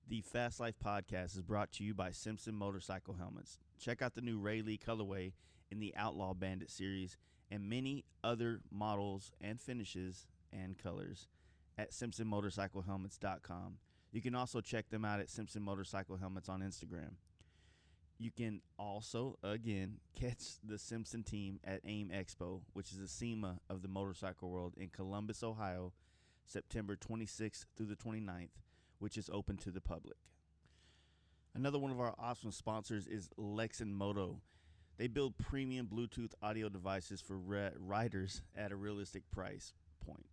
The Fast Life podcast is brought to you by Simpson Motorcycle Helmets. Check out the new Rayleigh colorway in the Outlaw Bandit series and many other models and finishes and colors at SimpsonMotorcycleHelmets.com. You can also check them out at Simpson Motorcycle Helmets on Instagram. You can also, again, catch the Simpson team at AIM Expo, which is the SEMA of the motorcycle world in Columbus, Ohio, September 26th through the 29th, which is open to the public. Another one of our awesome sponsors is Lexan Moto. They build premium Bluetooth audio devices for riders at a realistic price point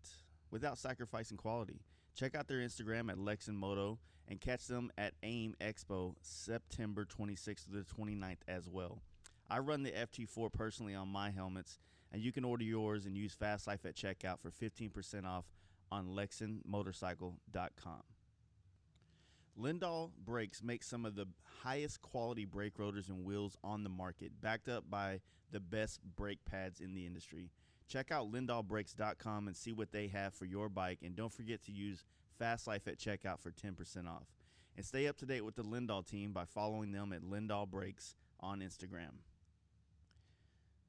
without sacrificing quality. Check out their Instagram at Lexan Moto and catch them at AIM Expo September 26th to the 29th as well. I run the FT4 personally on my helmets, and you can order yours and use Fast Life at checkout for 15% off on LexanMotorcycle.com. Lindahl Brakes makes some of the highest quality brake rotors and wheels on the market, backed up by the best brake pads in the industry. Check out LindahlBrakes.com and see what they have for your bike, and don't forget to use Fast Life at checkout for 10% off. And stay up to date with the Lindahl team by following them at Lindahl Brakes on Instagram.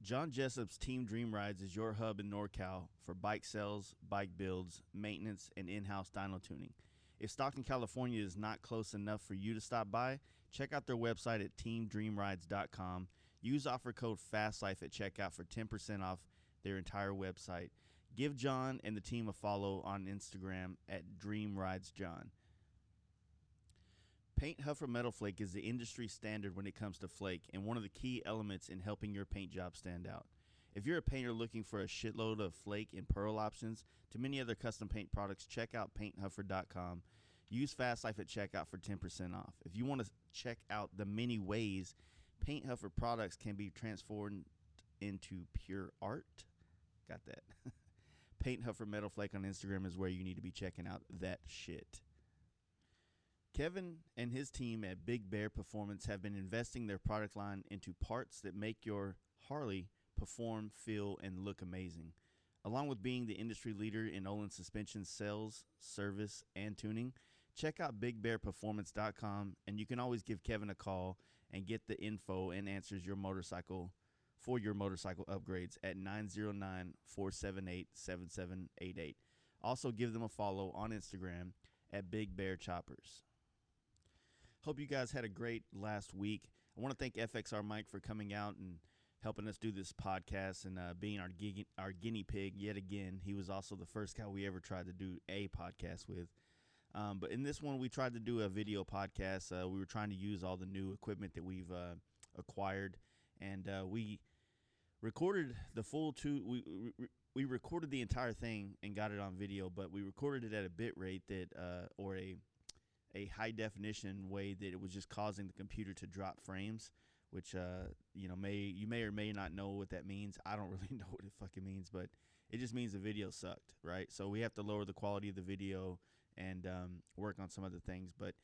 John Jessup's Team Dream Rides is your hub in NorCal for bike sales, bike builds, maintenance, and in-house dyno tuning. If Stockton, California is not close enough for you to stop by, check out their website at teamdreamrides.com. Use offer code FASTLIFE at checkout for 10% off their entire website. Give John and the team a follow on Instagram at DreamRidesJohn. Paint Huffer Metal Flake is the industry standard when it comes to flake and one of the key elements in helping your paint job stand out. If you're a painter looking for a shitload of flake and pearl options to many other custom paint products, check out painthuffer.com. Use Fast Life at checkout for 10% off. If you want to check out the many ways Paint Huffer products can be transformed into pure art, got that. Paint Huffer Metal Flake on Instagram is where you need to be checking out that shit. Kevin and his team at Big Bear Performance have been investing their product line into parts that make your Harley perform, feel, and look amazing. Along with being the industry leader in Olin suspension sales, service, and tuning, check out BigBearPerformance.com, and you can always give Kevin a call and get the info and answers your motorcycle upgrades at 909-478-7788. Also give them a follow on Instagram at Big Bear Choppers. Hope you guys had a great last week. I want to thank FXR Mike for coming out and helping us do this podcast and being our guinea pig yet again. He was also the first guy we ever tried to do a podcast with. But in this one, we tried to do a video podcast. We were trying to use all the new equipment that we've acquired, and we recorded the full we recorded the entire thing and got it on video, but we recorded it at a bit rate that or a high definition way that it was just causing the computer to drop frames, which you may or may not know what that means. I don't really know what it fucking means, but it just means the video sucked, right? So we have to lower the quality of the video and work on some other things. But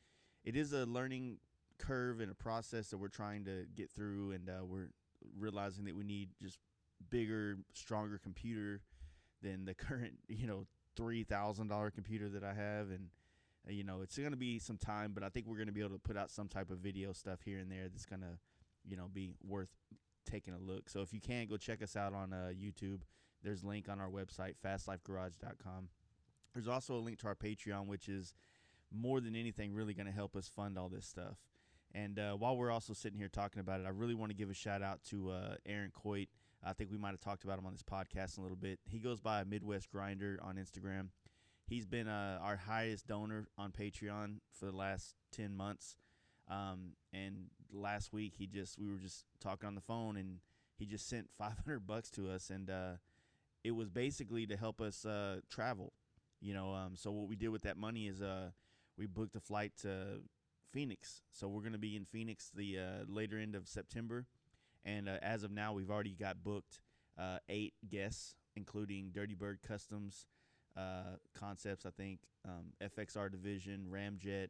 it is a learning curve and a process that we're trying to get through, and we're realizing that we need just bigger, stronger computer than the current, $3,000 computer that I have. And it's going to be some time, but I think we're going to be able to put out some type of video stuff here and there that's going to be worth taking a look. So if you can, go check us out on YouTube. There's a link on our website, fastlifegarage.com. There's also a link to our Patreon, which is more than anything really going to help us fund all this stuff. And while we're also sitting here talking about it, I really want to give a shout out to Aaron Coit. I think we might have talked about him on this podcast a little bit. He goes by Midwest Grinder on Instagram. He's been our highest donor on Patreon for the last 10 months. And last week we were just talking on the phone, and he just sent $500 to us, and it was basically to help us travel. So what we did with that money is we booked a flight to Phoenix. So we're going to be in Phoenix the later end of September, and as of now we've already got booked 8 guests, including Dirty Bird Customs, Concepts, I think, FXR Division, Ramjet.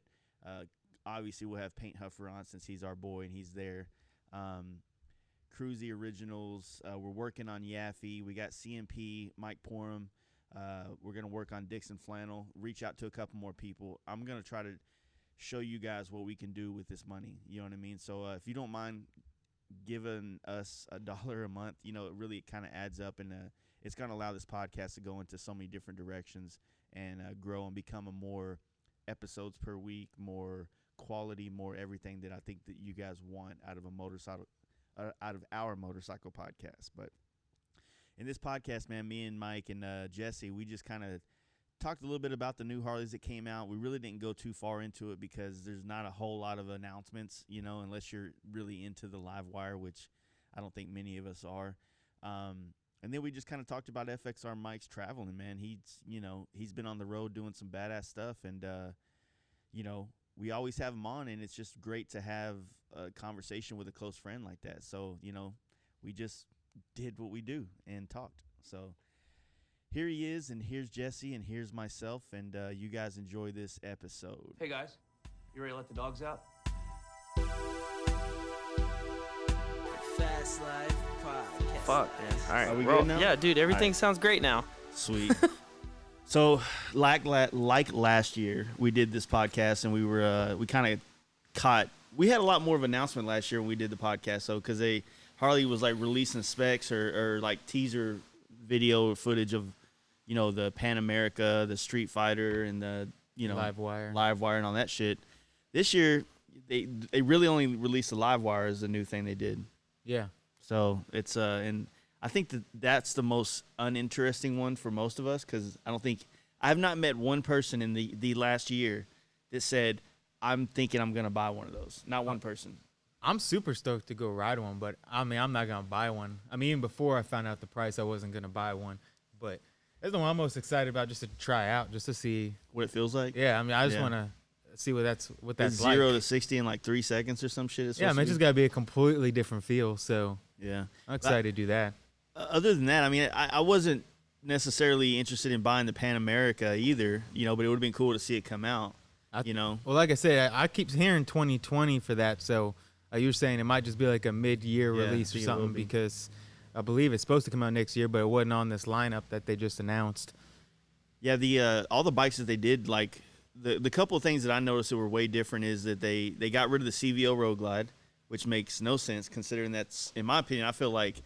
Obviously, we'll have Paint Huffer on since he's our boy and he's there. Cruzy Originals. We're working on Yaffe. We got CMP, Mike Porum. We're going to work on Dixon Flannel. Reach out to a couple more people. I'm going to try to show you guys what we can do with this money. You know what I mean? So if you don't mind giving us $1 a month, you know, it really kind of adds up, and it's going to allow this podcast to go into so many different directions and grow and become a more episodes per week, more quality, more everything that I think that you guys want out of our motorcycle podcast. But in this podcast, man, me and Mike and Jesse, we just kind of talked a little bit about the new Harleys that came out. We really didn't go too far into it because there's not a whole lot of announcements, you know, unless you're really into the live wire, which I don't think many of us are. And then we just kind of talked about FXR Mike's traveling, man. He's been on the road doing some badass stuff, and you know, we always have him on, and it's just great to have a conversation with a close friend like that. So, you know, we just did what we do and talked. So here he is, and here's Jesse, and here's myself, and you guys enjoy this episode. Hey guys, you ready to let the dogs out? Fast Life Podcast. Fuck, man. All right. Are we good now? Yeah, dude, everything sounds great now. Sweet. So, like last year, we did this podcast, and we kind of caught. We had a lot more of an announcement last year when we did the podcast, so because Harley was like releasing specs or like teaser video footage of, you know, the Pan America, the Street Fighter, and the, you know, live wire and all that shit. This year, they really only released the live wire as the new thing they did. Yeah. So it's and I think that's the most uninteresting one for most of us, because I have not met one person in the last year that said, I'm thinking I'm gonna buy one of those. Not one person. I'm super stoked to go ride one, but I mean, I'm not gonna buy one. I mean, even before I found out the price, I wasn't gonna buy one. But that's the one I'm most excited about, just to try out, just to see What it feels like. Yeah, I mean, I just want to see what that's it's like. 0 to 60 in like 3 seconds or some shit. Yeah, I mean, it's just gotta be a completely different feel. So yeah, I'm excited to do that. Other than that, I mean, I wasn't necessarily interested in buying the Pan America either, you know, but it would have been cool to see it come out. You know. Well, like I said, I keep hearing 2020 for that, so. You're saying it might just be like a mid-year release or something, because I believe it's supposed to come out next year, but it wasn't on this lineup that they just announced. Yeah, the all the bikes that they did, like the couple of things that I noticed that were way different is that they got rid of the CVO Road Glide, which makes no sense considering that's, in my opinion, I feel like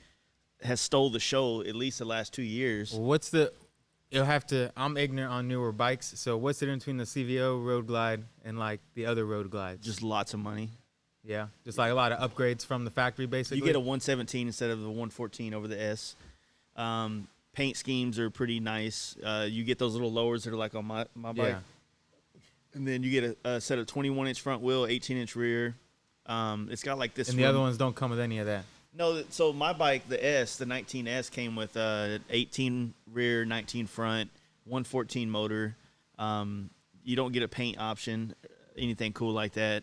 has stole the show at least the last 2 years. What's I'm ignorant on newer bikes, so what's the difference between the CVO Road Glide and like the other Road Glides? Just lots of money. Yeah, just like a lot of upgrades from the factory, basically. You get a 117 instead of the 114 over the S. Paint schemes are pretty nice. You get those little lowers that are like on my bike. Yeah. And then you get a set of 21-inch front wheel, 18-inch rear. It's got like this. And the other ones don't come with any of that. No, so my bike, the 19S, came with 18 rear, 19 front, 114 motor. You don't get a paint option, anything cool like that.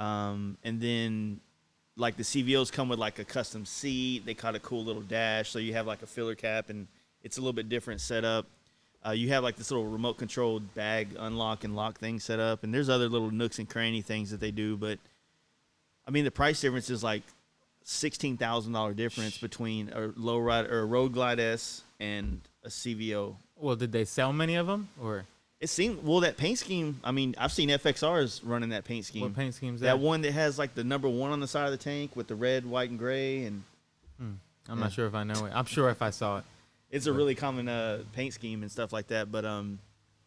And then, like, the CVOs come with, like, a custom seat. They got a cool little dash, so you have, like, a filler cap, and it's a little bit different setup. You have, like, this little remote-controlled bag unlock and lock thing set up, and there's other little nooks and cranny things that they do. But, I mean, the price difference is, like, $16,000 difference between a Road Glide S and a CVO. Well, did they sell many of them, or...? It seemed, well, that paint scheme, I mean, I've seen FXRs running that paint scheme. What paint scheme is that? That one that has, like, the number 1 on the side of the tank with the red, white, and gray. And I'm not sure if I know it. I'm sure if I saw it. It's a really common paint scheme and stuff like that. But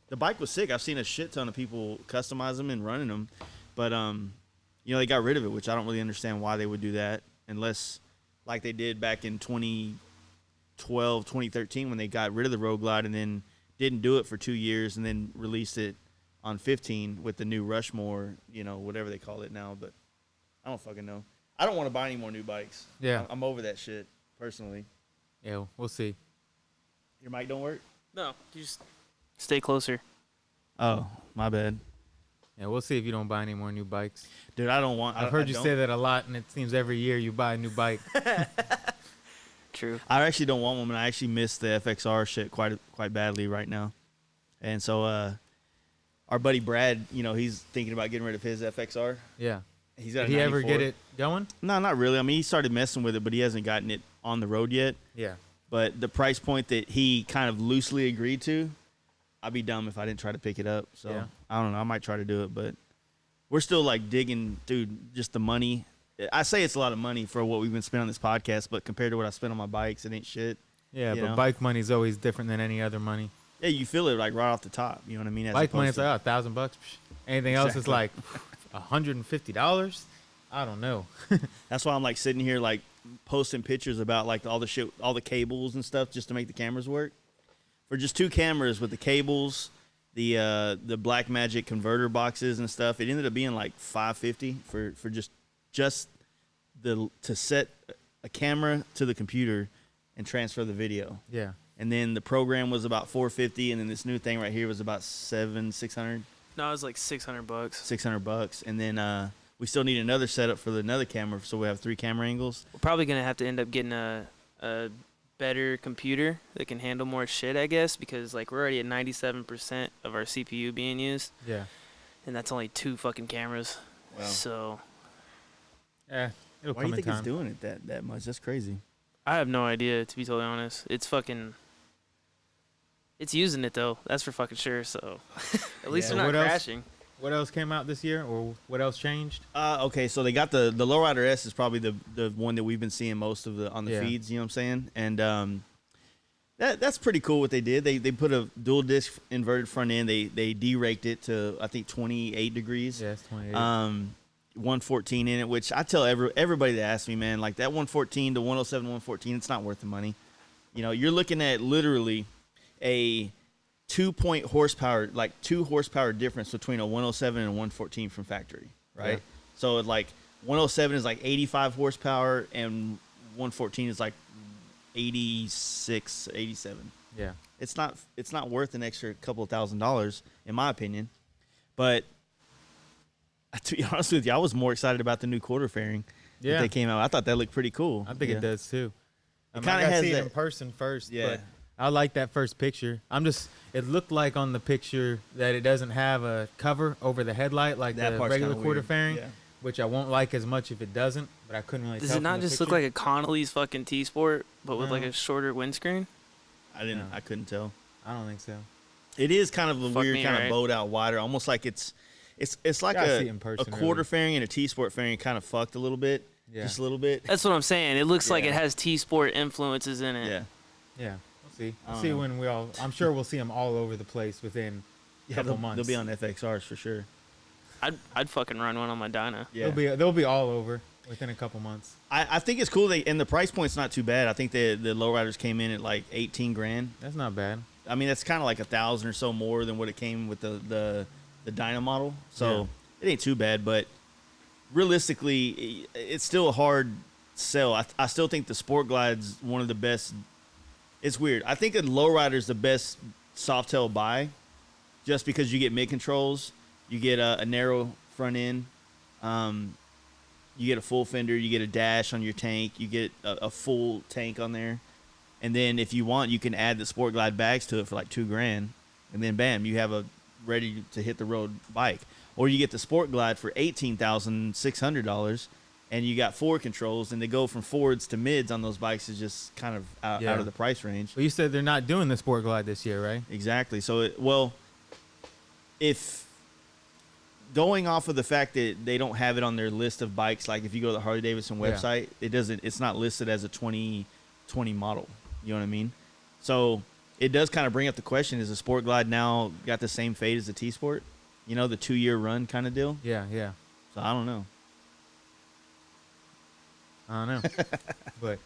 the bike was sick. I've seen a shit ton of people customize them and running them. But, you know, they got rid of it, which I don't really understand why they would do that, unless, like they did back in 2012, 2013, when they got rid of the Road Glide and then didn't do it for 2 years and then released it on 15 with the new Rushmore, you know, whatever they call it now. But I don't fucking know. I don't want to buy any more new bikes. Yeah. I'm over that shit, personally. Yeah, we'll see. Your mic don't work? No, you just stay closer. Oh, my bad. Yeah, we'll see if you don't buy any more new bikes. Dude, I don't want... I've heard you say that a lot, and it seems every year you buy a new bike. True. I actually don't want one, and I actually miss the FXR shit quite badly right now. And so our buddy Brad, you know, he's thinking about getting rid of his FXR. Yeah. He's got Did he ever get it going? No, not really. I mean, he started messing with it, but he hasn't gotten it on the road yet. Yeah. But the price point that he kind of loosely agreed to, I'd be dumb if I didn't try to pick it up. So, yeah. I don't know. I might try to do it, but we're still like digging through just the money. I say it's a lot of money for what we've been spending on this podcast, but compared to what I spent on my bikes, it ain't shit. Yeah, you but know? bike money's always different than any other money. Yeah, you feel it like right off the top. You know what I mean? As Bike money, it's opposed like $1,000. Anything else is like $150. I don't know. That's why I'm like sitting here like posting pictures about like all the shit, all the cables and stuff, just to make the cameras work. For just 2 cameras with the cables, the Blackmagic converter boxes and stuff, it ended up being like $550 for just to set a camera to the computer and transfer the video. Yeah. And then the program was about $450, and then this new thing right here was about $600. No, it was like $600. $600, and then we still need another setup for another camera, so we have 3 camera angles. We're probably gonna have to end up getting a better computer that can handle more shit, I guess, because like we're already at 97% of our CPU being used. Yeah. And that's only 2 fucking cameras. Wow. So. Yeah. It'll Why do come you in think it's time. doing it that much? That's crazy. I have no idea, to be totally honest. It's fucking. It's using it though. That's for fucking sure. So at least Yeah. they're not What else? crashing. What else came out this year, or what else changed? Okay, so they got the Lowrider S is probably the one that we've been seeing most of on the Yeah. feeds. You know what I'm saying? And that's pretty cool what they did. They put a dual disc inverted front end. They de-raked it to I think 28 degrees. Yeah, it's 28. 114 in it, which I tell everybody that asks me, man, like that 114 to 107 114, it's not worth the money. You know, you're looking at literally a 2 horsepower, like 2 horsepower difference between a 107 and a 114 from factory, right? Yeah. So like 107 is like 85 horsepower and 114 is like 86, 87. yeah. It's not worth an extra couple of $1,000 in my opinion. But to be honest with you, I was more excited about the new quarter fairing that they came out. I thought that looked pretty cool. I think Yeah. it does too. It I kinda got to has see it that- in person first. Yeah. But I like that first picture. It looked like on the picture that it doesn't have a cover over the headlight like That the part's regular kinda quarter weird. fairing, Yeah. which I won't like as much if it doesn't. But I couldn't really. Does tell it from not the just look picture. like a Connolly's fucking T-Sport, but with like No. a shorter windscreen? No. I couldn't tell. I don't think so. It is kind of a Fuck weird me, kind of right? bowed out wider, almost like it's like Gotta see it a in person, quarter really. fairing and a T-Sport fairing kind of fucked a little bit, Yeah. just a little bit. That's what I'm saying. It looks like it Yeah. has T-Sport influences in it. Yeah, Yeah, we'll see. I We'll don't see know. when we all. I'm sure we'll see them all over the place within a couple they'll, months. they'll be on FXRs for sure. I'd fucking run one on my Dyna. Yeah, They'll be all over within a couple months. I think it's cool. And the price point's not too bad. I think the lowriders came in at like 18 grand. That's not bad. I mean, that's kind of like 1,000 or so more than what it came with the Dyna model. So it ain't too bad, but realistically, it's still a hard sell. I still think the Sport Glide's one of the best. It's weird. I think a lowrider's the best softail buy, just because you get mid controls, you get a narrow front end, you get a full fender, you get a dash on your tank, you get a full tank on there. And then if you want, you can add the Sport Glide bags to it for like $2 grand, and then bam, you have a ready to hit the road bike. Or you get the Sport Glide for $18,600, and you got forward controls, and they go from forwards to mids on those bikes is just kind of out of the price range. Well, you said they're not doing the Sport Glide this year, right? Exactly. So if going off of the fact that they don't have it on their list of bikes, like if you go to the Harley Davidson Yeah. website, it's not listed as a 2020 model. You know what I mean? So it does kind of bring up the question: is the Sport Glide now got the same fate as the T Sport? You know, the 2-year run kind of deal. Yeah, yeah. So I don't know. I don't know. But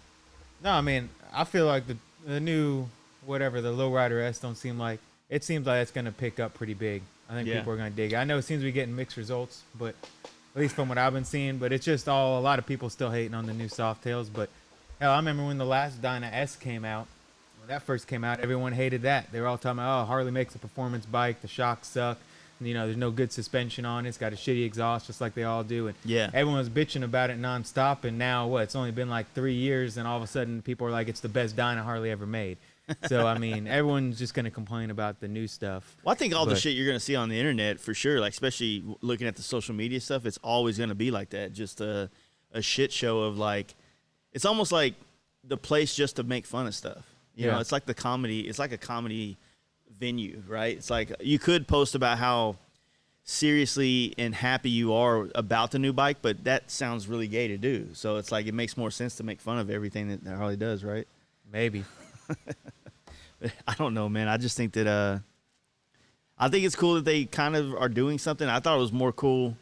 no, I mean, I feel like the new whatever, the lowrider S seems like it's gonna pick up pretty big. I think Yeah. people are gonna dig it. I know it seems to be getting mixed results, but at least from what I've been seeing, but it's just a lot of people still hating on the new Softails. But hell, I remember when the last Dyna S came out. When that first came out, everyone hated that. They were all talking about, oh, Harley makes a performance bike, the shocks suck. You know, there's no good suspension on it. It's got a shitty exhaust, just like they all do. And Yeah. everyone was bitching about it nonstop. And now, it's only been like 3 years, and all of a sudden, people are like, it's the best Dyna Harley ever made. So, I mean, everyone's just going to complain about the new stuff. Well, I think all the But- shit you're going to see on the internet, for sure, like especially looking at the social media stuff, it's always going to be like that. Just a shit show of like, it's almost like the place just to make fun of stuff. You know, Yeah. it's like a comedy venue, right? It's like you could post about how seriously and happy you are about the new bike, but that sounds really gay to do. So it's like it makes more sense to make fun of everything that Harley does, right? Maybe. I don't know, man. I just think that I think it's cool that they kind of are doing something. I thought it was more cool.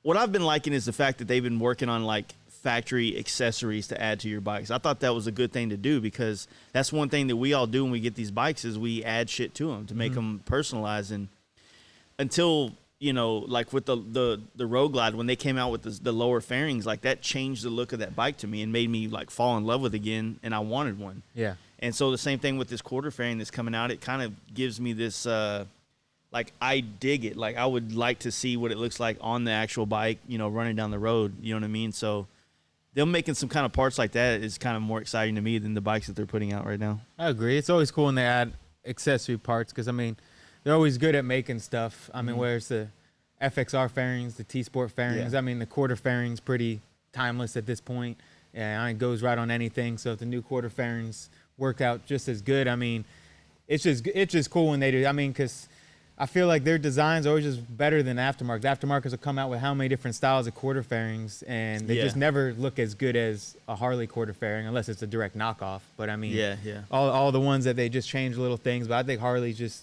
What I've been liking is the fact that they've been working on like factory accessories to add to your bikes. I thought that was a good thing to do because that's one thing that we all do when we get these bikes is we add shit to them to make them personalized. And until, you know, like with the Road Glide, when they came out with the lower fairings, like that changed the look of that bike to me and made me like fall in love with it again, and I wanted one. Yeah. And so the same thing with this quarter fairing that's coming out, it kind of gives me this like I dig it. Like I would like to see what it looks like on the actual bike, you know, running down the road, you know what I mean? So them making some kind of parts like that is kind of more exciting to me than the bikes that they're putting out right now. I agree. It's always cool when they add accessory parts because, I mean, they're always good at making stuff. I mean, where's the FXR fairings, the T-Sport fairings? Yeah. I mean, the quarter fairing's pretty timeless at this point. Yeah, it goes right on anything. So if the new quarter fairings work out just as good, I mean, it's just cool when they do. I mean, because I feel like their designs are always just better than aftermarket. The aftermarkets will come out with how many different styles of quarter fairings, and they just never look as good as a Harley quarter fairing unless it's a direct knockoff. But I mean, all the ones that they just change little things. But I think Harley's just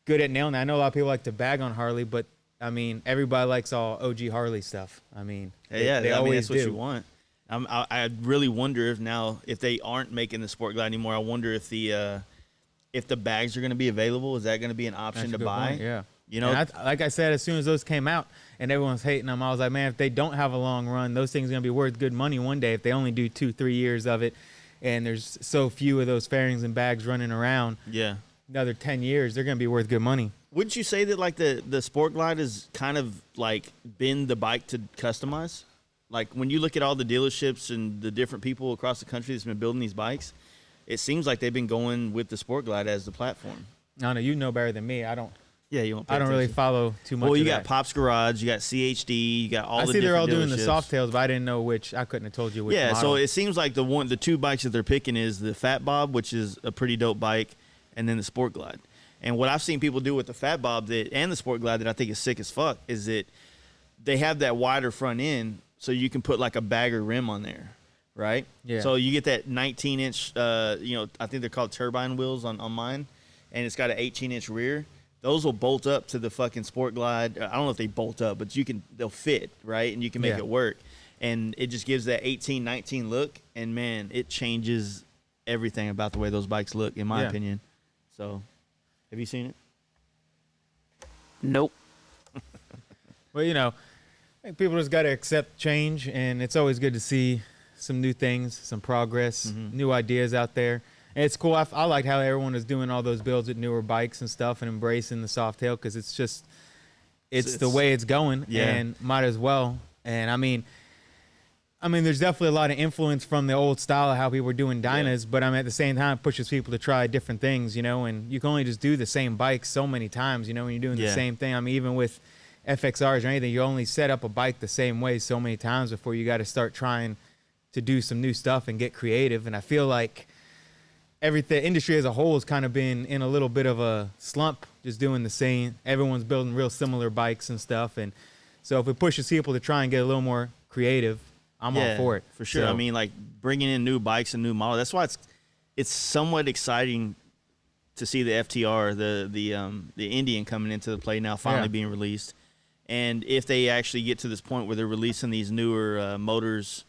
good at nailing it. I know a lot of people like to bag on Harley, but I mean, everybody likes all OG Harley stuff. I mean, they always that's what do. you want. I really wonder if they aren't making the Sport Glide anymore. I wonder if the bags are going to be available. Is that going to be an option to buy? Point. Yeah. You know, like I said, as soon as those came out and everyone's hating them, I was like, man, if they don't have a long run, those things are going to be worth good money one day. If they only do 2-3 years of it, and there's so few of those fairings and bags running around, another 10 years, they're going to be worth good money. Wouldn't you say that like the Sport Glide has kind of like been the bike to customize? Like when you look at all the dealerships and the different people across the country that's been building these bikes, it seems like they've been going with the Sport Glide as the platform. No, you know better than me. I don't. Yeah, you won't. I don't really follow too much. Well, you of got that. Pop's Garage, you got CHD, you got all the. I see they're all doing the dealerships. soft tails, but I didn't know which. I couldn't have told you which. Yeah, model. so it seems like the two bikes that they're picking is the Fat Bob, which is a pretty dope bike, and then the Sport Glide. And what I've seen people do with the Fat Bob and the Sport Glide that I think is sick as fuck is that they have that wider front end, so you can put like a bagger rim on there, right? Yeah. So you get that 19-inch, I think they're called turbine wheels on mine, and it's got an 18-inch rear. Those will bolt up to the fucking Sport Glide. I don't know if they bolt up, but they'll fit, right? And you can make it work. And it just gives that 18, 19 look, and man, it changes everything about the way those bikes look, in my opinion. So, have you seen it? Nope. Well, you know, I think people just got to accept change, and it's always good to see some new things, some progress, new ideas out there. And it's cool. I like how everyone is doing all those builds with newer bikes and stuff and embracing the soft tail because it's just, it's the way it's going, and might as well. And I mean, there's definitely a lot of influence from the old style of how people were doing Dynas, but at the same time, it pushes people to try different things, you know, and you can only just do the same bike so many times, you know, when you're doing the same thing. I mean, even with FXRs or anything, you only set up a bike the same way so many times before you got to start trying to do some new stuff and get creative. And I feel like the industry as a whole has kind of been in a little bit of a slump, just doing the same. Everyone's building real similar bikes and stuff. And so if it pushes people to try and get a little more creative, I'm all for it. For sure. So, I mean, like bringing in new bikes and new models. That's why it's somewhat exciting to see the FTR, the Indian coming into the play now, finally being released. And if they actually get to this point where they're releasing these newer motors,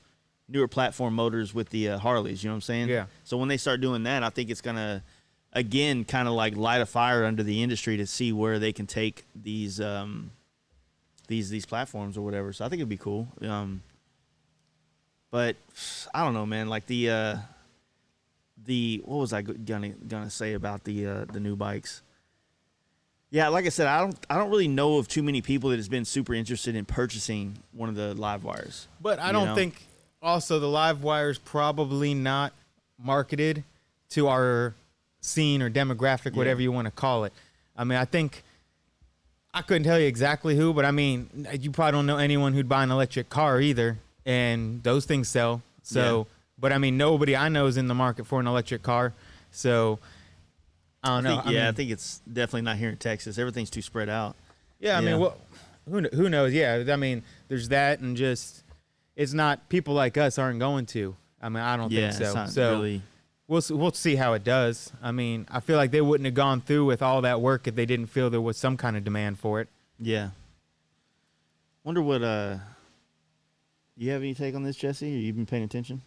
newer platform motors with the Harleys, you know what I'm saying? Yeah. So when they start doing that, I think it's gonna again kind of like light a fire under the industry to see where they can take these platforms or whatever. So I think it'd be cool. But I don't know, man. Like the what was I gonna say about the new bikes? Yeah, like I said, I don't really know of too many people that has been super interested in purchasing one of the live wires. But I don't think also the live wire's probably not marketed to our scene or demographic, whatever you want to call it. I mean, I think I couldn't tell you exactly who, but I mean, you probably don't know anyone who'd buy an electric car either, and those things sell. So, but I mean, nobody I know is in the market for an electric car. So, I don't know. I think it's definitely not here in Texas. Everything's too spread out. Yeah, I mean, well, who knows? Yeah, I mean, there's that, and just it's not people like us aren't going to. I mean, I don't think so. It's not So really. we'll see how it does. I mean, I feel like they wouldn't have gone through with all that work if they didn't feel there was some kind of demand for it. Yeah. Wonder what. You have any take on this, Jesse? Or you been paying attention?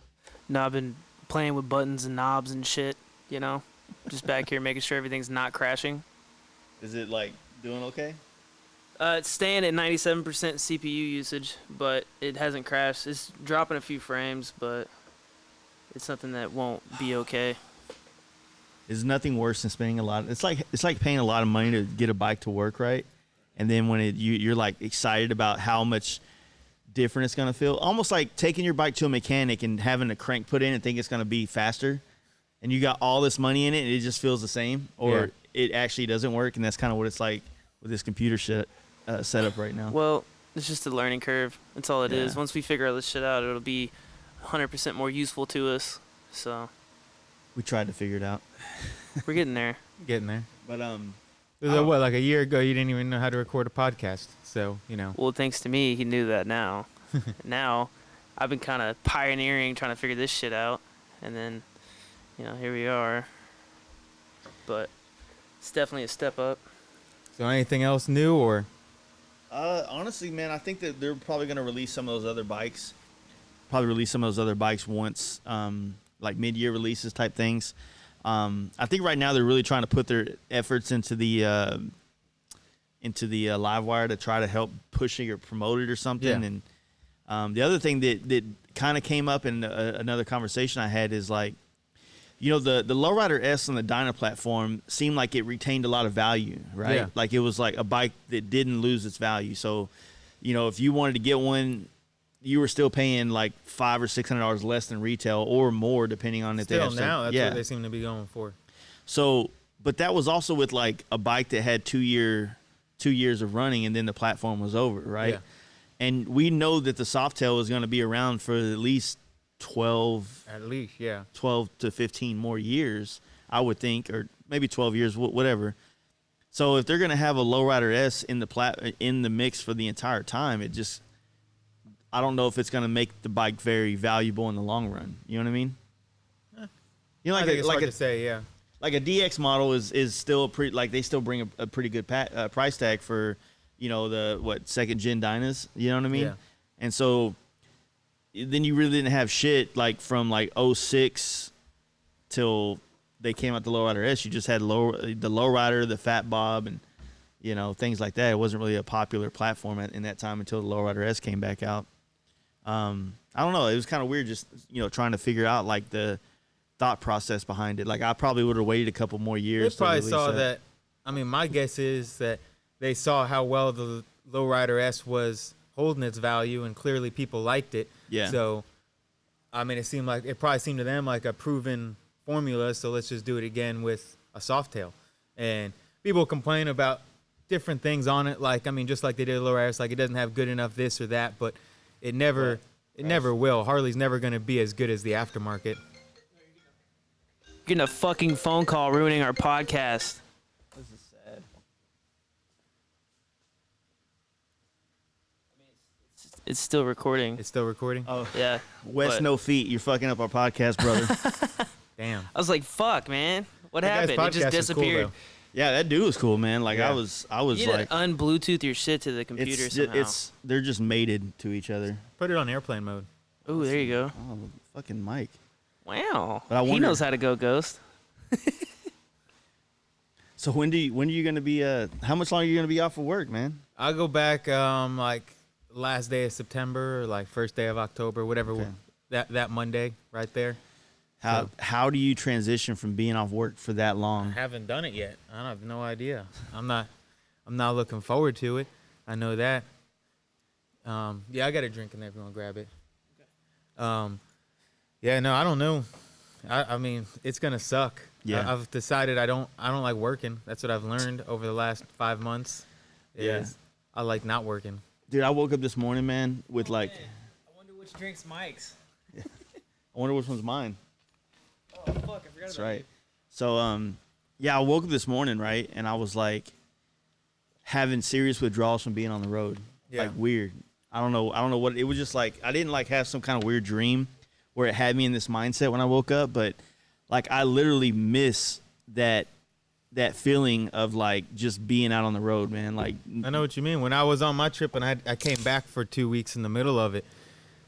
No, I've been playing with buttons and knobs and shit, you know? Just back here making sure everything's not crashing. Is it like doing okay? It's staying at 97% CPU usage, but it hasn't crashed. It's dropping a few frames, but it's something that won't be okay. There's nothing worse than spending a lot. It's like paying a lot of money to get a bike to work right, and then when you're like excited about how much different it's gonna feel. Almost like taking your bike to a mechanic and having a crank put in and think it's gonna be faster, and you got all this money in it and it just feels the same, or it actually doesn't work, and that's kind of what it's like with this computer shit setup right now. Well, it's just a learning curve. That's all it is. Once we figure all this shit out, it'll be 100% more useful to us. So We tried to figure it out. we're getting there. Getting there. But What, like a year ago, you didn't even know how to record a podcast. So, you know. Well, thanks to me, he knew that now. Now, I've been kind of pioneering, trying to figure this shit out. And then, you know, here we are. But it's definitely a step up. So anything else new or? honestly, man, I think that they're probably going to release some of those other bikes. Probably release some of those other bikes once, like mid-year releases type things. I think right now they're really trying to put their efforts into the Livewire to try to help push it or promote it or something. Yeah. And the other thing that kind of came up in another conversation I had is like, you know, the Lowrider S on the Dyna platform seemed like it retained a lot of value, right? Yeah. Like it was like a bike that didn't lose its value. So, you know, if you wanted to get one, you were still paying like $500 or $600 less than retail or more, depending on if they have now, some, that's what they seem to be going for. So, but that was also with like a bike that had 2 years of running, and then the platform was over, right? Yeah. And we know that the Softail is going to be around for at least 12 to 15 more years, I would think, or maybe 12 years, whatever. So if they're going to have a Lowrider S in the mix for the entire time, I don't know if it's going to make the bike very valuable in the long run. You know what I mean? You know, I think it's hard to say, yeah. Like a DX model is still they still bring a pretty good price tag for, you know, the second gen Dynas. You know what I mean? Yeah. And so then you really didn't have shit like from like 06 till they came out the Lowrider S. You just had the Lowrider, the Fat Bob, and, you know, things like that. It wasn't really a popular platform in that time until the Lowrider S came back out. I don't know. It was kind of weird just, you know, trying to figure out like the thought process behind it. Like I probably would have waited a couple more years. They probably saw that. I mean, my guess is that they saw how well the Lowrider S was holding its value, and clearly people liked it. Yeah. So, I mean, it probably seemed to them like a proven formula. So let's just do it again with a Softail. And people complain about different things on it. Like, I mean, just like they did Lowrider S, like it doesn't have good enough this or that, but it never will. Harley's never going to be as good as the aftermarket. Getting a fucking phone call ruining our podcast. This is sad. It's still recording. It's still recording? Oh, Yeah. West but- No Feet, you're fucking up our podcast, brother. Damn. I was like, fuck, man. What That guy's happened? It just podcast is cool, disappeared. though. Yeah, that dude was cool, man. Like Yeah. I was You need like, to un-Bluetooth your shit to the computer somehow. they're just mated to each other. Put it on airplane mode. Ooh, there you go. Oh, fucking Mike. Wow. But I He wonder- knows how to go ghost. So when are you gonna be? How much longer are you gonna be off of work, man? I'll go back like last day of September or like first day of October, whatever. Okay. That Monday right there. How do you transition from being off work for that I long? haven't done it yet. I have no idea. I'm not looking forward to it. I know that. Yeah, I got a drink in there if you want to grab it. Yeah, no, I don't know. I mean, it's gonna suck. Yeah. I've decided I don't like working. That's what I've learned over the last 5 months. Yeah. I like not working. Dude, I woke up this morning, man, with like, I wonder which drink's Mike's. I wonder which one's mine. Oh, fuck. I forgot That's right. So, yeah, I woke up this morning, right, and I was like, having serious withdrawals from being on the road. Yeah. Like weird. I don't know what it was. Just like I didn't like have some kind of weird dream where it had me in this mindset when I woke up, but like I literally miss that feeling of like just being out on the road, man. Like I know what you mean. When I was on my trip and I came back for 2 weeks in the middle of it,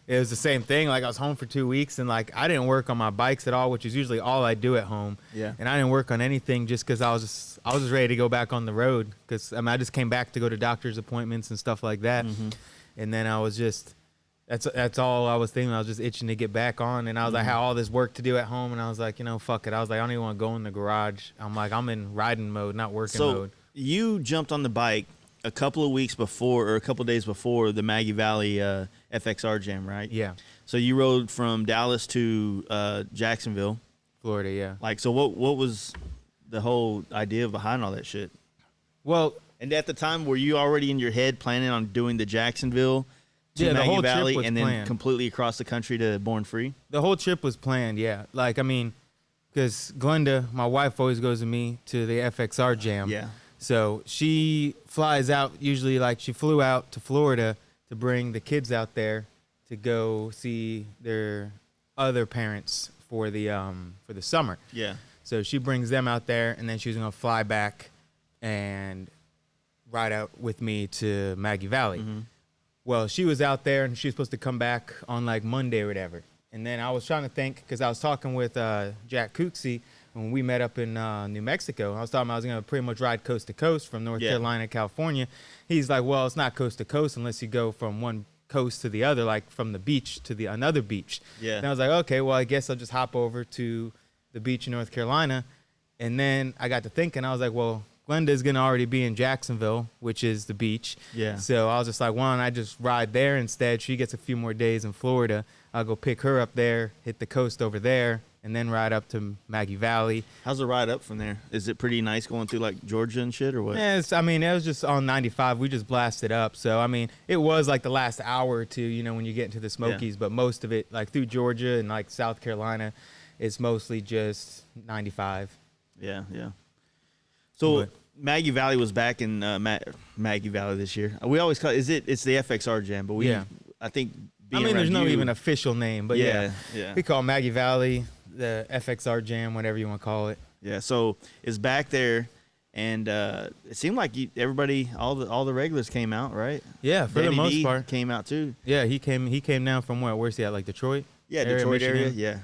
it was the same thing. Like I was home for 2 weeks and like I didn't work on my bikes at all, which is usually all I do at home. Yeah. And I didn't work on anything just because I was just ready to go back on the road because I just came back to go to doctor's appointments and stuff like that. Mm-hmm. And then I was just that's all I was thinking. I was just itching to get back on. And I was like, I had all this work to do at home. And I was like, fuck it. I was like, I don't even want to go in the garage. I'm like, I'm in riding mode, not working mode. You jumped on the bike a couple of weeks before or a couple of days before the Maggie Valley FXR Jam, right? Yeah. So you rode from Dallas to Jacksonville. Florida, yeah. Like, so what was the whole idea behind all that shit? Well, and at the time, were you already in your head planning on doing the Jacksonville to the Maggie whole trip Valley was and then planned. completely across the country to Born Free? The whole trip was planned, yeah. Like, I mean, because Glenda, my wife, always goes with me to the FXR Jam. Yeah. So she flies out, usually, like, she flew out to Florida to bring the kids out there to go see their other parents for the summer. Yeah. So she brings them out there, and then she was going to fly back and ride out with me to Maggie Valley. Mm-hmm. Well, she was out there, and she was supposed to come back on, like, Monday or whatever. And then I was trying to think, because I was talking with Jack Cooksey when we met up in New Mexico. I was talking about I was going to pretty much ride coast to coast from North Carolina to California. He's like, well, it's not coast to coast unless you go from one coast to the other, like from the beach to another beach. Yeah. And I was like, okay, well, I guess I'll just hop over to the beach in North Carolina. And then I got to thinking, I was like, well, Glenda's going to already be in Jacksonville, which is the beach. Yeah. So I was just like, why don't I just ride there instead? She gets a few more days in Florida. I'll go pick her up there, hit the coast over there, and then ride up to Maggie Valley. How's the ride up from there? Is it pretty nice going through like Georgia and shit or what? Yeah, I mean, it was just on 95. We just blasted up. So, I mean, it was like the last hour or two, when you get into the Smokies. But most of it, like through Georgia and like South Carolina, it's mostly just 95. Yeah, yeah. So But- Maggie Valley was back in Maggie Valley this year. We always call it's the FXR Jam, but I think being there's around no you- even official name, but yeah. yeah. We call it Maggie Valley, the FXR Jam, whatever you want to call it. Yeah, so it's back there, and it seemed like everybody, all the regulars came out, right? Yeah, for Danny the most D part. came out too. Yeah, he came down from where? Where's he at? Like Detroit? Yeah, Area, Detroit area. Michigan? Yeah,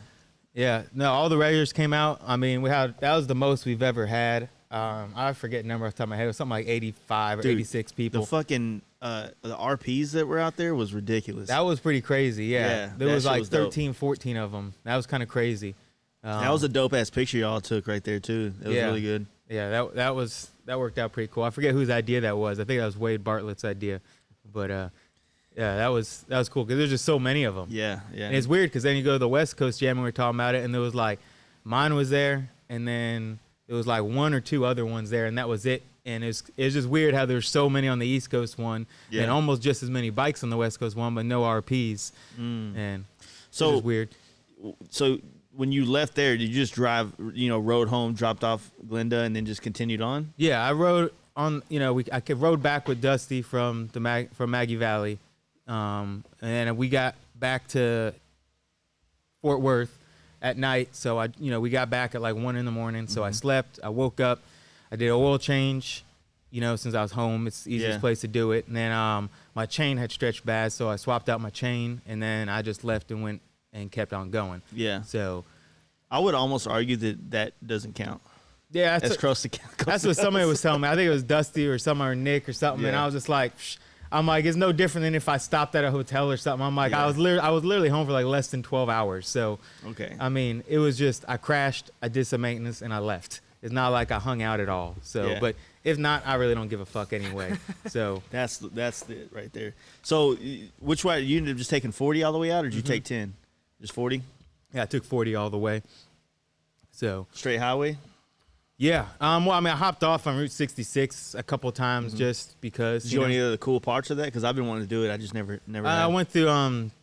Yeah, no, all the regulars came out. I mean, that was the most we've ever had. I forget the number off the top of my head. It was something like 85 or Dude, 86 people. the fucking the RPs that were out there was ridiculous. That was pretty crazy, yeah. Yeah, There that was shit like was dope. 13, 14 of them. That was kind of crazy. That was a dope ass picture y'all took right there too. It was really good. Yeah, that worked out pretty cool. I forget whose idea that was. I think that was Wade Bartlett's idea. But yeah, that was cool because there's just so many of them. Yeah, yeah. And it's weird because then you go to the West Coast Jam and we were talking about it, and there was like mine was there, and then there was like one or two other ones there, and that was it. And it's just weird how there's so many on the East Coast one, and almost just as many bikes on the West Coast one, but no RPs. And So it's just weird. So when you left there, did you just drive, rode home, dropped off Glenda, and then just continued on? Yeah, I rode on. I rode back with Dusty from Maggie Valley, and then we got back to Fort Worth at night. So we got back at like 1 a.m. So I slept. I woke up. I did an oil change. Since I was home, it's the easiest place to do it. And then my chain had stretched bad, so I swapped out my chain, and then I just left and went and kept on going. Yeah. So I would almost argue that doesn't count. yeah, That's close to count. that's what somebody was telling me. I think it was Dusty or someone or Nick or something, and Yeah. I was just like, Psh. I'm like, it's no different than if I stopped at a hotel or something. I'm like, Yeah. I was literally home for like less than 12 hours. So, Okay. I mean, it was just I crashed, I did some maintenance, and I left. It's not like I hung out at all. So, Yeah. but if not, I really don't give a fuck anyway. So, That's it right there. So which way you ended up just taking 40 all the way out, or did you take 10? Just 40 yeah, I took 40 all the way. So, straight highway. yeah. Well, I mean, I hopped off on Route 66 a couple times just because. Did you go any of the cool parts of that? Because I've been wanting to do it. I just never. I have. went through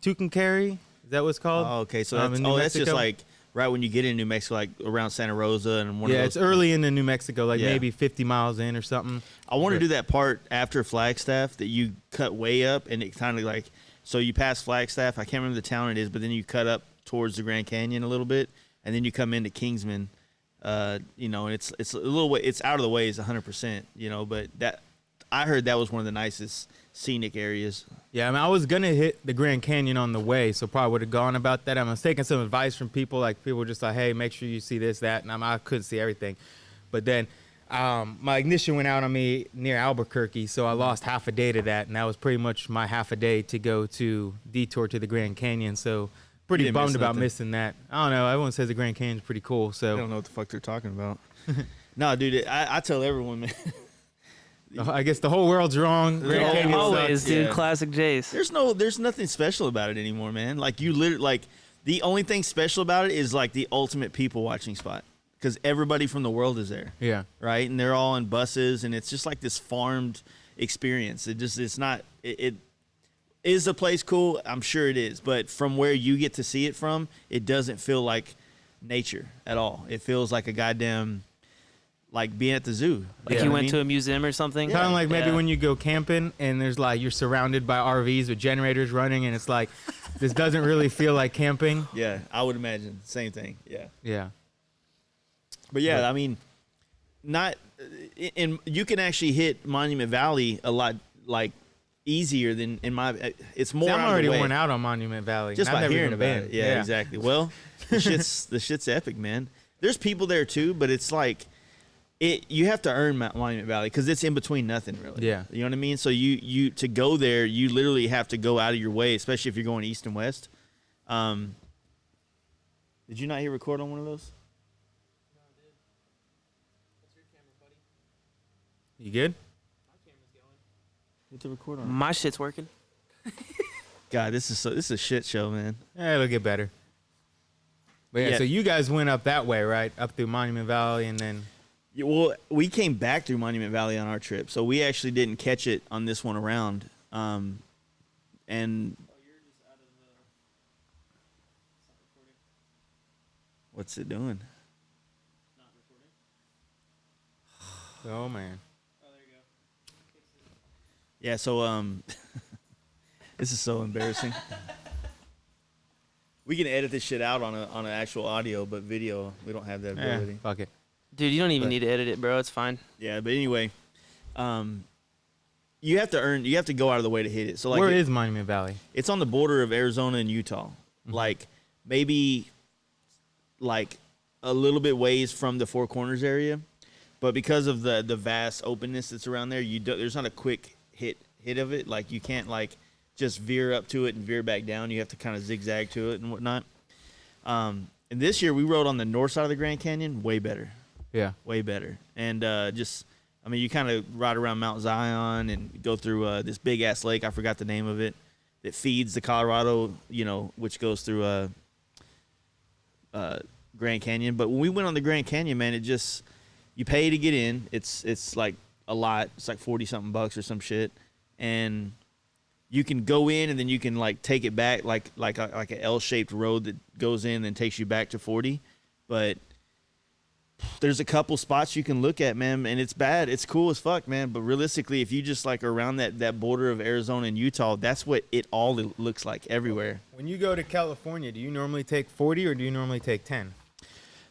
Tucumcari. Is that what it's called? Oh, okay. So in that's New that's just Mexico? like right when you get in New Mexico, like around Santa Rosa and one of those. It's early into New Mexico, like Yeah. maybe 50 miles in or something. I want to do that part after Flagstaff that you cut way up, and it kind of like, so you pass Flagstaff. I can't remember the town it is, but then you cut up towards the Grand Canyon a little bit, and then you come into Kingsman. You know, and it's a little way. It's out of the way, is 100%. You know, but that I heard that was one of the nicest scenic areas. Yeah, I mean, I was gonna hit the Grand Canyon on the way, so probably would have gone about that. I was taking some advice from people, like people were just like, "Hey, make sure you see this, that," and I couldn't see everything. But then my ignition went out on me near Albuquerque, so I lost half a day to that, and that was pretty much my half a day to go to detour to the Grand Canyon. So pretty didn't miss bummed about nothing. missing that. I don't know. Everyone says the Grand Canyon's pretty cool, I so don't know what the fuck they're talking about. No, dude, I tell everyone, man. I guess the whole world's wrong. Grand Yeah, Canyon Always, sucks. dude. Yeah. Classic Jace. There's nothing special about it anymore, man. Like you literally, like the only thing special about it is like the ultimate people watching spot, because everybody from the world is there, Yeah. right? And they're all in buses, and it's just like this farmed experience. It's not. It is the place cool? I'm sure it is, but from where you get to see it from, it doesn't feel like nature at all. It feels like a goddamn, like being at the zoo. Like Yeah. you I went mean- to a museum or something. Kind of like maybe Yeah. when you go camping and there's like you're surrounded by RVs with generators running, and it's like this doesn't really feel like camping. Yeah, I would imagine same thing. Yeah. Yeah. But yeah, I mean, not, and you can actually hit Monument Valley a lot like easier than in my. It's more. See, I'm out of already the way. worn out on Monument Valley. Just and I've by never hearing even about been. it. Yeah, exactly. Well, the shit's epic, man. There's people there too, but it's like you have to earn Monument Valley because it's in between nothing really. Yeah. You know what I mean? So you to go there, you literally have to go out of your way, especially if you're going east and west. Did you not hit record on one of those? You good? Hit the record on. My shit's working. God, this is a shit show, man. Yeah, it'll get better. But yeah, Yeah. so you guys went up that way, right? Up through Monument Valley, and then Yeah, well, we came back through Monument Valley on our trip, so we actually didn't catch it on this one around. And what's it doing? oh man, Yeah, so this is so embarrassing. We can edit this shit out on an actual audio, but video we don't have that ability. fuck it. Dude, you don't even But- need to edit it, bro. It's fine. Yeah, but anyway, you have to go out of the way to hit it. So like Where is Monument Valley? it's on the border of Arizona and Utah. Like maybe like a little bit ways from the Four Corners area. But because of the vast openness that's around there, there's not a quick hit of it. Like you can't like just veer up to it and veer back down. You have to kind of zigzag to it and whatnot. And this year we rode on the north side of the Grand Canyon, way better. Yeah. Way better. And you kind of ride around Mount Zion and go through this big ass lake. I forgot the name of it. That feeds the Colorado, which goes through Grand Canyon. But when we went on the Grand Canyon, man, you pay to get in. It's like a lot. It's like $40-something or some shit, and you can go in and then you can like take it back like an L-shaped road that goes in and takes you back to 40. But there's a couple spots you can look at, man, and it's bad. It's cool as fuck, man. But realistically, if you just like around that border of Arizona and Utah, that's what it all looks like everywhere. When you go to California, do you normally take 40 or do you normally take 10?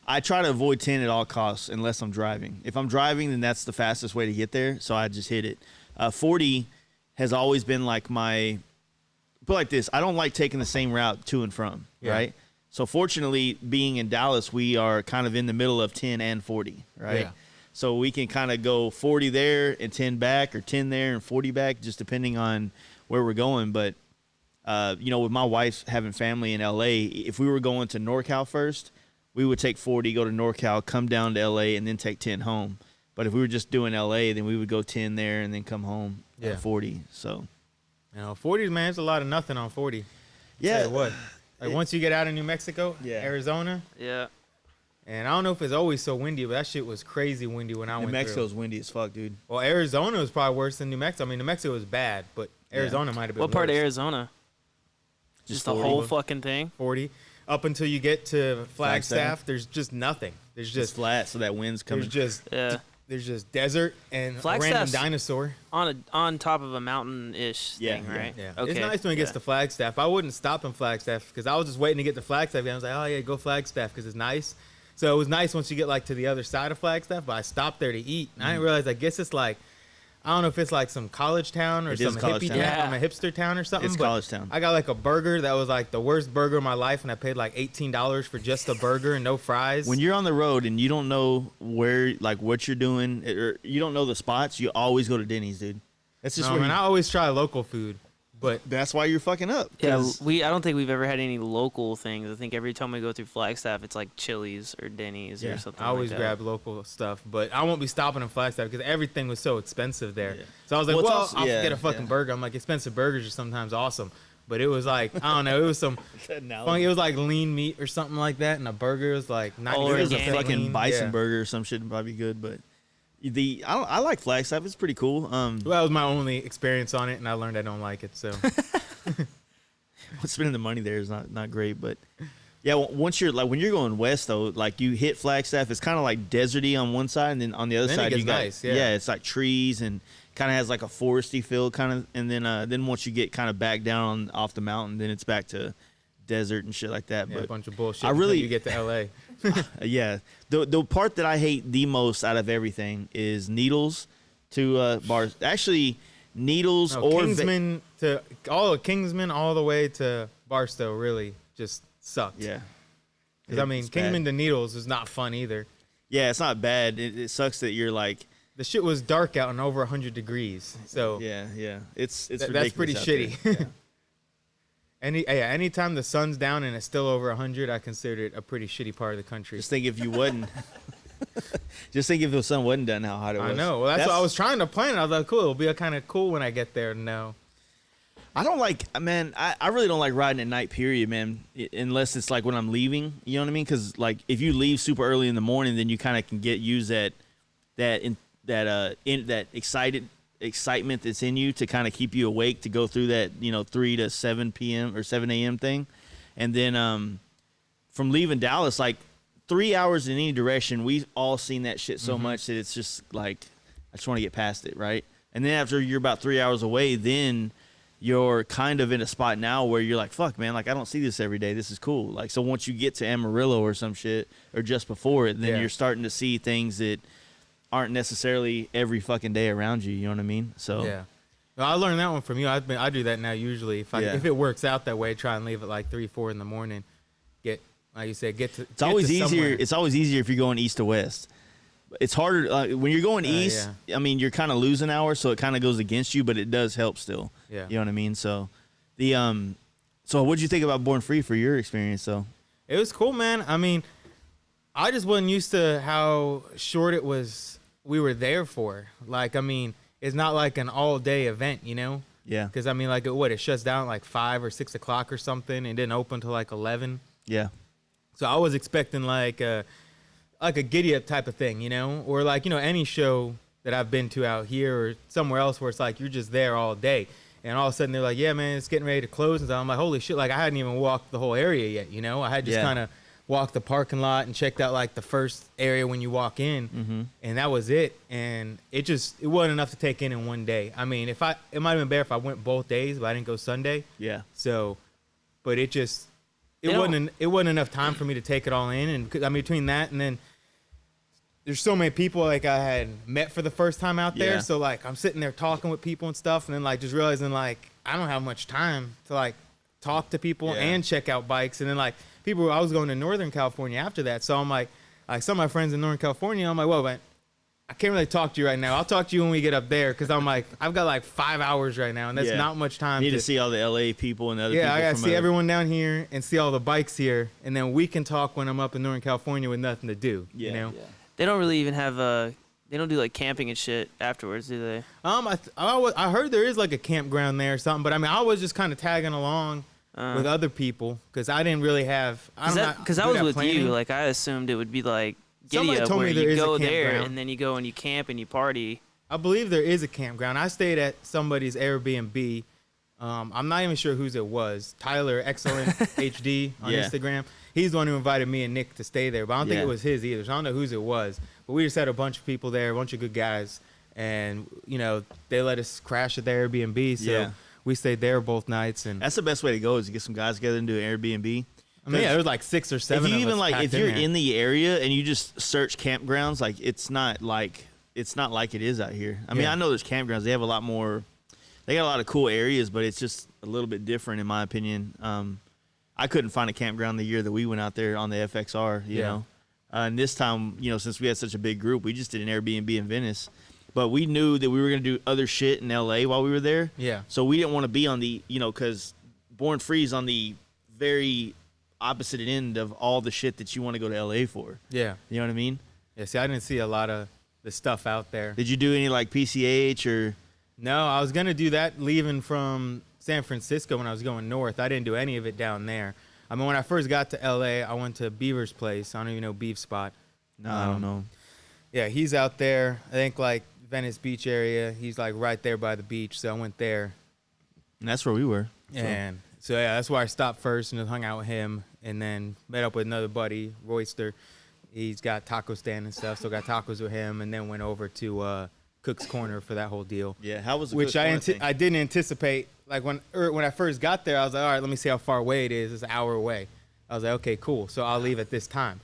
I try to avoid 10 at all costs unless I'm driving. If I'm driving, then that's the fastest way to get there, so I just hit it. 40 has always been like put like this, I don't like taking the same route to and from, Yeah. right? So fortunately, being in Dallas, we are kind of in the middle of 10 and 40, right? Yeah. So we can kind of go 40 there and 10 back, or 10 there and 40 back, just depending on where we're going. But, with my wife having family in LA, if we were going to NorCal first, we would take 40, go to NorCal, come down to LA, and then take 10 home. But if we were just doing LA, then we would go 10 there and then come home Yeah. at 40. So, 40s, man, it's a lot of nothing on 40. yeah. Tell you what. Like once you get out of New Mexico, Yeah. Arizona, Yeah. and I don't know if it's always so windy, but that shit was crazy windy when I New went Mexico's through. windy as fuck, dude. Well, Arizona was probably worse than New Mexico. I mean, New Mexico was bad, but Arizona might have been What part of worse. Arizona? Just the 40. whole fucking thing? 40. up until you get to Flagstaff. Flagstaff, there's just nothing. There's It's just flat, so that wind's coming. there's just desert and a random Flagstaff's dinosaur. on top of a mountain-ish thing, right? Yeah. Okay. It's nice when it gets to Flagstaff. I wouldn't stop in Flagstaff because I was just waiting to get to Flagstaff. And I was like, oh, yeah, go Flagstaff because it's nice. So it was nice once you get, like, to the other side of Flagstaff. But I stopped there to eat. And I didn't realize, I guess it's like, I don't know if it's like some college town or It is some college hippie town. town, a hipster town or something. It's but college town. I got, like, a burger that was, like, the worst burger of my life. And I paid, like, $18 for just a burger and no fries. When you're on the road and you don't know where, like, what you're doing, or you don't know the spots, you always go to Denny's, dude. That's just no, where man, I always try local food. But that's why you're fucking up. Yeah, 'cause- I don't think we've ever had any local things. I think every time we go through Flagstaff, it's like Chili's or Denny's Yeah, or something. I always like that. grab local stuff, but I won't be stopping in Flagstaff because everything was so expensive there. Yeah. So I was like, Well, it's well, also- I'll yeah, get a fucking yeah. burger. I'm like, expensive burgers are sometimes awesome, but it was like, I don't know, it was some funky, it was like lean meat or something like that, and a burger was like not Oh, If it was a organic. fucking lean. bison Yeah. burger or some shit, it'd probably be good. But I like Flagstaff. It's pretty cool. Well, that was my only experience on it, and I learned I don't like it. So spending the money there is not great, but yeah, once you're like when you're going west though, like you hit Flagstaff, it's kind of like deserty on one side, and then on the other Then it side gets you got nice, yeah. it's like trees and kind of has like a foresty feel kind of, and then once you get kind of back down off the mountain, then it's back to desert and shit like that. yeah, But a bunch of bullshit. I until really- you get to LA. yeah, the part that I hate the most out of everything is Needles to bars. Actually, Needles No, or Kingsman Kingsman all the way to Barstow really just sucked. yeah. because I mean, It's bad. Kingsman to Needles is not fun either. Yeah, it's not bad. It sucks that you're like, The shit was dark out and over 100 degrees. So yeah. It's that's ridiculous pretty out shitty. there. Yeah. Anytime the sun's down and it's still over 100, I consider it a pretty shitty part of the country. Just think if you wouldn't. Just think if the sun wasn't done, how hot it was. I know. Well, that's what I was trying to plan. I was like, cool. It'll be kind of cool when I get there. No. I don't like, man. I really don't like riding at night. Period, man. Unless it's like when I'm leaving. You know what I mean? Because like if you leave super early in the morning, then you kind of can use that excitement that's in you to kind of keep you awake to go through that 3 to 7 p.m. or 7 a.m. thing, and then from leaving Dallas, like 3 hours in any direction, we've all seen that shit so much that it's just like I just want to get past it, right? And then after you're about 3 hours away, then you're kind of in a spot now where you're like, fuck, man, like I don't see this every day. This is cool. Like, so once you get to Amarillo or some shit, or just before it, then Yeah. you're starting to see things that aren't necessarily every fucking day around you. You know what I mean? So Yeah. Well, I learned that one from you. I do that now usually. If it works out that way, try and leave at like 3, 4 in the morning. Get, like you said, get to. it's always easier. Somewhere. It's always easier if you're going east to west. It's harder when you're going east. yeah. I mean, you're kind of losing hours, so it kind of goes against you, but it does help still. Yeah. You know what I mean? So so what'd you think about Born Free for your experience though? It was cool, man. I mean, I just wasn't used to how short it was. We were there for. Like, I mean, it's not like an all-day event, you know? Yeah. Because I mean, like, it shuts down at like 5 or 6 o'clock or something, and didn't open till like 11. Yeah. So I was expecting like a giddy up type of thing, you know, or like, you know, any show that I've been to out here or somewhere else where it's like you're just there all day, and all of a sudden they're like, yeah, man, it's getting ready to close, and so I'm like, holy shit, like I hadn't even walked the whole area yet, you know, I had just Yeah. kind of walked the parking lot and checked out like the first area when you walk in, and that was it, and it wasn't enough to take in one day. I mean, it might have been better if I went both days, but I didn't go Sunday, Yeah. so, but it They wasn't enough time for me to take it all in, and I mean between that and then there's so many people like I had met for the first time out there, Yeah. so like I'm sitting there talking with people and stuff, and then like just realizing like I don't have much time to like talk to people Yeah. and check out bikes, and then like I was going to Northern California after that, so I'm like some of my friends in Northern California, I'm like, whoa, man, I can't really talk to you right now. I'll talk to you when we get up there, because I'm like I've got like 5 hours right now, and that's Yeah. not much time. You need to see all the LA people and the other people. Yeah, I gotta from see other- everyone down here and see all the bikes here, and then we can talk when I'm up in Northern California with nothing to do. Yeah. You know. Yeah. They don't really even have they don't do like camping and shit afterwards, do they? I heard there is like a campground there or something, but I mean I was just kind of tagging along with other people because I didn't really have. Because I was with you, like I assumed it would be like Somebody giddy up told where me there you is a go there campground. and then you go and you camp and you party. I believe there is a campground. I stayed at somebody's Airbnb I'm not even sure whose it was. Tyler Excellent HD on Yeah. Instagram. He's the one who invited me and Nick to stay there, but I don't think Yeah. it was his either. So I don't know whose it was. But we just had a bunch of people there, a bunch of good guys, and they let us crash at their Airbnb. So Yeah. we stayed there both nights, and That's the best way to go is to get some guys together and do an Airbnb. I mean, yeah, there was like 6 or 7. If you of even us like, packed if you're there. in the area and you just search campgrounds, like it's not like it is out here. I mean, Yeah. I know there's campgrounds. They have a lot more. They got a lot of cool areas, but it's just a little bit different in my opinion. I couldn't find a campground the year that we went out there on the FXR. You Yeah. know, and this time, since we had such a big group, we just did an Airbnb in Venice. But we knew that we were going to do other shit in LA while we were there. Yeah. So we didn't want to be on the, because Born Free is on the very opposite end of all the shit that you want to go to LA for. Yeah. You know what I mean? Yeah, see, I didn't see a lot of the stuff out there. Did you do any like PCH or? No, I was going to do that leaving from San Francisco when I was going north. I didn't do any of it down there. I mean, when I first got to LA, I went to Beaver's place. I don't even know Beef Spot. No, I don't know. Yeah, he's out there. I think like Venice Beach area. He's like right there by the beach. So I went there. And that's where we were. So. And so, yeah, that's where I stopped first and just hung out with him. And then met up with another buddy, Royster. He's got taco stand and stuff. So got tacos with him. And then went over to Cook's Corner for that whole deal. Yeah, how was the Which Cook's Corner thing? I didn't anticipate. Like when I first got there, I was like, all right, let me see how far away it is. It's an hour away. I was like, okay, cool. So I'll leave at this time.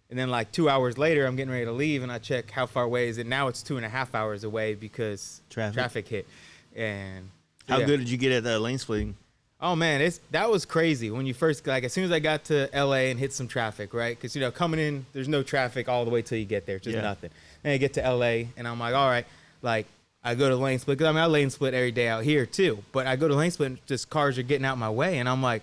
And then like 2 hours later, I'm getting ready to leave, and I check how far away is it. Now it's 2.5 hours away because traffic hit. And how yeah. good did you get at the lane splitting? Oh man, that was crazy when you first, like, as soon as I got to LA and hit some traffic, right? Because coming in, there's no traffic all the way till you get there, just nothing. Then I get to LA and I'm like, all right, like I go to lane split because I lane split every day out here too. But I go to lane split and just cars are getting out my way, and I'm like,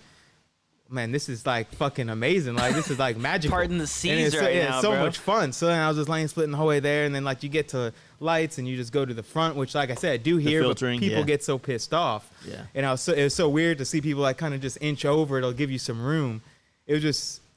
man, this is like fucking amazing. Like this is like magical. Pardon the And seas it's right now, it's so bro. much fun. So then I was just lane splitting the whole way there, and then like you get to lights and you just go to the front, which like I said, I do hear, but filtering, people yeah. get so pissed off. Yeah. And it was so weird to see people like kind of just inch over. It'll give you some room. It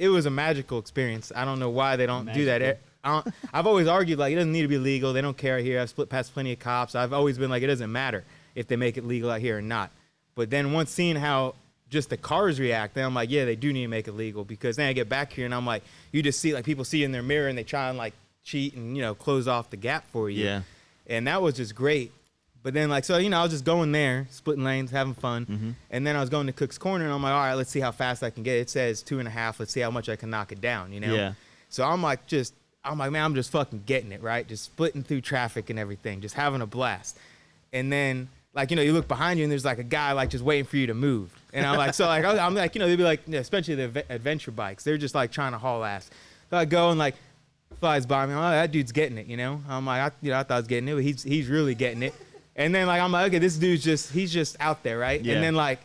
was a magical experience. I don't know why they don't do that. I've always argued like it doesn't need to be legal. They don't care here. I've split past plenty of cops. I've always been like it doesn't matter if they make it legal out here or not. But then once seeing how just the cars react, then I'm like, yeah, they do need to make it legal, because then I get back here and I'm like, you just see like people see in their mirror and they try and like cheat and close off the gap for you. Yeah. And that was just great. But then like, so I was just going there, splitting lanes, having fun. Mm-hmm. And then I was going to Cook's Corner and I'm like, all right, let's see how fast I can get. It says 2.5. Let's see how much I can knock it down, Yeah. So I'm like, man, I'm just fucking getting it, right? Just splitting through traffic and everything, just having a blast. And then like, you look behind you and there's like a guy like just waiting for you to move. And I'm like, so like, I'm like, they'd be like, especially the adventure bikes, they're just like trying to haul ass. So I go and like flies by me. I'm like, that dude's getting it, I'm like, I thought I was getting it, but he's really getting it. And then like, I'm like, okay, this dude's he's just out there, right? Yeah. And then like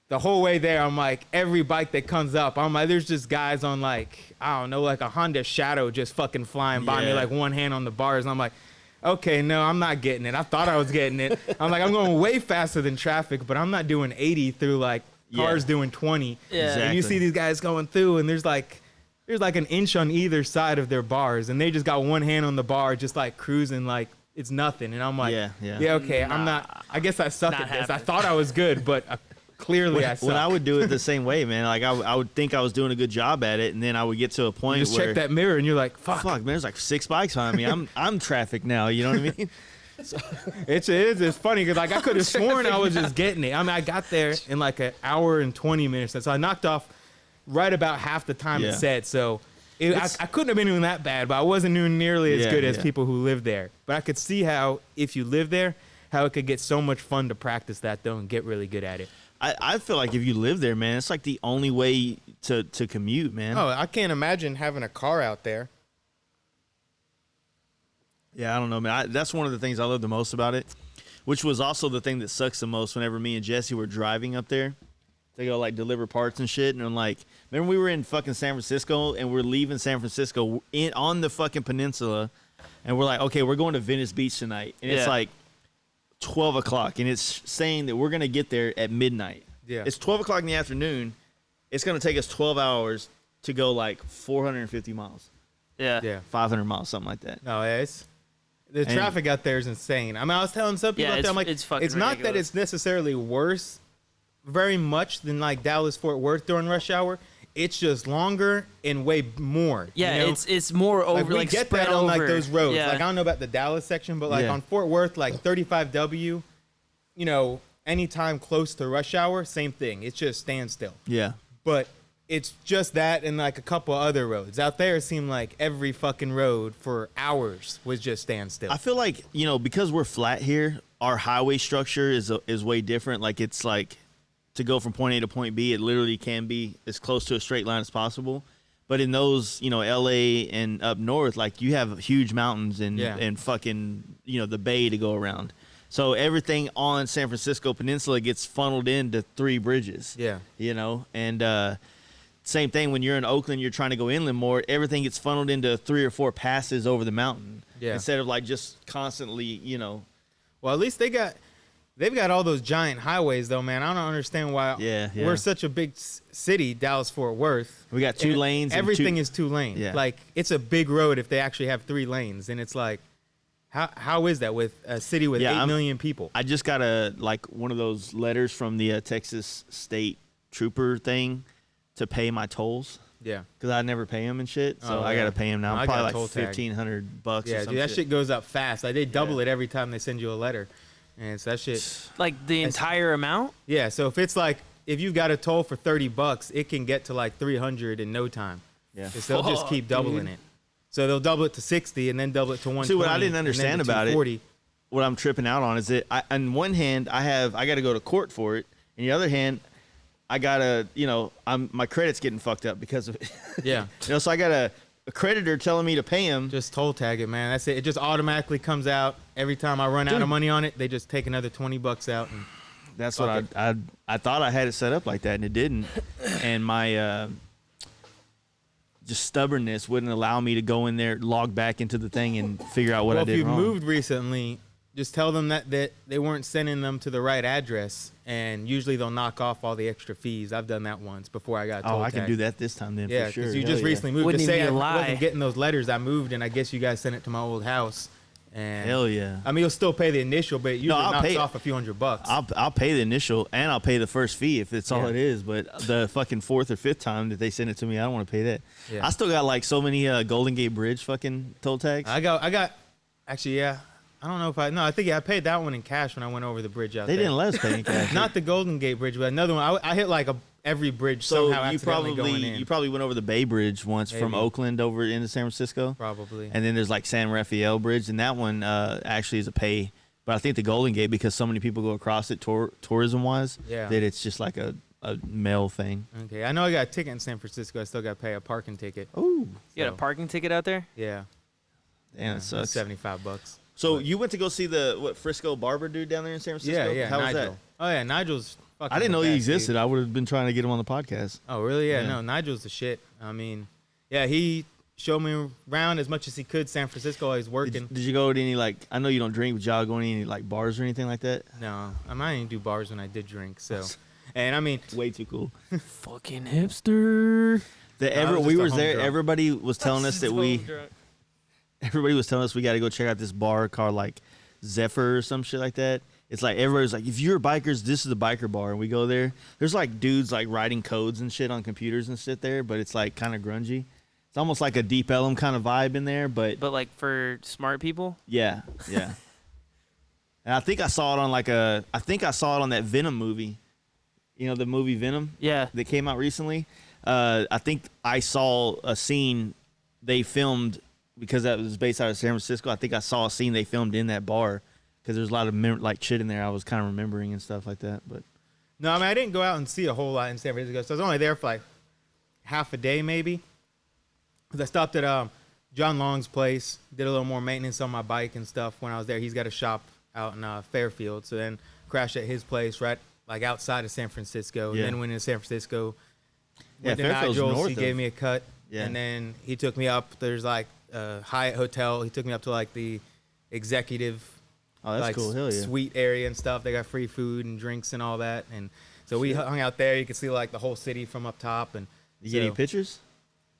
the whole way there, I'm like, every bike that comes up, I'm like, there's just guys on like, I don't know, like a Honda Shadow just fucking flying by me, Yeah. like one hand on the bars. And I'm like, okay, no, I'm not getting it. I thought I was getting it. I'm like, I'm going way faster than traffic, but I'm not doing 80 through like cars doing 20. Yeah. And you Exactly. see these guys going through, and there's like an inch on either side of their bars, and they just got one hand on the bar, just like cruising like it's nothing. And I'm like, Yeah. okay, I'm Nah, not. I guess I suck not at this. I happening. thought I was good, but clearly I suck. When I would do it the same way, man, like I would think I was doing a good job at it, and then I would get to a point You just where check that mirror, and you're like, fuck. fuck, man, there's like 6 bikes on me. I'm traffic now. You know what I mean? It's funny because like I could have sworn I was just getting it. I mean, I got there in like an hour and 20 minutes, so I knocked off right about half the time Yeah. it said. So I couldn't have been doing that bad, but I wasn't doing nearly as Yeah, good as yeah. people who live there. But I could see how if you live there, how it could get so much fun to practice that though and get really good at it. I feel like if you live there, man, it's like the only way to commute, man. Oh, I can't imagine having a car out there. Yeah, I don't know, man. That's one of the things I love the most about it, which was also the thing that sucks the most whenever me and Jesse were driving up there to go, like, deliver parts and shit. And I'm like, remember we were in fucking San Francisco, and we're leaving San Francisco on the fucking peninsula, and we're like, okay, we're going to Venice Beach tonight. And it's Yeah. like 12 o'clock, and it's saying that we're going to get there at midnight. Yeah. It's 12 o'clock in the afternoon. It's going to take us 12 hours to go, like, 450 miles, Yeah. Yeah. 500 miles, something like that. No, the traffic out there is insane. I mean, I was telling some people Yeah, out there, I'm like, it's fucking it's not that ridiculous. it's necessarily worse very much than like Dallas Fort Worth during rush hour. It's just longer and way more. Yeah, you know? it's more over. Like we like get spread that on like over. those roads. Yeah. Like I don't know about the Dallas section, but like Yeah. on Fort Worth, like 35W, you know, anytime close to rush hour, same thing. It's just standstill. Yeah. But it's just that and like a couple other roads. Out there, it seemed like every fucking road for hours was just standstill. I feel like, you know, because we're flat here, our highway structure is way different. Like it's like to go from point A to point B, it literally can be as close to a straight line as possible. But in those, you know, LA and up north, like you have huge mountains and Yeah. and fucking, you know, the bay to go around. So everything on San Francisco Peninsula gets funneled into 3 bridges. Yeah. You know, and same thing when you're in Oakland, you're trying to go inland more. Everything gets funneled into 3 or 4 passes over the mountain. Yeah. Instead of like just constantly, you know. Well, at least they've got all those giant highways though, man. I don't understand why Yeah. we're such a big city, Dallas Fort Worth. We got 2 and lanes. and Everything 2 is 2 lanes. Yeah. Like it's a big road if they actually have 3 lanes, and it's like, how is that with a city with 8 million people? I just got one of those letters from the Texas State Trooper thing to pay my tolls. Yeah. Because I never pay them and shit. So Oh, I yeah. got to pay them now. I Probably got a like toll tag. $1,500 Yeah, or some dude, that shit goes up fast. Like they double it every time they send you a letter, and so that shit. Like the entire amount. Yeah, so if you got a toll for $30, it can get to like 300 in no time. Yeah. 'Cause they'll just Fuck, keep doubling dude. it. So they'll double it to 60 and then double it to 120. See, what I didn't and then understand to about it, 240. what I'm tripping out on is that on one hand, I got to go to court for it. And the other hand, I got to, you know, my credit's getting fucked up because of it. Yeah. You know, so I got a creditor telling me to pay him. Just toll tag it, man. That's it. It just automatically comes out every time I run out Dude. of money on it. They just take another $20 out. And That's Fuck what I thought I had it set up like that, and it didn't. And my just stubbornness wouldn't allow me to go in there, log back into the thing, and figure out what well, I did if you wrong. moved recently, just tell them that they weren't sending them to the right address, and usually they'll knock off all the extra fees. I've done that once before I got toll Oh, I can tagged. do that this time then. Yeah, for sure. because you Hell just yeah. recently moved. Wouldn't to say even I be a lie. wasn't getting those letters, I moved, and I guess you guys sent it to my old house. And Hell yeah. I mean, you'll still pay the initial, but it usually I'll knocks pay- off a few $100. I'll pay the initial and I'll pay the first fee if it's all Yeah. it is. But the fucking 4th or 5th time that they send it to me, I don't want to pay that. Yeah. I still got like so many Golden Gate Bridge fucking toll tags. I got. Actually, yeah. I don't know if I think I paid that one in cash when I went over the bridge out They there. didn't let us pay in cash. Not the Golden Gate Bridge, but another one. I hit like every bridge So somehow you accidentally going in. probably went over the Bay Bridge once from Maybe. Oakland over into San Francisco. Probably. And then there's like San Rafael Bridge, and that one actually is a pay. But I think the Golden Gate, because so many people go across it tourism wise, Yeah. that it's just like a mail thing. Okay, I know I got a ticket in San Francisco. I still got to pay a parking ticket. Oh, You got a parking ticket out there? Yeah. damn, it sucks. $75. So you went to go see the Frisco barber dude down there in San Francisco? Yeah, How was Nigel. that? Oh yeah, Nigel's fucking I didn't the know he best, existed. dude. I would have been trying to get him on the podcast. Oh really? Yeah, Yeah. no, Nigel's the shit. I mean, yeah, he showed me around as much as he could San Francisco while he's working. Did you go to any like? I know you don't drink, but y'all go to any like bars or anything like that? No, I might even do bars when I did drink. So, and I mean, Way too cool. Fucking hipster. I was We just a was home there. drunk. Everybody was telling us that everybody was telling us we got to go check out this bar called like Zephyr or some shit like that. It's like everybody's like, if you're bikers, this is the biker bar, and we go there. There's like dudes like writing codes and shit on computers and shit there, but it's like kind of grungy. It's almost like a Deep Ellum kind of vibe in there, but But like for smart people? yeah. And I think I saw it on on that Venom movie. You know the movie Venom Yeah. that came out recently. I think I saw a scene they filmed because that was based out of San Francisco. I think I saw a scene they filmed in that bar because there's a lot of like shit in there I was kind of remembering and stuff like that. But no, I mean, I didn't go out and see a whole lot in San Francisco, so I was only there for like half a day maybe. Cause I stopped at John Long's place, did a little more maintenance on my bike and stuff when I was there. He's got a shop out in Fairfield, so then crashed at his place right like outside of San Francisco, Yeah. and then went into San Francisco. Yeah, Went to Fairfield's Nigel's, north he of- gave me a cut, Yeah. and then he took me up. There's like a Hyatt hotel. He took me up to like the executive oh, that's like cool. Hell yeah. suite area and stuff. They got free food and drinks and all that. And so we hung out there. You could see like the whole city from up top. And You get any so- pictures?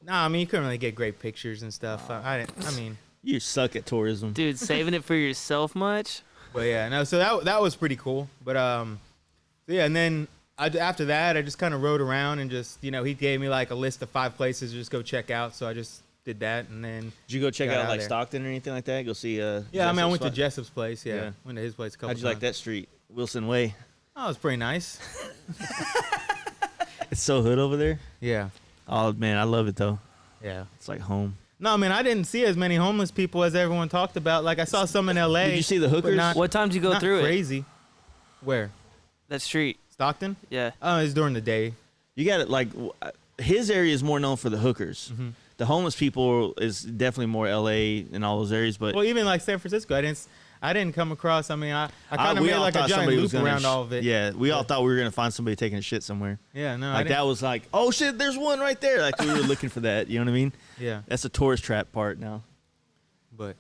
Nah, I mean you couldn't really get great pictures and stuff. Oh. I mean, You suck at tourism. Dude, saving it for yourself much? but yeah, no. So that was pretty cool. But so yeah, and then after that, I just kind of rode around and just, you know, he gave me like a list of 5 places to just go check out. So I just did that, and then Did you go check got out out like there. Stockton or anything like that? Go see yeah, I mean, I Jessup's went to spot? Jessup's place. Yeah, Yeah. went to his place a couple How'd you like times. that street? Wilson Way. Oh, it was pretty nice. It's so hood over there. Yeah, Oh man, I love it though. yeah. It's like home. No, I mean, I didn't see as many homeless people as everyone talked about. Like, I saw some in L.A. Did you see the but hookers? not- What time did you go not through it? crazy. Where? That street. Stockton? Yeah. Oh, it's during the day. You got it. Like his area is more known for the hookers. Mm-hmm. The homeless people is definitely more L.A. and all those areas. But Well, even like San Francisco, I didn't come across. I mean, I kind of we made all like a thought giant somebody loop was gonna around all of it. Yeah, we all thought we were gonna find somebody taking a shit somewhere. Yeah, no, I Like didn't. that was like, oh shit, there's one right there. Like we were looking for that. You know what I mean? Yeah, That's a tourist trap part now. but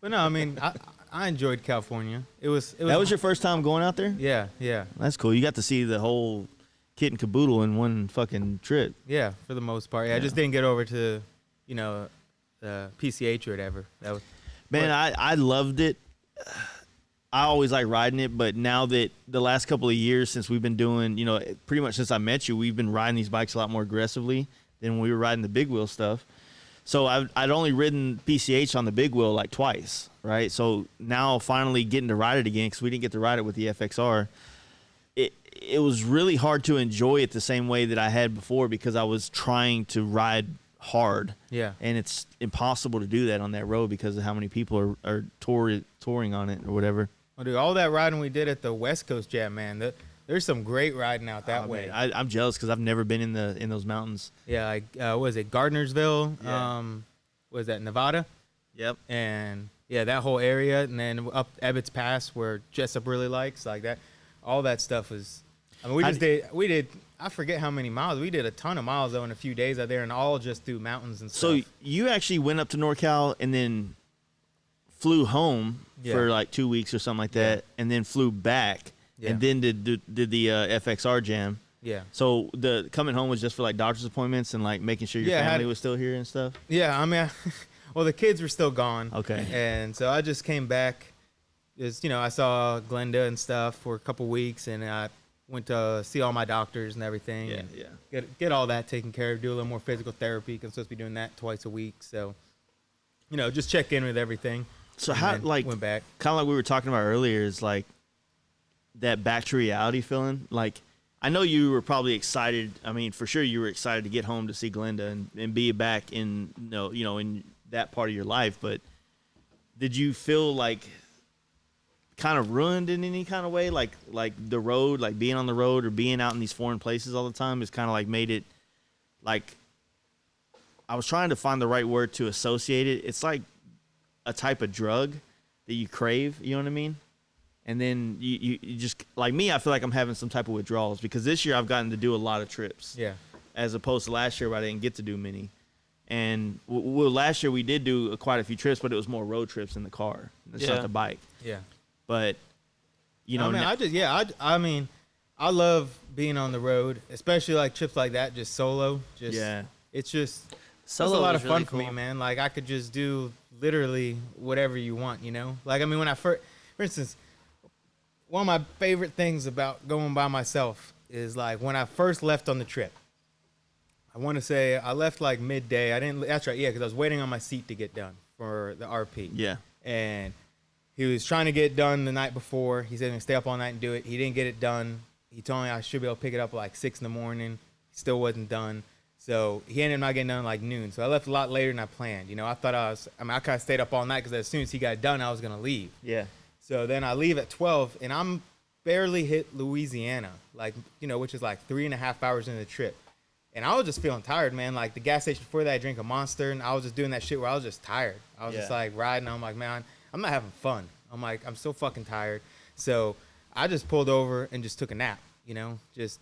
no, I mean, I enjoyed California. It was That was your first time going out there? yeah, yeah, That's cool. You got to see the whole kit and caboodle in one fucking trip. yeah, for the most part. Yeah, I just didn't get over to, you know, PCH or whatever. That was Man, I loved it. I always like riding it, but now that the last couple of years since we've been doing, you know, pretty much since I met you, we've been riding these bikes a lot more aggressively than when we were riding the big wheel stuff. So I'd only ridden PCH on the big wheel like twice, right? So now finally getting to ride it again, because we didn't get to ride it with the FXR. It was really hard to enjoy it the same way that I had before, because I was trying to ride hard. yeah. And it's impossible to do that on that road because of how many people are touring on it or whatever. Well, dude, all that riding we did at the West Coast Jam, man. There's some great riding out that Oh, way. man, I'm jealous because I've never been in those mountains. Yeah, like what was it, Gardnersville? Yeah. Was that Nevada? Yep. And yeah, that whole area, and then up Ebbets Pass where Jessup really likes, like that. All that stuff was. I mean, we did. I forget how many miles. We did a ton of miles though in a few days out there, and all just through mountains and So stuff. you actually went up to NorCal and then flew home Yeah. for like 2 weeks or something like that, and then flew back, Yeah. and then did the FXR jam. Yeah. So the coming home was just for like doctor's appointments and like making sure your Yeah, family was still here and stuff. Yeah, I mean, well, the kids were still gone. Okay. And so I just came back. Just, you know, I saw Glenda and stuff for a couple weeks, and I went to see all my doctors and everything. Yeah, and yeah. Get all that taken care of. Do a little more physical therapy because I'm supposed to be doing that twice a week. So, you know, just check in with everything. So and how then like went back. kind of like we were talking about earlier is like that back to reality feeling. Like I know you were probably excited. I mean, for sure you were excited to get home to see Glenda and be back in you know in that part of your life. But did you feel like kind of ruined in any kind of way? Like the road, like being on the road or being out in these foreign places all the time is kind of like made it like I was trying to find the right word to associate it. It's like a type of drug that you crave, you know what I mean? And then you just, like me, I feel like I'm having some type of withdrawals because this year I've gotten to do a lot of trips. Yeah. As opposed to last year where I didn't get to do many. And well, last year we did do quite a few trips, but it was more road trips in the car. It's Yeah. not the bike. Yeah. But, you know, I mean, I love being on the road, especially like trips like that, just solo. Just, yeah. It's just, Solo it's a lot was of fun really for me, cool. man. Like I could just do literally whatever you want, you know? Like, I mean, when I for instance, one of my favorite things about going by myself is like when I first left on the trip. I want to say I left like midday. That's right. Yeah. Cause I was waiting on my seat to get done for the RP. Yeah. And he was trying to get it done the night before. He said he'd stay up all night and do it. He didn't get it done. He told me I should be able to pick it up at like 6 a.m. Still wasn't done. So he ended up not getting done like noon. So I left a lot later than I planned. You know, I kind of stayed up all night because as soon as he got done, I was going to leave. Yeah. So then I leave at 12 and I'm barely hit Louisiana, like, you know, which is like 3.5 hours into the trip. And I was just feeling tired, man. Like the gas station before that, I drank a Monster and I was just doing that shit where I was just tired. I was just Yeah. like riding. I'm like, man, I'm not having fun. I'm like, I'm so fucking tired. So I just pulled over and just took a nap, you know,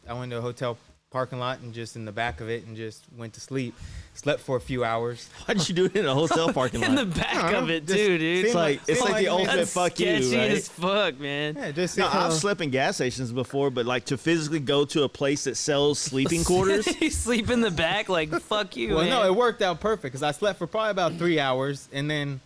I went to a hotel parking lot and just in the back of it and just went to sleep, slept for a few hours. Why did you do it in a hotel parking In the lot? back I don't of know, it just too, dude. It's like the seemed ultimate That's fuck you, sketchy right? as fuck, man. Yeah, just No, you know, I've slept in gas stations before, but like to physically go to a place that sells sleeping quarters. You sleep in the back, like fuck you, well, man. no, it worked out perfect because I slept for probably about 3 hours, and then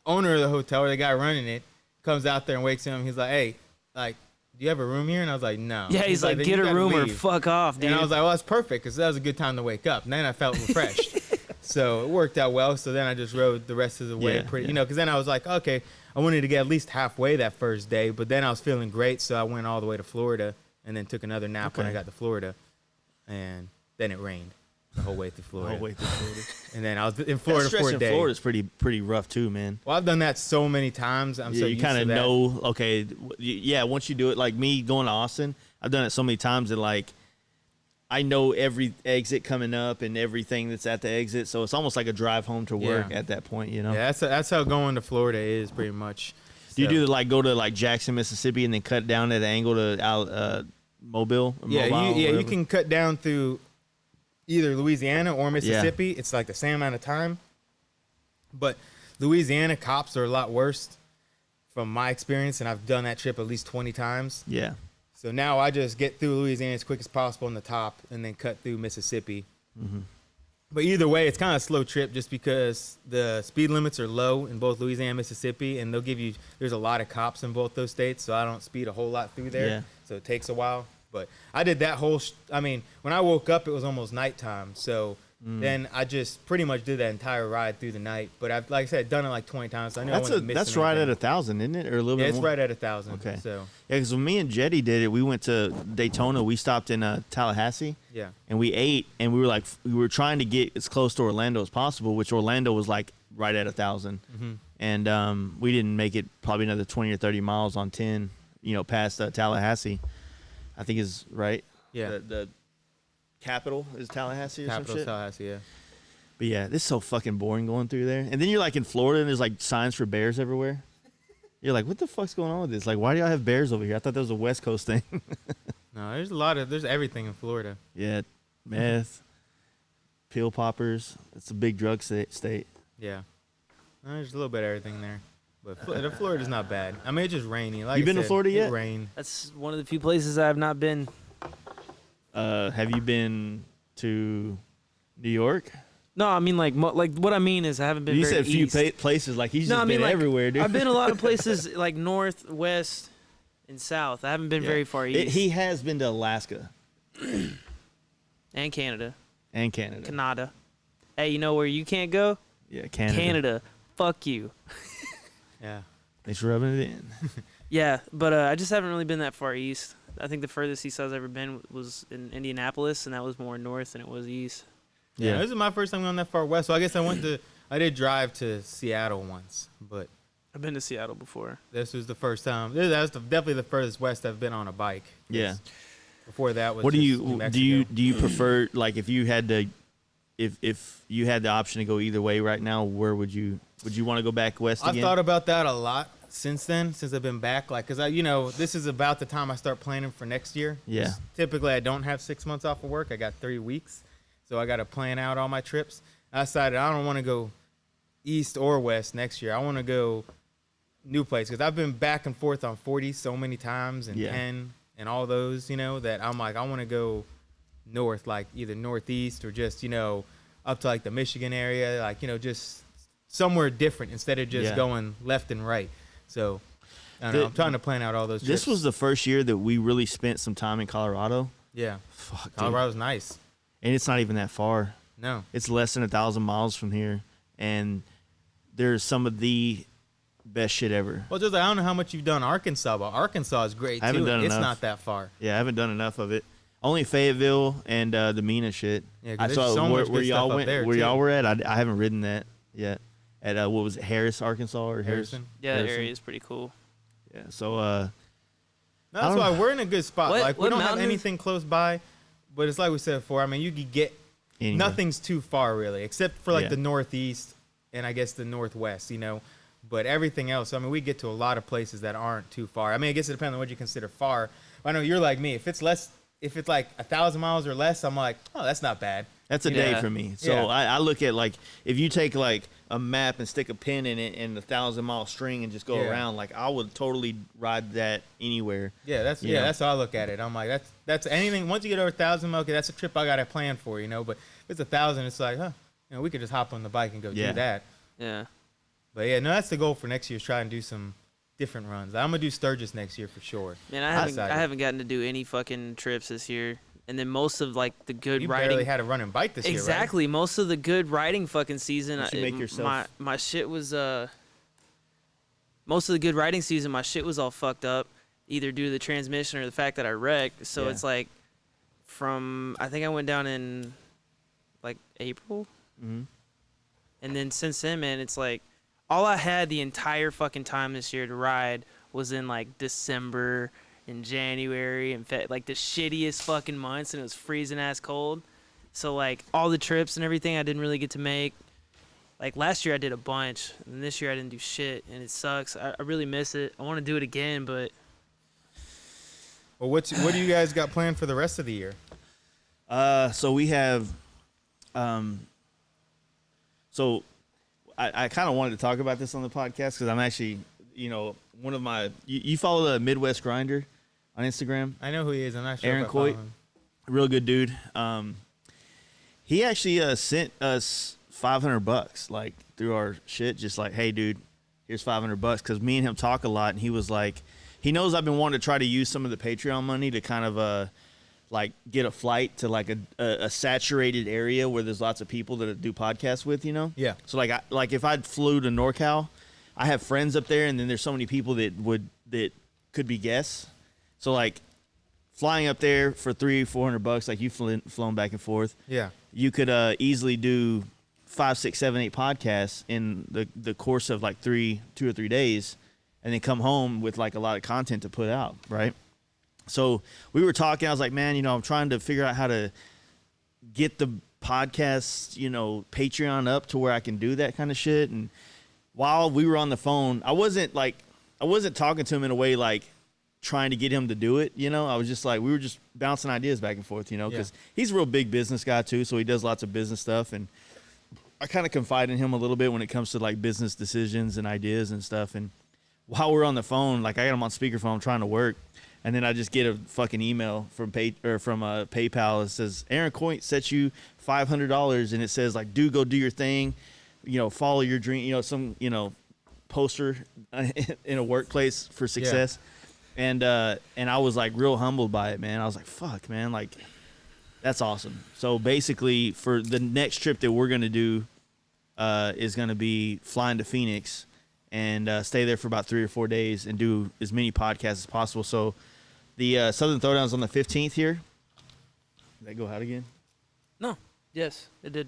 owner of the hotel or the guy running it comes out there and wakes him. He's like, "Hey, like do you have a room here? And I was like, no. Yeah, he's like, "Then get you a gotta room or leave." fuck off, dude. And I was like, well, that's perfect because that was a good time to wake up. And then I felt refreshed. So it worked out well. So then I just rode the rest of the way because then I was like, okay, I wanted to get at least halfway that first day. But then I was feeling great. So I went all the way to Florida and then took another nap when I got to Florida. And then it rained the whole way through Florida. And then I was in Florida for a day. Florida's pretty rough too, man. Well, I've done that so many times. I'm so you used to kind that. of know. Okay, yeah. Once you do it, like me going to Austin, I've done it so many times that like I know every exit coming up and everything that's at the exit. So it's almost like a drive home to work at that point, you know. Yeah, that's how going to Florida is pretty much. Do you do like go to like Jackson, Mississippi, and then cut down at an angle to Mobile? You can cut down through either Louisiana or Mississippi. It's like the same amount of time. But Louisiana cops are a lot worse from my experience, and I've done that trip at least 20 times. Yeah. So now I just get through Louisiana as quick as possible on the top and then cut through Mississippi. Mm-hmm. But either way, it's kind of a slow trip just because the speed limits are low in both Louisiana and Mississippi, and there's a lot of cops in both those states, so I don't speed a whole lot through there. Yeah. So it takes a while. But I did that when I woke up, it was almost nighttime. So then I just pretty much did that entire ride through the night. But I've, like I said, done it like 20 times. So I know that's right at 1,000, isn't it? Or a little bit more? Yeah, it's right at 1,000. Okay. So. Yeah, because when me and Jetty did it, we went to Daytona. We stopped in Tallahassee. Yeah. And we ate, and we were trying to get as close to Orlando as possible, which Orlando was like right at 1,000. Mm-hmm. And we didn't make it probably another 20 or 30 miles on 10, past Tallahassee. I think is right. Yeah. The capital is Tallahassee or some shit. Capital Tallahassee, yeah. But yeah, this is so fucking boring going through there. And then you're like in Florida and there's like signs for bears everywhere. You're like, what the fuck's going on with this? Like, why do y'all have bears over here? I thought that was a West Coast thing. No, there's everything in Florida. Yeah, meth, pill poppers. It's a big drug state. Yeah. No, there's a little bit of everything there. But Florida's not bad. I mean, it's just rainy. Like you been to Florida yet? It rained. That's one of the few places I have not been. Have you been to New York? No, I mean like what I mean is I haven't been. You very said a few east. places. Like he's No, just I mean, been like, everywhere, dude. I've been a lot of places like north, west, and south. I haven't been very far east. He has been to Alaska and Canada. and Canada. Canada. Hey, you know where you can't go? Yeah, Canada. Canada. Fuck you. Yeah. Thanks for rubbing it in. Yeah, but I just haven't really been that far east. I think the furthest east I've ever been was in Indianapolis, and that was more north than it was east. Yeah, this is my first time going that far west. So I guess I did drive to Seattle once, but I've been to Seattle before. this was the first time. That was definitely the furthest west I've been on a bike. Yeah. Before that was. What just do New you Mexico. do? You prefer like if you had to, if you had the option to go either way right now, where would you want to go back west I've again? thought about that a lot since then, since I've been back. Like, cause this is about the time I start planning for next year. Yeah. Typically, I don't have 6 months off of work. I got 3 weeks, so I got to plan out all my trips. I decided I don't want to go east or west next year. I want to go new place because I've been back and forth on 40 so many times and 10 and all those, that I'm like, I want to go north, like either northeast or just, up to like the Michigan area, like, just somewhere different instead of just going left and right. So I don't know, I'm trying to plan out all those trips. This was the first year that we really spent some time in Colorado. Yeah. Fuck, dude. Colorado's nice. And it's not even that far. No. It's less than 1,000 miles from here, and there's some of the best shit ever. Well, just I don't know how much you've done Arkansas, but Arkansas is great too. I haven't done It's enough. not that far. Yeah, I haven't done enough of it. Only Fayetteville and the Mena shit. Yeah, 'cause I there's saw so much where good y'all stuff up went. there, Where too. y'all were at, I haven't ridden that yet. At what was it, Harris, Arkansas, or Harrison? Yeah, that Harrison? area is pretty cool. Yeah. So That's don't why know. we're in a good spot. What- Like we what don't have mountain is- anything close by, but it's like we said before. I mean, you could get anyway. nothing's too far really, except for like Yeah. the northeast and I guess the northwest. But everything else, I mean, we get to a lot of places that aren't too far. I mean, I guess it depends on what you consider far. I know you're like me. If it's like 1,000 miles or less, I'm like, oh, that's not bad. That's a day Yeah. for me. So Yeah. I look at like if you take like a map and stick a pin in it and 1,000-mile string and just go Yeah. around, like I would totally ride that anywhere. Yeah, that's Yeah. that's how I look at it. I'm like, that's anything. Once you get over 1,000, okay, that's a trip I got to plan for, But if it's 1,000, it's like, we could just hop on the bike and go Yeah. do that. Yeah. But yeah, no, that's the goal for next year is try and do some different runs. I'm gonna do Sturgis next year for sure. Man, I haven't gotten to do any fucking trips this year. And then most of like the good You riding. barely had a run and bike this year, right? Exactly. Most of the good riding fucking season. What you make yourself? My shit was most of the good riding season. My shit was all fucked up, either due to the transmission or the fact that I wrecked. So Yeah. it's like, I think I went down in like April, Mm-hmm. and then since then, man, it's like all I had the entire fucking time this year to ride was in like December and January and like the shittiest fucking months, and it was freezing ass cold. So like all the trips and everything I didn't really get to make. Like last year I did a bunch, and this year I didn't do shit, and it sucks. I really miss it. I want to do it again, but Well, what do you guys got planned for the rest of the year? So we have, so I kind of wanted to talk about this on the podcast because I'm actually, one of my, you follow the Midwest Grinder on Instagram? I know who he is. I'm not sure. Aaron if I follow Coit. him. Real good dude. He actually sent us $500 like through our shit, just like, hey dude, here's $500 because me and him talk a lot, and he was like, he knows I've been wanting to try to use some of the Patreon money to kind of like get a flight to like a saturated area where there's lots of people that do podcasts with, Yeah. So like if I flew to NorCal, I have friends up there, and then there's so many people that could be guests. So like flying up there for $300-400, like you've flown back and forth. Yeah. You could easily do 5, 6, 7, 8 podcasts in the course of like 2 or 3 days, and then come home with like a lot of content to put out, right? So we were talking. I was like, man, I'm trying to figure out how to get the podcast, Patreon up to where I can do that kind of shit. And while we were on the phone, I wasn't talking to him in a way like trying to get him to do it. I was just like, we were just bouncing ideas back and forth, because he's a real big business guy too. So he does lots of business stuff, and I kind of confide in him a little bit when it comes to like business decisions and ideas and stuff. And while we're on the phone, like I got him on speakerphone, I'm trying to work. And then I just get a fucking email from PayPal. It says Aaron Coit sets you $500, and it says like, "Do go do your thing, follow your dream." Some poster in a workplace for success. Yeah. And I was like real humbled by it, man. I was like, "Fuck, man, like that's awesome." So basically, for the next trip that we're gonna do, is gonna be flying to Phoenix and stay there for about 3 or 4 days and do as many podcasts as possible. So the Southern Throwdown's on the 15th here. Did that go out again? no. Yes, it did.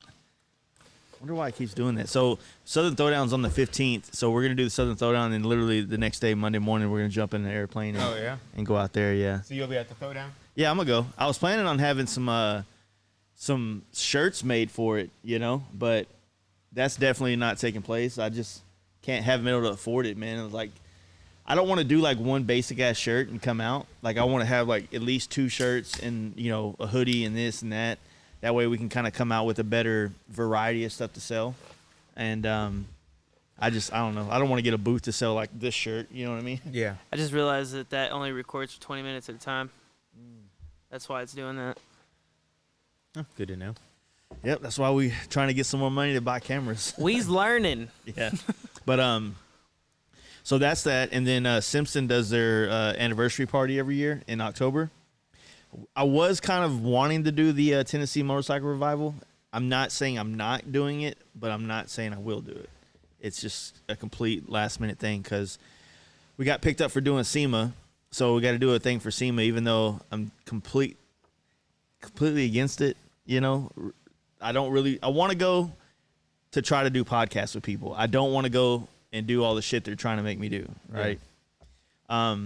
I wonder why it keeps doing that. So Southern Throwdown's on the 15th. So we're going to do the Southern Throwdown, and literally the next day, Monday morning, we're going to jump in an airplane and go out there, yeah. So you'll be at the Throwdown? Yeah, I'm going to go. I was planning on having some shirts made for it, but that's definitely not taking place. I just haven't been able to afford it, man. It's like, I don't want to do like one basic ass shirt and come out. Like I want to have like at least 2 shirts and a hoodie and this and that. That way we can kind of come out with a better variety of stuff to sell. And I don't know. I don't want to get a booth to sell like this shirt. You know what I mean? Yeah. I just realized that only records for 20 minutes at a time. That's why it's doing that. Oh, good to know. Yep. That's why we trying to get some more money to buy cameras. We's learning. Yeah. But so that's that. And then Simpson does their anniversary party every year in October. I was kind of wanting to do the Tennessee Motorcycle Revival. I'm not saying I'm not doing it, but I'm not saying I will do it. It's just a complete last minute thing because we got picked up for doing SEMA, so we got to do a thing for SEMA, even though I'm completely against it. I want to go to try to do podcasts with people. I don't want to go and do all the shit they're trying to make me do, right? Yeah.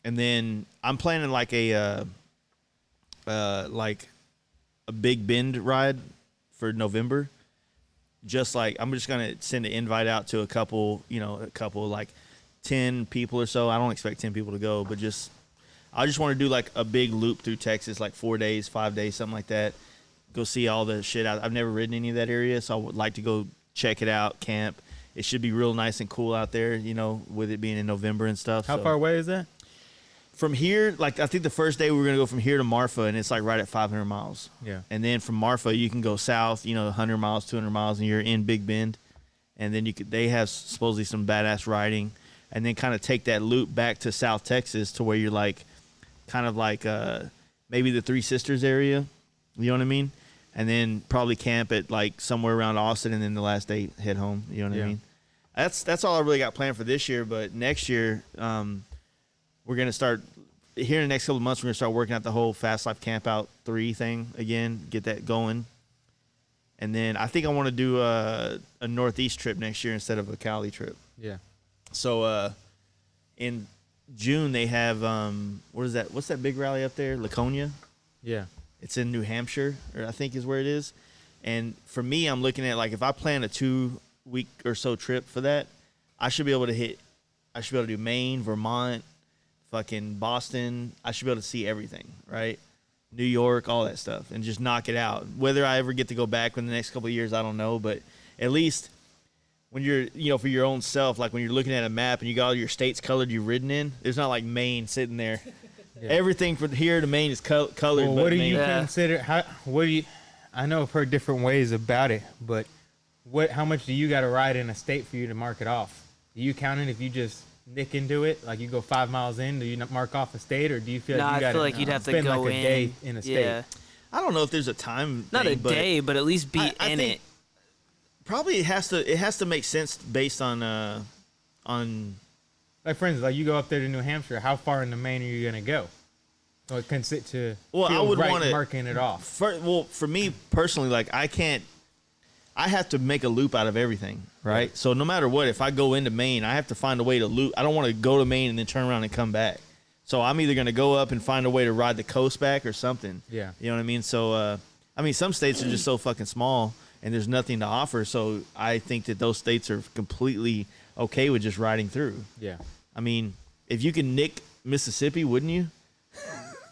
And then I'm planning like a Big Bend ride for November. Just like I'm just gonna send an invite out to a couple like 10 people or so. I don't expect 10 people to go, but I just want to do like a big loop through Texas, like 4 days, 5 days, something like that. Go see all the shit. I've never ridden any of that area, so I would like to go check it out, camp. It should be real nice and cool out there, with it being in November and stuff. How far away is that? From here, like I think the first day we were gonna go from here to Marfa, and it's like right at 500 miles. Yeah. And then from Marfa, you can go south, 100 miles, 200 miles, and you're in Big Bend. And then they have supposedly some badass riding. and then kind of take that loop back to South Texas to where you're like, kind of like maybe the Three Sisters area. You know what I mean? And then probably camp at like somewhere around Austin, and then the last day head home. You know what I mean? That's all I really got planned for this year. But next year, we're gonna start here in the next couple of months. We're gonna start working out the whole Fast Life Camp Out 3 thing again, get that going. And then I think I want to do a Northeast trip next year instead of a Cali trip. Yeah. So in June they have what is that? What's that big rally up there? Laconia. Yeah. It's in New Hampshire, or I think is where it is. And for me, I'm looking at, like, if I plan a 2-week or so trip for that, I should be able to do Maine, Vermont, fucking Boston. I should be able to see everything, right? New York, all that stuff, and just knock it out. Whether I ever get to go back in the next couple of years, I don't know. But at least when you're, for your own self, like when you're looking at a map and you got all your states colored you've ridden in, there's not like Maine sitting there. Yeah. Everything from here to Maine is colored. Well, what do you Yeah. consider? I know I've heard different ways about it, but how much do you got to ride in a state for you to mark it off? Do you count it if you just nick into it, like you go 5 miles in? Do you not mark off a state, or do you feel like you got to? I feel like you'd have to spend go like a day in a state? Yeah. I don't know if there's a time. Not thing, a day, but at least be I in think it. Probably it has to make sense based on Like, for instance, like you go up there to New Hampshire, how far into Maine are you gonna go? So it can sit to Well, feel I would right want to marking it off. For me personally, like I have to make a loop out of everything, right? So no matter what, if I go into Maine, I have to find a way to loop. I don't want to go to Maine and then turn around and come back. So I'm either going to go up and find a way to ride the coast back or something. Yeah. You know what I mean? So, some states are just so fucking small and there's nothing to offer. So I think that those states are completely okay with just riding through. Yeah. I mean, if you can nick Mississippi, wouldn't you?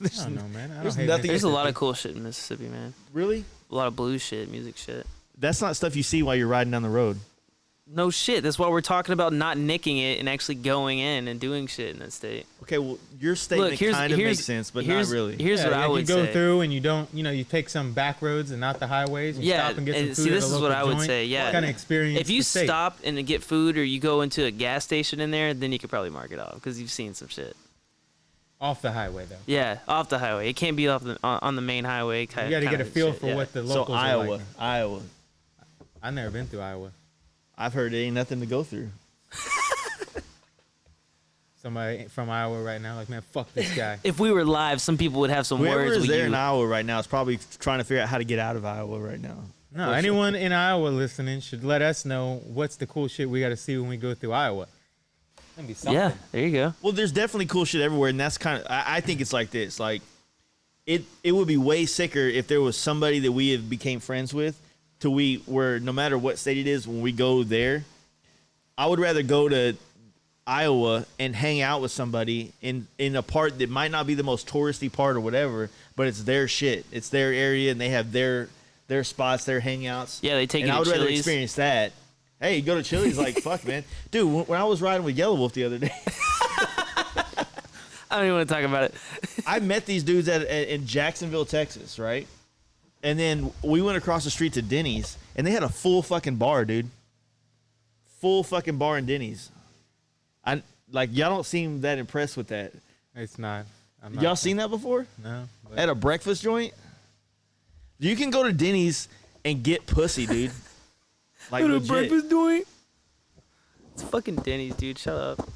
I don't know, man. there's nothing- There's a lot of cool shit in Mississippi, man. Really? A lot of blues shit, music shit. That's not stuff you see while you're riding down the road. No shit. That's why we're talking about not nicking it and actually going in and doing shit in that state. Okay, well, your statement kind of makes sense, but not really. Here's what I would say. You go say. through and you don't, you take some back roads and not the highways. You stop and get some food see, this at a is what local I would joint. say. Yeah, Kind of experience. If you the state. stop and get food, or you go into a gas station in there, then you could probably mark it off because you've seen some shit. Off the highway, though. Yeah, off the highway. It can't be on the main highway. You got to get a feel for what the locals are like. Iowa. I've never been through Iowa. I've heard there ain't nothing to go through. Somebody from Iowa right now, like, man, fuck this guy. If we were live, some people would have some Whoever words is with there you. in Iowa right now is probably trying to figure out how to get out of Iowa right now. No, anyone in Iowa listening should let us know what's the cool shit we got to see when we go through Iowa. That'd be something. Yeah, there you go. Well, there's definitely cool shit everywhere, and that's kind of. I think it's like this. Like, it would be way sicker if there was somebody that we have became friends with, where no matter what state it is, when we go there, I would rather go to Iowa and hang out with somebody in a part that might not be the most touristy part or whatever, but it's their shit. It's their area, and they have their spots, their hangouts. Yeah, they take and you I to would rather Chili's. experience that. Hey, you go to Chili's, like, fuck, man. Dude, when I was riding with Yellow Wolf the other day, I don't even want to talk about it. I met these dudes in Jacksonville, Texas, right? And then we went across the street to Denny's, and they had a full fucking bar, dude. Full fucking bar in Denny's. Y'all don't seem that impressed with that. It's not. I'm not Y'all seen that before? No. But At a breakfast joint? You can go to Denny's and get pussy, dude. Like, What a legit. breakfast doing? It's fucking Denny's, dude. Shut up.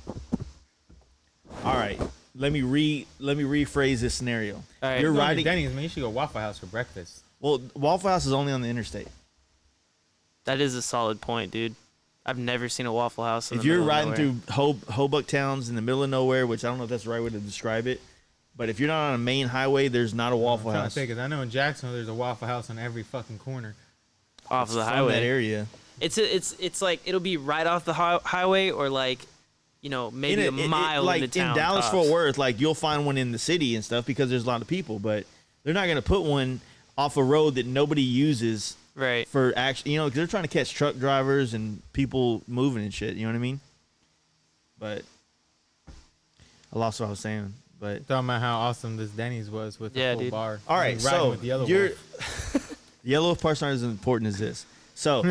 All right. Let me rephrase this scenario. All right. You're Going to riding. Denny's, man, you should go Waffle House for breakfast. Well, Waffle House is only on the interstate. That is a solid point, dude. I've never seen a Waffle House in If the you're middle of riding nowhere. through Hobuck Towns in the middle of nowhere, which I don't know if that's the right way to describe it, but if you're not on a main highway, there's not a Waffle I'm trying to House think, 'cause I know in Jacksonville there's a Waffle House on every fucking corner. off of the from highway. that area. It's like it'll be right off the highway, or like, maybe a mile like into town. in Dallas tops. Fort Worth, like you'll find one in the city and stuff because there's a lot of people, but they're not going to put one off a road that nobody uses Right. for actually, because they're trying to catch truck drivers and people moving and shit. You know what I mean? But I lost what I was saying. But Talking about how awesome this Denny's was with the full dude. bar. all right, Riding so with the Yellow you're Wolf. Yellow Wolf part's not as important as this. So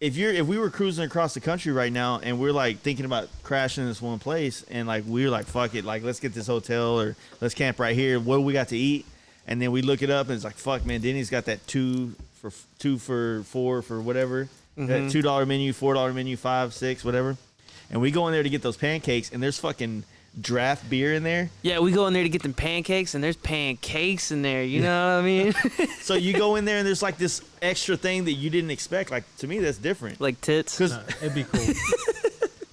if we were cruising across the country right now and we're like thinking about crashing in this one place and like we're like fuck it, like let's get this hotel or let's camp right here. What do we got to eat? And then we look it up and it's like fuck man, Denny's got that 2 for $4 for whatever. That $2 menu, $4 menu, 5, 6, whatever. And we go in there to get those pancakes and there's fucking draft beer in there. Yeah, we go in there to get them pancakes, and there's pancakes in there. You know what I mean? So you go in there, and there's like this extra thing that you didn't expect. Like to me, that's different. Like tits. Because It'd be cool.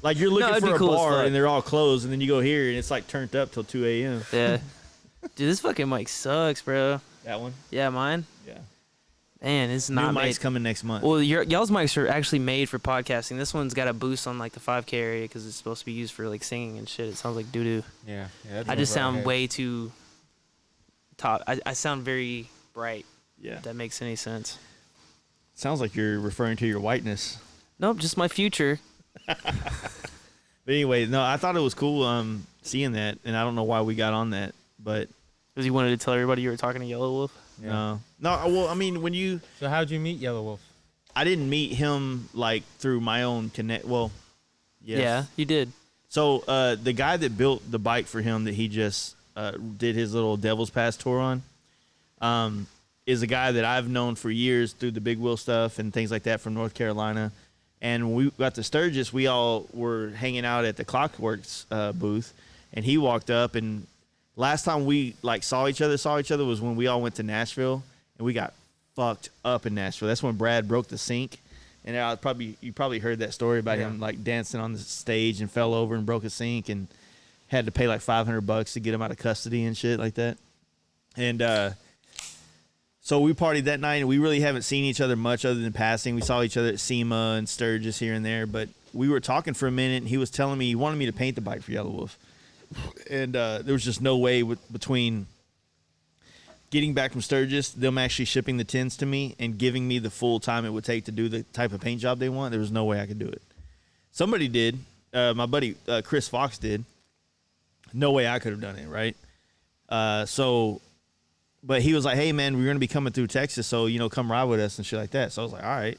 like you're looking for a cool as bar, fuck. and they're all closed, and then you go here, and it's like turned up till 2 a.m. Yeah. Dude, this fucking mic sucks, bro. That one. Yeah, mine. Yeah. Man, it's New not mic's made. coming next month. Well, y'all's mics are actually made for podcasting. This one's got a boost on like the 5K area because it's supposed to be used for like singing and shit. It sounds like doo doo. Yeah. That's I just over our sound heads. way too top. I sound very bright. Yeah. If that makes any sense. Sounds like you're referring to your whiteness. Nope, just my future. But anyway, no, I thought it was cool seeing that, and I don't know why we got on that, but Because you wanted to tell everybody you were talking to Yellow Wolf. no. Well, I mean, when you, So how'd you meet Yellow Wolf? I didn't meet him like through my own connect. Well, yes. Yeah, you did. So the guy that built the bike for him that he just did his little Devil's Pass tour on is a guy that I've known for years through the big wheel stuff and things like that from North Carolina. And when we got to Sturgis, we all were hanging out at the Clockworks booth, and he walked up. And last time we like saw each other was when we all went to Nashville, and we got fucked up in Nashville. That's when Brad broke the sink. And you probably heard that story about him like dancing on the stage and fell over and broke a sink and had to pay like $500 to get him out of custody and shit like that. And so we partied that night, and we really haven't seen each other much other than passing. We saw each other at SEMA and Sturgis here and there, but we were talking for a minute, and he was telling me he wanted me to paint the bike for Yellow Wolf. And there was just no way between getting back from Sturgis, them actually shipping the tins to me and giving me the full time it would take to do the type of paint job they want. There was no way I could do it. Somebody did. My buddy Chris Fox did. No way I could have done it, right? But he was like, hey, man, we're going to be coming through Texas, so, come ride with us and shit like that. So I was like, all right.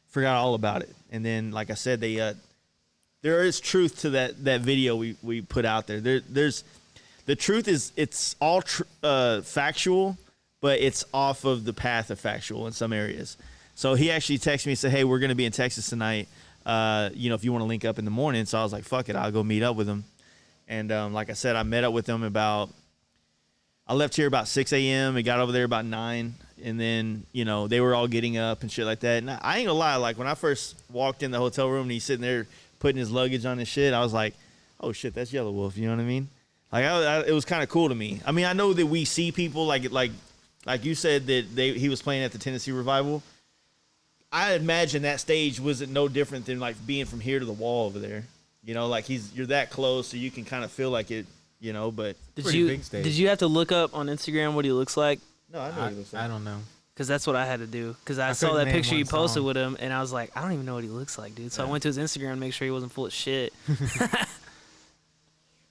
Forgot all about it. And then, like I said, there is truth to that video we put out there. There's the truth is it's all factual, but it's off of the path of factual in some areas. So he actually texted me and said, hey, we're going to be in Texas tonight. If you want to link up in the morning. So I was like, fuck it, I'll go meet up with him. And like I said, I met up with him I left here about 6 a.m. and got over there about 9. And then, they were all getting up and shit like that. And I ain't gonna lie, like when I first walked in the hotel room and he's sitting there putting his luggage on his shit, I was like, oh shit, that's Yellow Wolf. You know what I mean? Like it was kind of cool to me. I mean, I know that we see people like you said that he was playing at the Tennessee Revival. I imagine that stage wasn't no different than like being from here to the wall over there. Like you're that close, so you can kind of feel like it. But Pretty big stage. Did you have to look up on Instagram what he looks like? no, I know what he looks like. I don't know. Because that's what I had to do. Because I saw couldn't that name picture you one posted song. with him, and I was like, I don't even know what he looks like, dude. So I went to his Instagram to make sure he wasn't full of shit.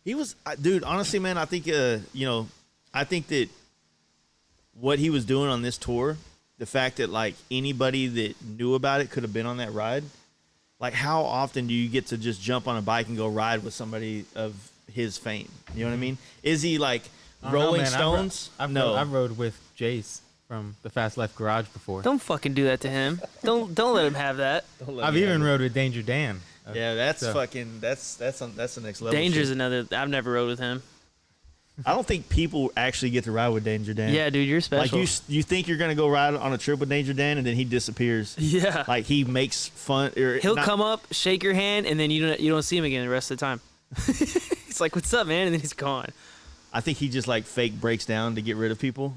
He was, dude. Honestly, man, I think I think that what he was doing on this tour, the fact that like anybody that knew about it could have been on that ride. Like, how often do you get to just jump on a bike and go ride with somebody of his fame? You know what I mean? Is he like I don't know, Rolling man. Stones? No. I rode with Jace from the Fast Life Garage before. Don't fucking do that to him. Don't let him have that. I've even rode with Danger Dan. Yeah, that's So- fucking. That's the next level. Danger's shit. another. I've never rode with him. I don't think people actually get to ride with Danger Dan. Yeah, dude, you're special. Like you think you're gonna go ride on a trip with Danger Dan, and then he disappears. Yeah. Like he makes fun. Or He'll not- come up, shake your hand, and then you don't see him again the rest of the time. He's like, "What's up, man?" And then he's gone. I think he just like fake breaks down to get rid of people.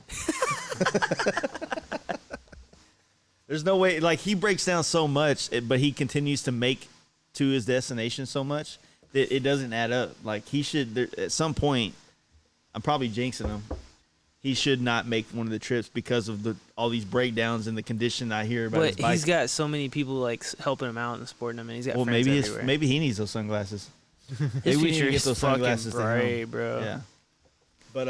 There's no way. Like he breaks down so much, but he continues to make to his destination so much that it doesn't add up. Like he should at some point. I'm probably jinxing him. He should not make one of the trips because of all these breakdowns and the condition I hear about his But bike. he's got so many people like helping him out and supporting him, and he's got friends everywhere. maybe he needs those sunglasses. His maybe we need future to get is those fucking sunglasses to him. bright, bro. Yeah. But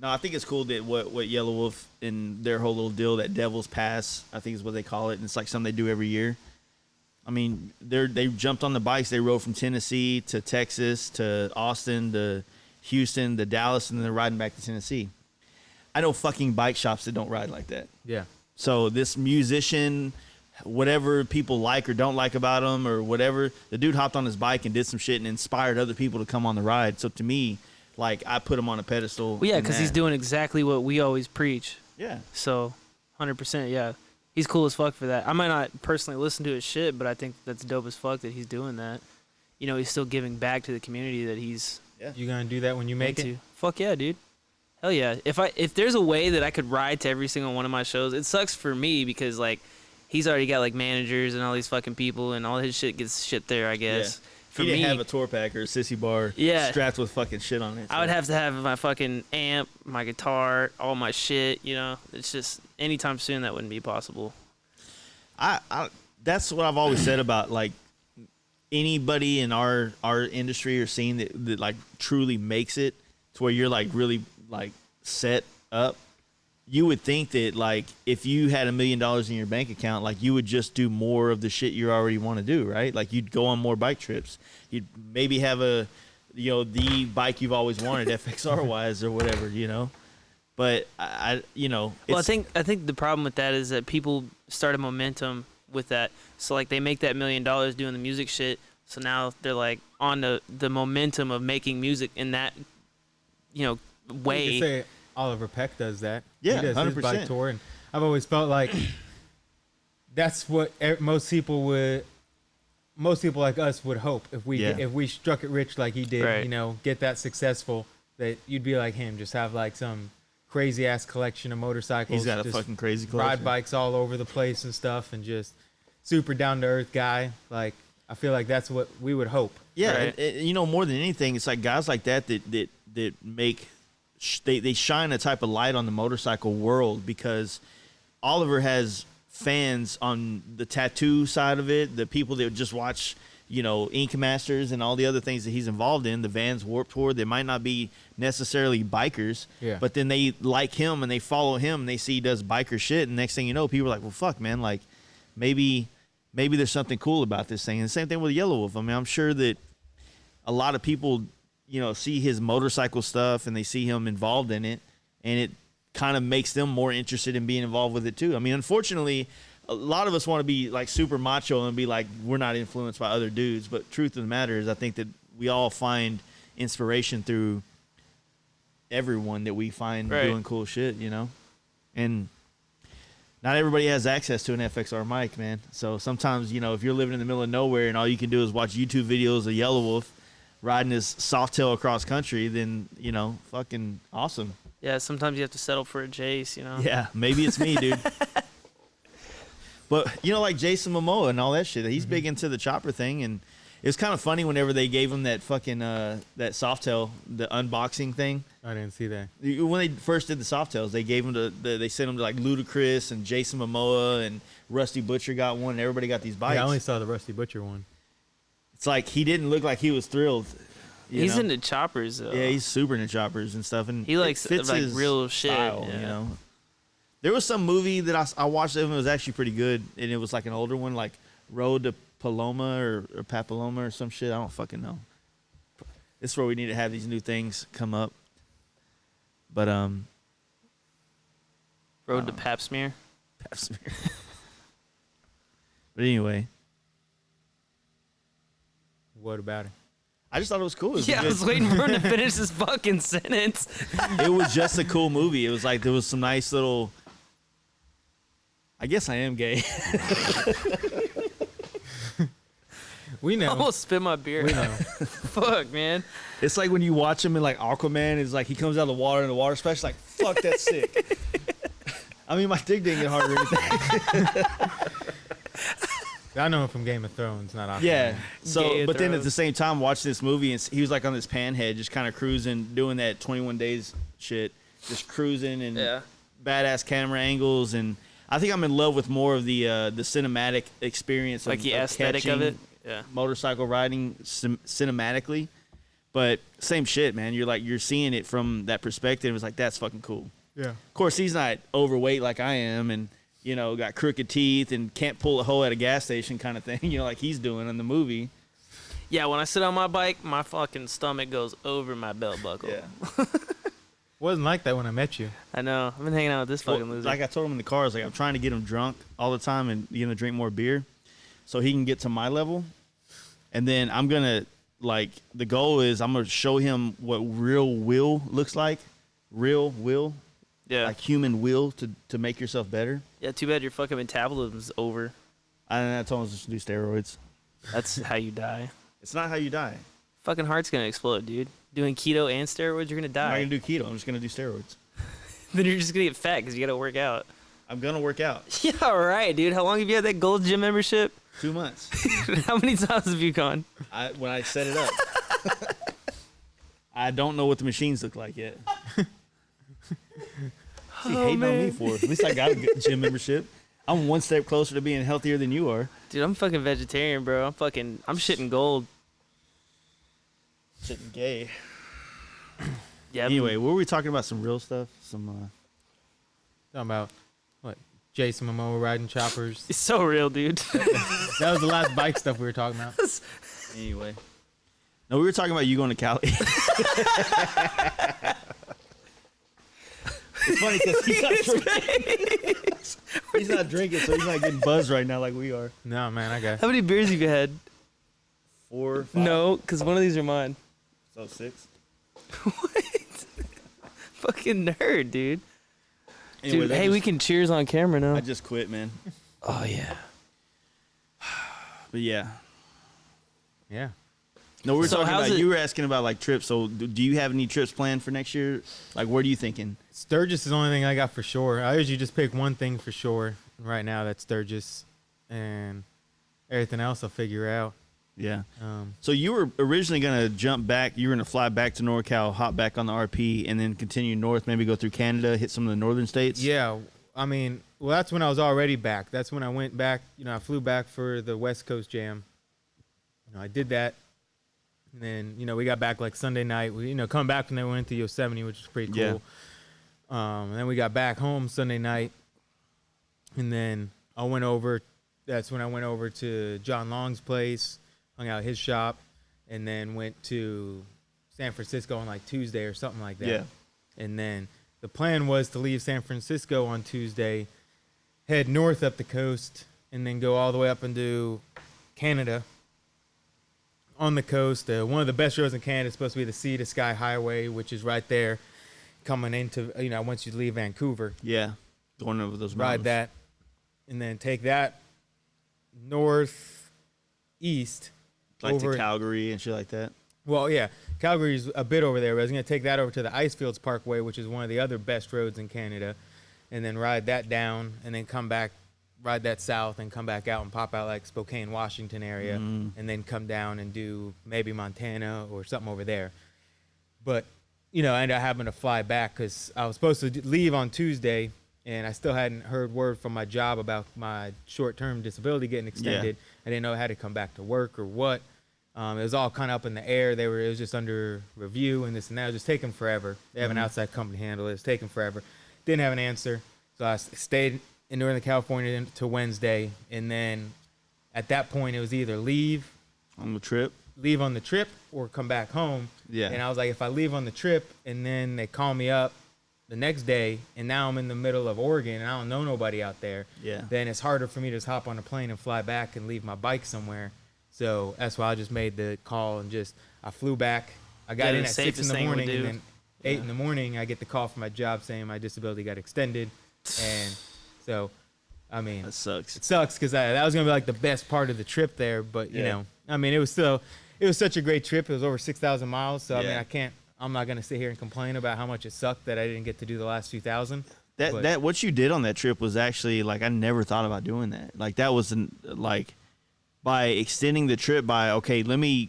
No, I think it's cool that what Yellow Wolf and their whole little deal, that Devil's Pass, I think is what they call it, and it's like something they do every year. I mean, they jumped on the bikes. They rode from Tennessee to Texas to Austin to Houston to Dallas, and then they're riding back to Tennessee. I know fucking bike shops that don't ride like that. Yeah. So this musician, whatever people like or don't like about him or whatever, the dude hopped on his bike and did some shit and inspired other people to come on the ride. So to me, like, I put him on a pedestal. Well, yeah, because he's doing exactly what we always preach. Yeah. So, 100%, yeah. He's cool as fuck for that. I might not personally listen to his shit, but I think that's dope as fuck that he's doing that. You know, he's still giving back to the community that he's You gonna do that when you make into. it? Fuck yeah, dude. Hell yeah. If there's a way that I could ride to every single one of my shows, it sucks for me because, like, he's already got, like, managers and all these fucking people, and all his shit gets shipped there, I guess. Yeah. For he didn't me, have a tour pack or a sissy bar strapped with fucking shit on it. So. I would have to have my fucking amp, my guitar, all my shit, you know. It's just anytime soon that wouldn't be possible. I that's what I've always said about, like, anybody in our industry or scene that like truly makes it to where you're like really like set up. You would think that, like, if you had $1 million in your bank account, like, you would just do more of the shit you already want to do, right? Like, you'd go on more bike trips. You'd maybe have the bike you've always wanted, FXR wise or whatever, you know. But I well, I think the problem with that is that people start a momentum with that. So, like, they make that $1 million doing the music shit. So now they're like on the momentum of making music in that, you know, way. You could say Oliver Peck does that. Yeah, he does 100%. his bike tour, and I've always felt like that's what most people like us would hope if we struck it rich like he did. Right. You know, get that successful, that you'd be like him, just have like some crazy ass collection of motorcycles. He's got a just fucking crazy collection. ride bikes all over the place and stuff, and just super down to earth guy. Like, I feel like that's what we would hope. Yeah, Right. you know, more than anything, it's like guys like that make they shine a type of light on the motorcycle world, because Oliver has fans on the tattoo side of it, the people that just watch, you know, Ink Masters and all the other things that he's involved in, the Vans Warped Tour. They might not be necessarily bikers, but then they like him and they follow him and they see he does biker shit, and next thing you know, people are like, well, fuck, man, like, maybe there's something cool about this thing. And the same thing with Yellow Wolf. I mean, I'm sure that a lot of people, you know, see his motorcycle stuff and they see him involved in it, and it kind of makes them more interested in being involved with it too. I mean, unfortunately, a lot of us want to be like super macho and be like, we're not influenced by other dudes. But truth of the matter is, I think that we all find inspiration through everyone that we find doing cool shit, you know? And not everybody has access to an FXR mic, man. So sometimes, you know, if you're living in the middle of nowhere and all you can do is watch YouTube videos of Yellow Wolf riding his Softail across country, then, you know, fucking awesome. Yeah, sometimes you have to settle for a Jace, you know? Yeah, maybe it's me, dude. But, you know, like Jason Momoa and all that shit, he's big into the chopper thing, and it was kind of funny whenever they gave him that fucking, that Softail, the unboxing thing. I didn't see that. When they first did the Softails, they gave him they sent him to like Ludacris and Jason Momoa, and Rusty Butcher got one, and everybody got these bikes. Yeah, I only saw the Rusty Butcher one. It's like he didn't look like he was thrilled. He's know? into choppers, though. Yeah, he's super into choppers and stuff, and He likes, it fits like, his real shit, style, yeah. you know. There was some movie that I watched of him. It was actually pretty good, and it was like an older one, like Road to Paloma or Papaloma or some shit. I don't fucking know. This is where we need to have these new things come up. But Road to Pap Smear. Pap smear. But anyway, What about it? I just thought it was cool. It was Yeah, I was waiting for him to finish his fucking sentence. It was just a cool movie. It was like there was some nice little. I guess I am gay. We I know. almost spit my beer. We know. Fuck, man. It's like when you watch him in like Aquaman. It's like he comes out of the water and the water splash. Like, fuck, that's sick. I mean, my dick didn't get hard or anything. I know him from Game of Thrones, not Aquaman. Yeah. Game So, of but then at Thrones. the same time, watching this movie, and he was like on this panhead, just kind of cruising, doing that 21 Days shit, just cruising and Yeah. badass camera angles, and I think I'm in love with more of the cinematic experience, Like of, the of aesthetic of catching it. Yeah. motorcycle riding cinematically. But same shit, man. You're seeing it from that perspective. It's like, that's fucking cool. Yeah. Of course, he's not overweight like I am, and got crooked teeth and can't pull a hole at a gas station kind of thing. Like he's doing in the movie. Yeah, when I sit on my bike, my fucking stomach goes over my belt buckle. Yeah. Wasn't like that when I met you. I know. I've been hanging out with this fucking loser. Like I told him in the car, I was like, I'm trying to get him drunk all the time and drink more beer, so he can get to my level, and then I'm gonna the goal is I'm gonna show him what real will looks like, real will. Yeah. Like human will to make yourself better. Yeah, too bad your fucking metabolism's over. I told him just to do steroids. That's how you die. It's not how you die. Fucking heart's gonna explode, dude. Doing keto and steroids, you're gonna I'm die. not gonna do keto. I'm just gonna do steroids. Then you're just gonna get fat because you gotta work out. I'm gonna work out. Yeah, right, dude. How long have you had that gold gym membership? 2 months. How many times have you gone? When I set it up. I don't know what the machines look like yet. What's he hating on me for? At least I got a good gym membership. I'm one step closer to being healthier than you are. Dude, I'm fucking vegetarian, bro. I'm shitting gold. Shitting gay. Yeah. Anyway, what were we talking about? Some real stuff? Talking about what? Jason Momoa riding choppers. It's so real, dude. That was the last bike stuff we were talking about. Anyway. No, we were talking about you going to Cali. It's funny because he's not drinking. He's not drinking, so he's not getting buzzed right now like we are. No, man, I got. How many beers have you had? 4, 5. No, because one of these are mine. So 6. What? Fucking nerd, dude. Anyway, Dude, hey, we can cheers on camera now. I just quit, man. Oh, yeah. But yeah. Yeah. No, we were So talking how's about, it- you were asking about like trips. So do you have any trips planned for next year? Like, where are you thinking? Sturgis is the only thing I got for sure. I usually just pick one thing for sure. Right now, that's Sturgis. And everything else I'll figure out. Yeah. So you were originally going to jump back. You were going to fly back to NorCal, hop back on the RP, and then continue north, maybe go through Canada, hit some of the northern states? Yeah. I mean, well, that's when I was already back. That's when I went back. I flew back for the West Coast Jam. I did that. And then, we got back like Sunday night. We, come back and then we went to Yosemite, which was pretty cool. Yeah. And then we got back home Sunday night. And then that's when I went over to John Long's place, hung out at his shop, and then went to San Francisco on like Tuesday or something like that. Yeah. And then the plan was to leave San Francisco on Tuesday, head north up the coast, and then go all the way up into Canada. On the coast, one of the best roads in Canada is supposed to be the Sea to Sky Highway, which is right there, coming into once you leave Vancouver. Yeah. Going over those Ride mountains. that, and then take that northeast Like over to Calgary and shit like that. Well, yeah, Calgary's a bit over there, but I was going to take that over to the Icefields Parkway, which is one of the other best roads in Canada, and then ride that down, and then come back, ride that south, and come back out and pop out like Spokane, Washington area, and then come down and do maybe Montana or something over there. But, I ended up having to fly back because I was supposed to leave on Tuesday, and I still hadn't heard word from my job about my short-term disability getting extended. I didn't know I had to come back to work or what. It was all kind of up in the air. It was just under review and this and that. It was just taking forever. They have an outside company handle it. It's taking forever. Didn't have an answer. So I stayed in Northern California until Wednesday. And then at that point, it was either leave On the trip? on the trip or come back home. Yeah. And I was like, if I leave on the trip and then they call me up the next day and now I'm in the middle of Oregon and I don't know nobody out there, then it's harder for me to just hop on a plane and fly back and leave my bike somewhere. So that's why I just made the call and I flew back. I got in at 6 in the morning and then 8 in the morning I get the call from my job saying my disability got extended. And so, I mean, That sucks. it sucks because that was going to be like the best part of the trip there. But, it was such a great trip. It was over 6,000 miles. So, I mean, I'm not going to sit here and complain about how much it sucked that I didn't get to do the last few thousand. What you did on that trip was actually like, I never thought about doing that. Like that was by extending the trip by, okay, let me,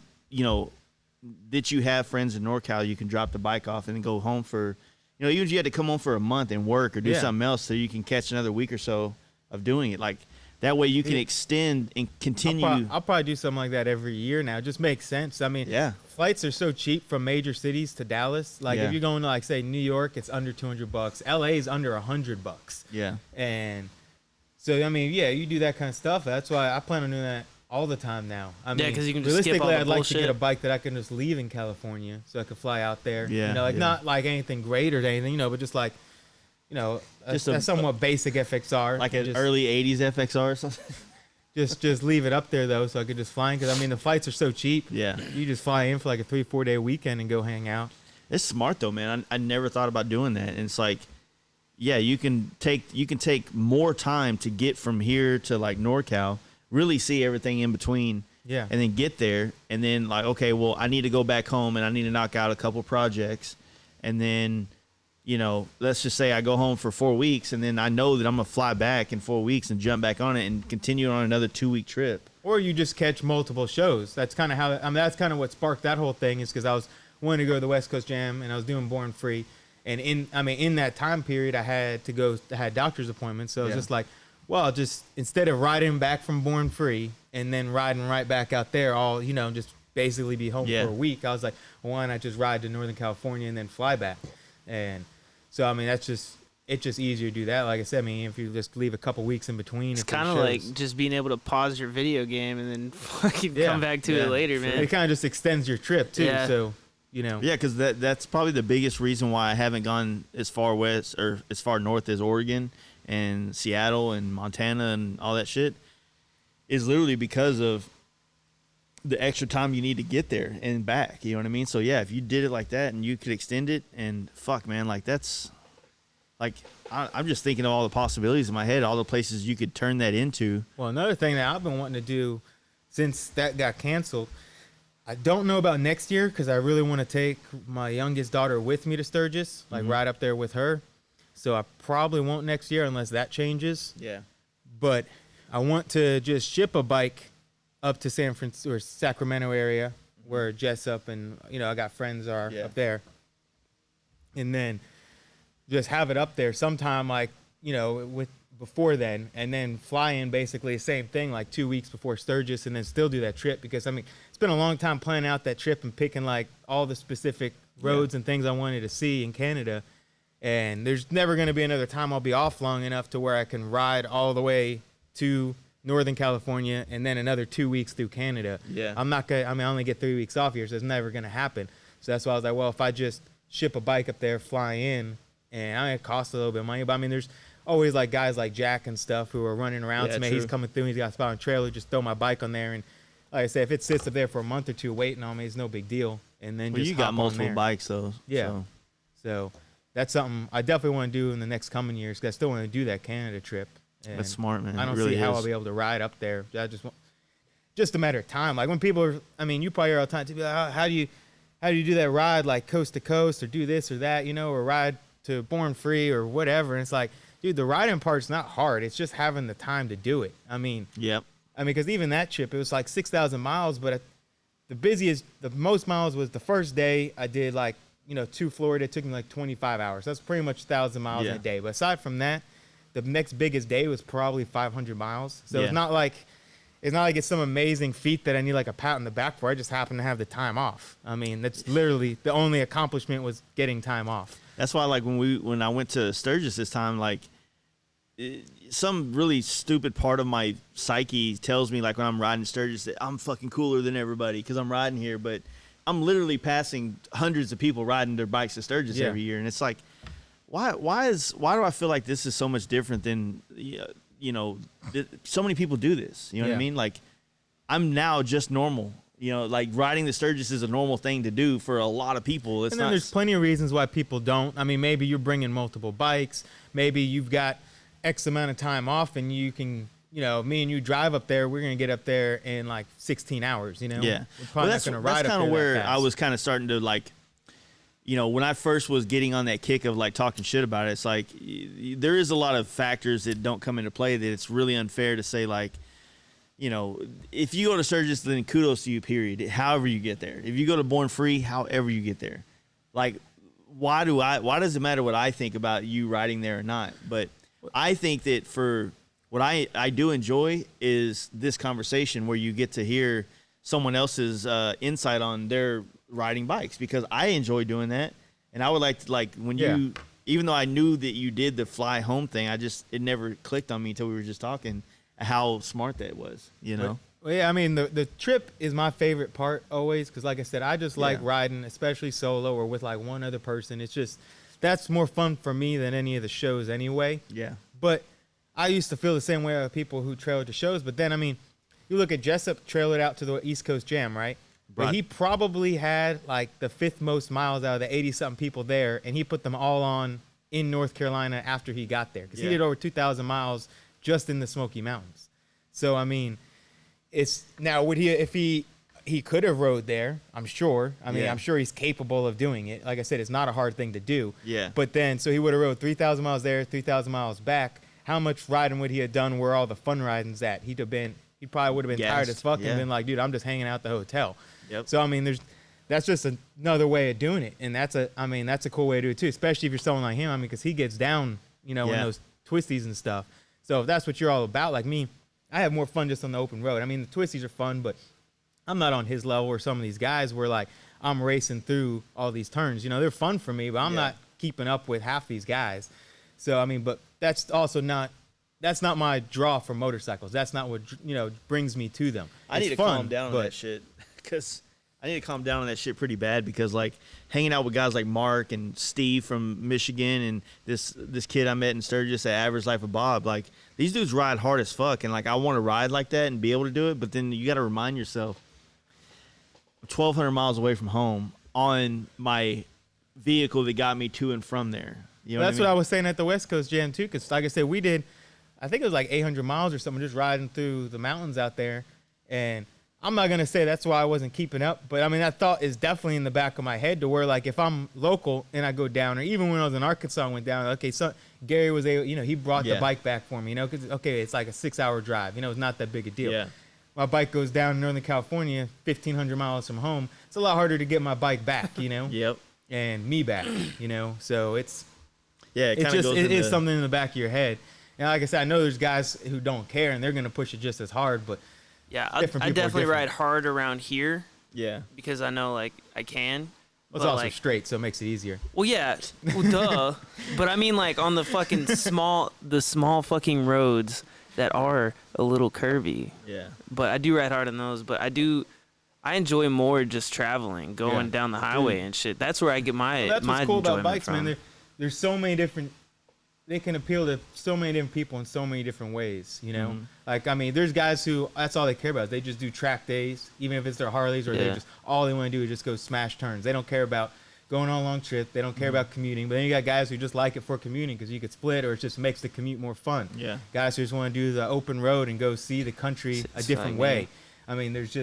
that you have friends in NorCal, you can drop the bike off and then go home for, even if you had to come home for a month and work or do something else so you can catch another week or so of doing it. Like That way you can extend and continue. I'll probably do something like that every year now. It just makes sense. I mean, flights are so cheap from major cities to Dallas. Like if you're going to like say New York, it's under $200. LA is under $100. Yeah. And so I mean, yeah, you do that kind of stuff. That's why I plan on doing that all the time now. I mean, because you can just skip all realistically, the I'd like bullshit. to get a bike that I can just leave in California, so I could fly out there. Yeah, you know, like not like anything great or anything, you know, but just like, you know, Just a a somewhat basic FXR, like an just, early 80s FXR or something. just leave it up there though, so I could just fly. Because I mean, the flights are so cheap. Yeah. You just fly in for like a 3-4 day weekend and go hang out. It's smart though, man. I never thought about doing that. And it's like, yeah, you can take more time to get from here to like NorCal, really see everything in between. Yeah. And then get there, and then like, okay, well, I need to go back home, and I need to knock out a couple projects, and then, you know, let's just say I go home for 4 weeks, and then I know that I'm gonna fly back in 4 weeks and jump back on it and continue on another 2-week trip. Or you just catch multiple shows. That's kind of how. I mean, that's kind of what sparked that whole thing. Is because I was wanting to go to the West Coast Jam, and I was doing Born Free, and in that time period, I had doctor's appointments, so it was just like, well, just instead of riding back from Born Free and then riding right back out there, all, you know, just basically be home for a week, I was like, well, why not just ride to Northern California and then fly back? And so, I mean, it's just easier to do that. Like I said, I mean, if you just leave a couple weeks in between. It's kind of like just being able to pause your video game and then fucking come back to it later, man. It kind of just extends your trip, too. Yeah. So, you know. Yeah, because that's probably the biggest reason why I haven't gone as far west or as far north as Oregon and Seattle and Montana and all that shit, is literally because of the extra time you need to get there and back. You know what I mean? So yeah, if you did it like that and you could extend it, and fuck, man, like that's like, I'm just thinking of all the possibilities in my head, all the places you could turn that into. Well, another thing that I've been wanting to do since that got canceled, I don't know about next year because I really want to take my youngest daughter with me to Sturgis, like right up there with her. So I probably won't next year unless that changes. Yeah. But I want to just ship a bike up to San Francisco or Sacramento area where Jessup and, you know, I got friends are up there. And then just have it up there sometime, like, you know, before then, and then fly in basically the same thing, like 2 weeks before Sturgis, and then still do that trip. Because I mean, it's been a long time planning out that trip and picking like all the specific roads and things I wanted to see in Canada. And there's never going to be another time I'll be off long enough to where I can ride all the way to Northern California and then another 2 weeks through Canada. Yeah. I'm not going to, I mean, I only get 3 weeks off here, so it's never going to happen. So that's why I was like, well, if I just ship a bike up there, fly in, and I mean, it costs a little bit of money, but I mean, there's always like guys like Jack and stuff who are running around. Yeah, So man, he's coming through, he's got a spot on a trailer, just throw my bike on there. And like I said, if it sits up there for a month or two waiting on me, it's no big deal. And then just You got hop on multiple there. bikes though. Yeah. So. So that's something I definitely want to do in the next coming years, because I still want to do that Canada trip. And That's smart, man. I It don't really see how is. I'll be able to ride up there. I just want, just a matter of time. Like when people are, I mean, you probably hear all the time, to be like, how do you do that ride like coast to coast or do this or that, you know, or ride to Born Free or whatever. And it's like, dude, the riding part's not hard. It's just having the time to do it. I mean, Yep. because even that trip, it was like 6,000 miles, but the most miles was the first day I did like, you know, to Florida. It took me like 25 hours. That's pretty much 1,000 miles in a day. But aside from that, the next biggest day was probably 500 miles. So it's not like it's some amazing feat that I need like a pat on the back for. I just happen to have the time off. I mean, that's literally the only accomplishment was getting time off. That's why, like, when I went to Sturgis this time, like, some really stupid part of my psyche tells me, like, when I'm riding Sturgis, that I'm fucking cooler than everybody because I'm riding here. But I'm literally passing hundreds of people riding their bikes to Sturgis every year, and it's like, why do I feel like this is so much different than, you know, so many people do this. You know what I mean? Like, I'm now just normal. You know, like riding the Sturgis is a normal thing to do for a lot of people. It's and then there's plenty of reasons why people don't. I mean, maybe you're bringing multiple bikes. Maybe you've got X amount of time off and you can, you know, me and you drive up there. We're going to get up there in like 16 hours, you know? Yeah. We're probably not going to ride that's up kind of there where that I fast. was kind of starting to, like, you know, when I first was getting on that kick of like talking shit about it, it's like there is a lot of factors that don't come into play that it's really unfair to say, like, you know, if you go to Sturgis, then kudos to you, period. However you get there. If you go to Born Free, however you get there. Like, why does it matter what I think about you riding there or not? But I think that for what I do enjoy is this conversation where you get to hear someone else's insight on their riding bikes, because I enjoy doing that. And I would like to, like, when you, even though I knew that you did the fly home thing, it never clicked on me until we were just talking how smart that was, you know? Well, yeah, I mean, the trip is my favorite part always, because like I said, I just like riding, especially solo or with like one other person. It's just, that's more fun for me than any of the shows anyway. Yeah. But I used to feel the same way with people who trailed to shows. But then, I mean, you look at Jessup trailered out to the East Coast Jam, right? But he probably had like the 5th most miles out of the 80-something people there, and he put them all on in North Carolina after he got there, because he did over 2,000 miles just in the Smoky Mountains. So, I mean, it's now, would he, if he could have rode there, I'm sure. I mean, I'm sure he's capable of doing it. Like I said, it's not a hard thing to do. Yeah. But then, so he would have rode 3,000 miles there, 3,000 miles back. How much riding would he have done where all the fun riding's at? He probably would have been tired as fuck and been like, dude, I'm just hanging out at the hotel. Yep. So, I mean, that's just another way of doing it. And that's a cool way to do it too, especially if you're someone like him. I mean, because he gets down, in those twisties and stuff. So if that's what you're all about, like me, I have more fun just on the open road. I mean, the twisties are fun, but I'm not on his level or some of these guys where like I'm racing through all these turns. They're fun for me, but I'm not keeping up with half these guys. So, I mean, but that's also not my draw for motorcycles. That's not what, brings me to them. I need to calm down on that shit, because I need to calm down on that shit pretty bad, because like hanging out with guys like Mark and Steve from Michigan and this kid I met in Sturgis at Average Life of Bob, like these dudes ride hard as fuck, and like I want to ride like that and be able to do it, but then you got to remind yourself 1,200 miles away from home on my vehicle that got me to and from there. That's what I was saying at the West Coast Jam too, because like I said, we did, I think it was like 800 miles or something, just riding through the mountains out there. And I'm not going to say that's why I wasn't keeping up, but I mean, that thought is definitely in the back of my head, to where like if I'm local and I go down, or even when I was in Arkansas and went down, okay, so Gary was able, he brought the bike back for me, because, okay, it's like a 6-hour drive, it's not that big a deal. Yeah. My bike goes down in Northern California, 1,500 miles from home. It's a lot harder to get my bike back, Yep. And me back, so it is something in the back of your head. And like I said, I know there's guys who don't care and they're going to push it just as hard, but yeah, I definitely ride hard around here. Yeah. Because I know, like, I can. Well, it's also straight, so it makes it easier. Well, yeah. Well, duh. But I mean, like, on the fucking small fucking roads that are a little curvy. Yeah. But I do ride hard on those. But I enjoy more just traveling, going down the highway and shit. That's where I get my that's my what's cool about enjoyment bikes, from. man. There's so many different. They can appeal to so many different people in so many different ways, Like, I mean, there's guys who, that's all they care about. They just do track days, even if it's their Harleys, or all they want to do is just go smash turns. They don't care about going on a long trip. They don't care about commuting. But then you got guys who just like it for commuting, because you could split, or it just makes the commute more fun. Yeah. Guys who just want to do the open road and go see the country a different way. I mean, there's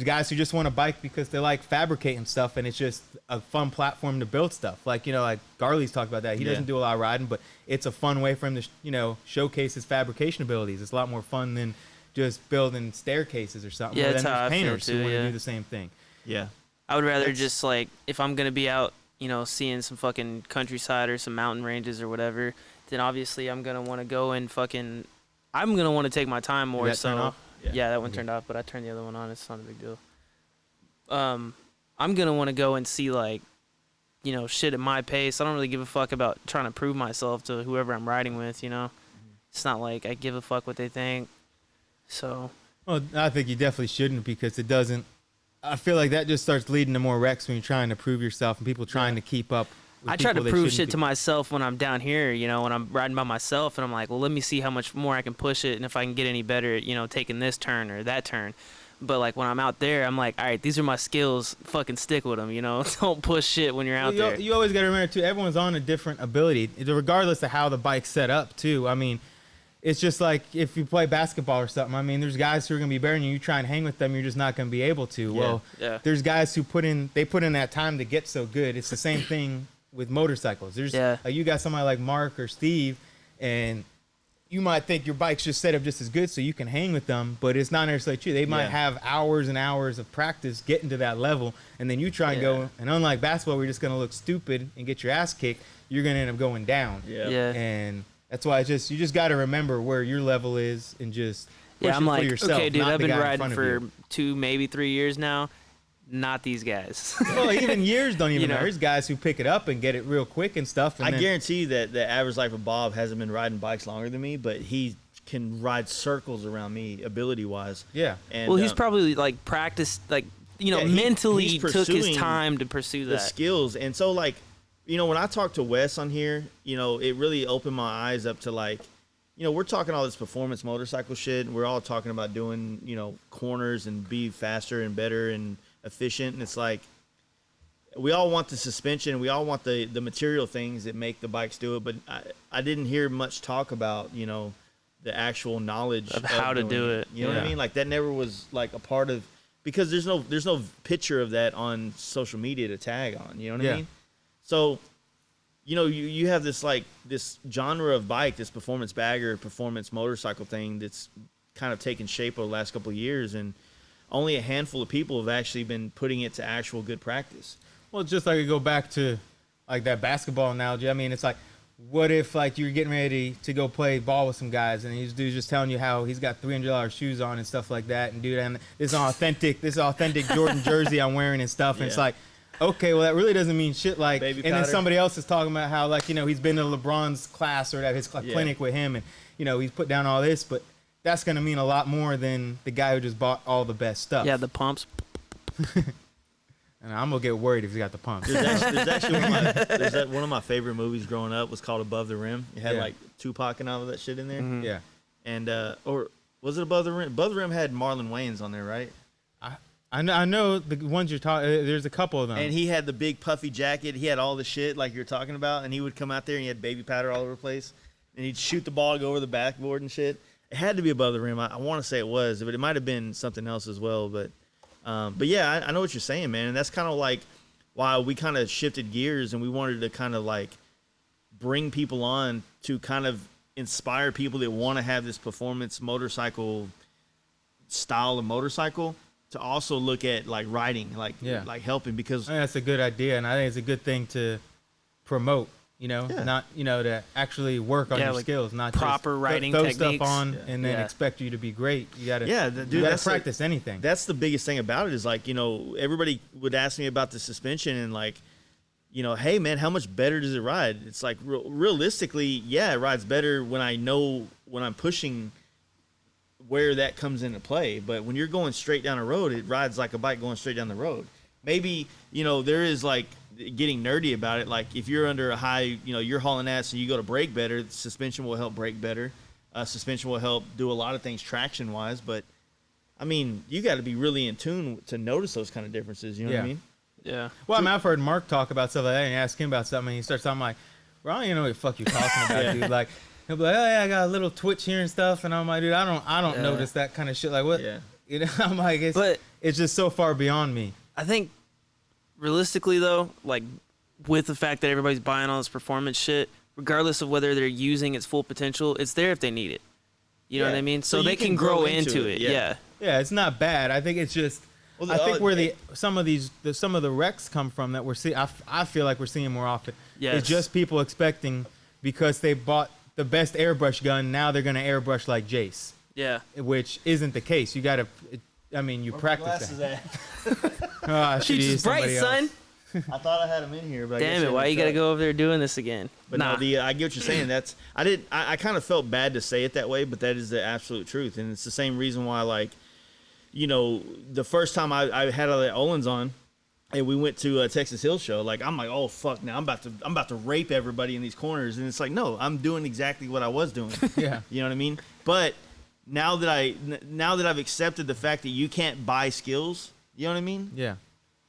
guys who just want to bike because they like fabricating stuff, and it's just a fun platform to build stuff. Like, like Garley's talked about that. He doesn't do a lot of riding, but it's a fun way for him to, showcase his fabrication abilities. It's a lot more fun than just building staircases or something. Yeah, that's how there's I feel painters too, who want to do the same thing. Yeah. I would rather just, like, if I'm going to be out, seeing some fucking countryside or some mountain ranges or whatever, then obviously I'm going to want to go and I'm going to want to take my time more. Did that turn off? Yeah, that one turned off, but I turned the other one on. It's not a big deal. I'm going to want to go and see, like, shit at my pace. I don't really give a fuck about trying to prove myself to whoever I'm riding with, It's not like I give a fuck what they think. So. Well, I think you definitely shouldn't, because it doesn't. I feel like that just starts leading to more wrecks when you're trying to prove yourself and people trying to keep up. I try to prove shit to myself when I'm down here, when I'm riding by myself, and I'm like, well, let me see how much more I can push it, and if I can get any better at, taking this turn or that turn. But, like, when I'm out there, I'm like, all right, these are my skills. Fucking stick with them, Don't push shit when you're out there. You always got to remember, too, everyone's on a different ability, regardless of how the bike's set up, too. I mean, it's just like if you play basketball or something. I mean, there's guys who are going to be better than you. You try and hang with them, you're just not going to be able to. Yeah. There's guys who put in that time to get so good. It's the same thing with motorcycles. There's like, you got somebody like Mark or Steve, and you might think your bike's just set up just as good so you can hang with them, but it's not necessarily true. They might have hours and hours of practice getting to that level, and then you try and go, and unlike basketball, we're just going to look stupid and get your ass kicked. You're going to end up going down. Yeah. And That's why you just got to remember where your level is and just push I'm it like, for yourself, okay, dude, not I've the been guy in riding front of for you. 2, maybe 3 years now. Not these guys. Well, even years don't even You know. matter. There's guys who pick it up and get it real quick and stuff. And I then, guarantee you that the average life of Bob hasn't been riding bikes longer than me, but he can ride circles around me ability-wise. yeah. And, Well, he's probably like practiced, like, Yeah, mentally he's took his pursuing time to pursue the that. skills. And so, like, when I talk to Wes on here, it really opened my eyes up to, like, we're talking all this performance motorcycle shit. And we're all talking about doing, corners and be faster and better and efficient. And it's like, we all want the suspension. We all want the material things that make the bikes do it. But I didn't hear much talk about, the actual knowledge Of how to doing do it. You know what I Yeah. mean? Like, that never was, like, a part of, because there's no picture of that on social media to tag on. You know what I Yeah. mean? So, you have this, like, this genre of bike, this performance bagger, performance motorcycle thing that's kind of taken shape over the last couple of years, and only a handful of people have actually been putting it to actual good practice. Well, just like I go back to like that basketball analogy. I mean, it's like, what if like you're getting ready to go play ball with some guys, and these dudes just telling you how he's got $300 shoes on and stuff like that, and dude, and this authentic Jordan jersey I'm wearing and stuff, and it's Yeah. like, okay, well that really doesn't mean shit. Like, Baby and then powder. somebody else is talking about how like he's been to LeBron's class or at his Yeah. clinic with him, and he's put down all this, but that's gonna mean a lot more than the guy who just bought all the best stuff. Yeah, the pumps. And I'm gonna get worried if he got the pumps. There's actually one of my favorite movies growing up was called Above the Rim. It had Yeah. like Tupac and all of that shit in there. Mhm. Yeah. And or was it Above the Rim? Above the Rim had Marlon Wayans on there, right? I know the ones you're talking. There's a couple of them. And he had the big puffy jacket. He had all the shit like you're talking about. And he would come out there and he had baby powder all over the place. And he'd shoot the ball, go over the backboard and shit. It had to be Above the Rim. I want to say it was, but it might have been something else as well. But yeah, I know what you're saying, man. And that's kind of like why we kind of shifted gears and we wanted to kind of like bring people on to kind of inspire people that want to have this performance motorcycle style of motorcycle to also look at like riding, like helping, because I think that's a good idea, and I think it's a good thing to promote. Yeah. Not to actually work on your like skills, not proper just riding throw techniques. stuff on Yeah. and then Yeah. expect you to be great. You gotta dude, you gotta that's practice anything. that's the biggest thing about it is like, everybody would ask me about the suspension and like, hey man, how much better does it ride? It's like realistically, yeah, it rides better when I know when I'm pushing where that comes into play. But when you're going straight down the road, it rides like a bike going straight down the road. Maybe, there is like getting nerdy about it. Like if you're under a high, you're hauling ass and you go to brake better, the suspension will help brake better. Suspension will help do a lot of things traction wise. But I mean, you got to be really in tune to notice those kind of differences. You know what I Yeah. mean? Yeah. Well, I mean, I've heard Mark talk about stuff like that, and you ask him about something, and he starts talking like, "Bro, I don't even know what the fuck you're talking about, Yeah. dude." Like, he'll be like, "Oh yeah, I got a little twitch here and stuff," and I'm like, "Dude, I don't Yeah. notice that kind of shit." Like, what? Yeah. I'm like, But- it's just so far beyond me. I think realistically though, like with the fact that everybody's buying all this performance shit, regardless of whether they're using its full potential, it's there if they need it. You know Yeah. what I mean? So So they you can can grow grow into into it. it, yeah. Yeah. Yeah, it's not bad. I think it's just. Well, I think where it- some of the wrecks come from that we're seeing, I feel like we're seeing more often. Yes. It's just people expecting because they bought the best airbrush gun, now they're gonna airbrush like Jace, Yeah. which isn't the case. You gotta, you practice that. Oh, I should She's use bright, somebody son. else. I thought I had them in here, but I Damn guess it! Why in you the gotta truck. go over there doing this again? But nah. no, I get what you're saying. I kind of felt bad to say it that way, but that is the absolute truth, and it's the same reason why, like, the first time I had all the Olins on, and we went to a Texas Hill show, like I'm like, oh fuck, now I'm about to rape everybody in these corners, and it's like, no, I'm doing exactly what I was doing. Yeah. You know what I mean? But now that I've accepted the fact that you can't buy skills, you know what I mean? Yeah.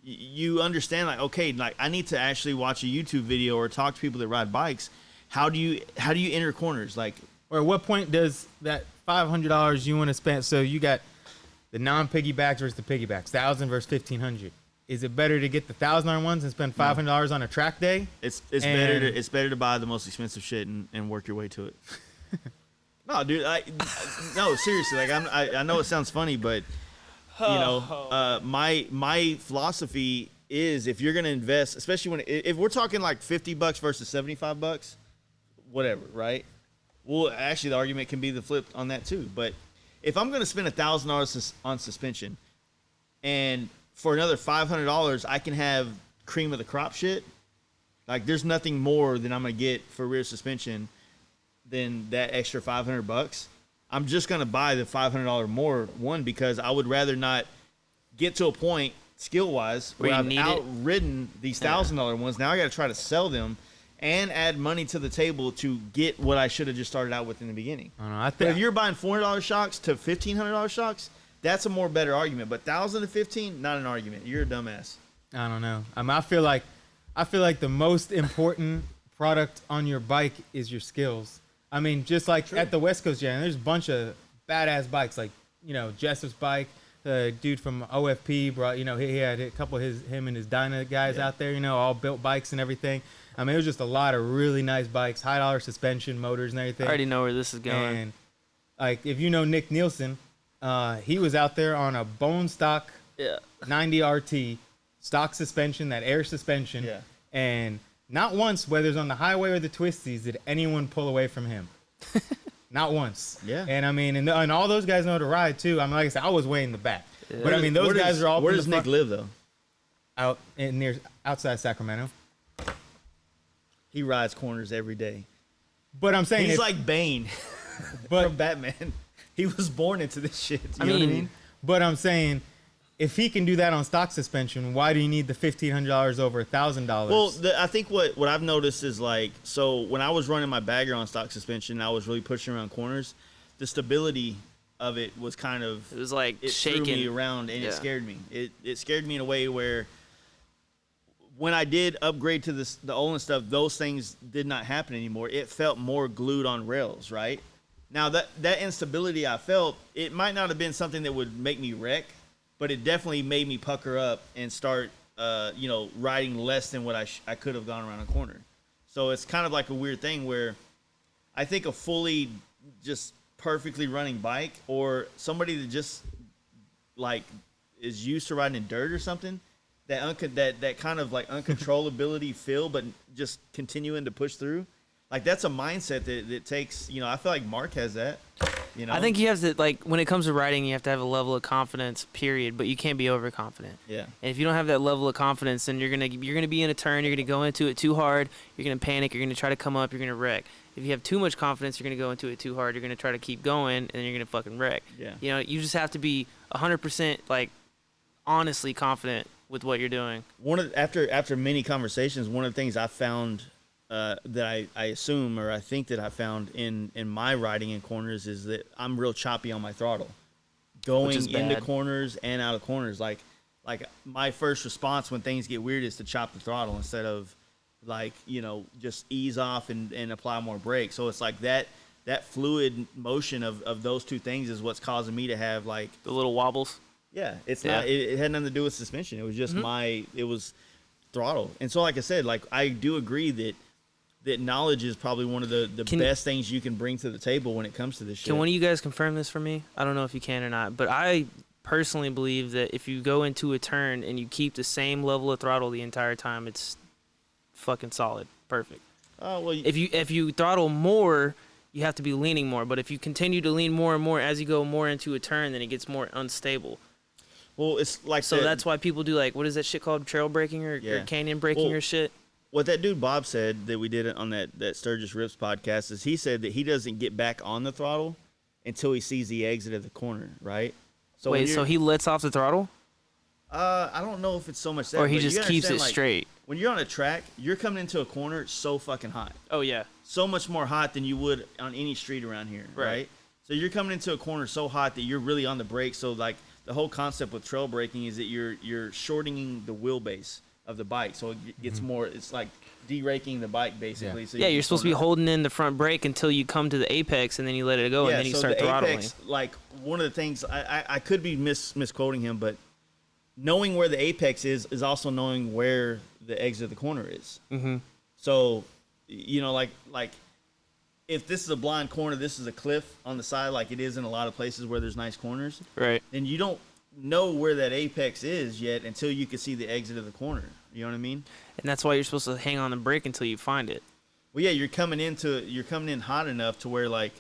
You understand, like, okay, like I need to actually watch a YouTube video or talk to people that ride bikes. How do you enter corners? Like, Or at what point does that $500 you want to spend? So you got the non-piggybacks versus the piggybacks, 1,000 versus 1,500. Is it better to get the $1,000 ones and spend $500 on a track day? it's And- better to buy the most expensive shit and work your way to it. No, dude, no, seriously, like I know it sounds funny, but my philosophy is if you're gonna invest, especially if we're talking like $50 versus $75, whatever, right? Well, actually, the argument can be the flip on that too. But if I'm going to spend $1,000 on suspension, and for another $500, I can have cream of the crop shit. Like, there's nothing more than I'm going to get for rear suspension than that extra $500. I'm just going to buy the $500 more one because I would rather not get to a point skill-wise where I've outridden these $1,000 ones. Now I got to try to sell them and add money to the table to get what I should have just started out with in the beginning. I don't know. But if you're buying $400 shocks to $1,500 shocks, that's a more better argument. But $1,000 to $1,500, not an argument. You're a dumbass. I don't know. I feel like the most important product on your bike is your skills. I mean, just like at the West Coast Jam, there's a bunch of badass bikes. Like, Jessup's bike, the dude from OFP brought, he had a couple of him and his Dyna guys out there, all built bikes and everything. I mean, it was just a lot of really nice bikes, high dollar suspension, motors and everything. I already know where this is going. And like, if you know Nick Nielsen, he was out there on a bone stock 90 RT, stock suspension, that air suspension. Yeah. And not once, whether it's on the highway or the twisties, did anyone pull away from him. Not once. Yeah. And I mean, and all those guys know how to ride too. I mean, like I said, I was way in the back. Yeah. But I mean, those guys are all. Where does Nick live though? Outside Sacramento. He rides corners every day. But I'm saying he's like Bane from Batman. He was born into this shit. You know what I mean? But I'm saying, if he can do that on stock suspension, why do you need the $1,500 over $1,000? Well, I think what I've noticed is like, so when I was running my bagger on stock suspension, I was really pushing around corners. The stability of it was kind of, it was like it shaking threw me around, and it scared me. It scared me in a way where when I did upgrade to the Olin stuff, those things did not happen anymore. It felt more glued on rails, right? Now that instability I felt, it might not have been something that would make me wreck, but it definitely made me pucker up and start, riding less than what I could have gone around a corner. So it's kind of like a weird thing where I think a fully just perfectly running bike, or somebody that just like is used to riding in dirt or something, that kind of like uncontrollability feel, but just continuing to push through. Like, that's a mindset that takes, I feel like Mark has that, I think you have to, like, when it comes to riding, you have to have a level of confidence, period, but you can't be overconfident. Yeah. And if you don't have that level of confidence, then you're gonna be in a turn, you're gonna go into it too hard, you're gonna panic, you're gonna try to come up, you're gonna wreck. If you have too much confidence, you're gonna go into it too hard, you're gonna try to keep going, and then you're gonna fucking wreck. Yeah. You just have to be 100% like honestly confident with what you're doing. After many conversations, one of the things I found that I assume, or I think that I found in my riding in corners, is that I'm real choppy on my throttle, going into corners and out of corners. Like my first response when things get weird is to chop the throttle instead of just ease off and apply more brake. So it's like that fluid motion of those two things is what's causing me to have like the little wobbles. Yeah, it had nothing to do with suspension. It was just it was throttle. And so, like I said, like, I do agree that knowledge is probably one of the best things you can bring to the table when it comes to this shit. Can one of you guys confirm this for me? I don't know if you can or not, but I personally believe that if you go into a turn and you keep the same level of throttle the entire time, it's fucking solid, perfect. Well, if you throttle more, you have to be leaning more. But if you continue to lean more and more as you go more into a turn, then it gets more unstable. Well, it's like that's why people do, like, what is that shit called, trail braking or canyon braking or shit? What that dude Bob said that we did it on that Sturgis Rips podcast is he said that he doesn't get back on the throttle until he sees the exit of the corner, right? So so he lets off the throttle? I don't know if it's so much that, or he just keeps it straight. When you're on a track, you're coming into a corner so fucking hot. Oh yeah, so much more hot than you would on any street around here, right? So you're coming into a corner so hot that you're really on the brake. So like the whole concept with trail braking is that you're shortening the wheelbase of the bike, so it gets more. It's like deraking the bike basically. Yeah, so you're supposed to be holding in the front brake until you come to the apex, and then you let it go, and then you start throttling. Apex, like one of the things I could be misquoting him, but knowing where the apex is also knowing where the exit of the corner is. Mm-hmm. So, like if this is a blind corner, this is a cliff on the side, like it is in a lot of places where there's nice corners. Right. Then you don't know where that apex is yet until you can see the exit of the corner. You know what I mean? And that's why you're supposed to hang on the brake until you find it. Well, yeah, you're coming in hot enough to where like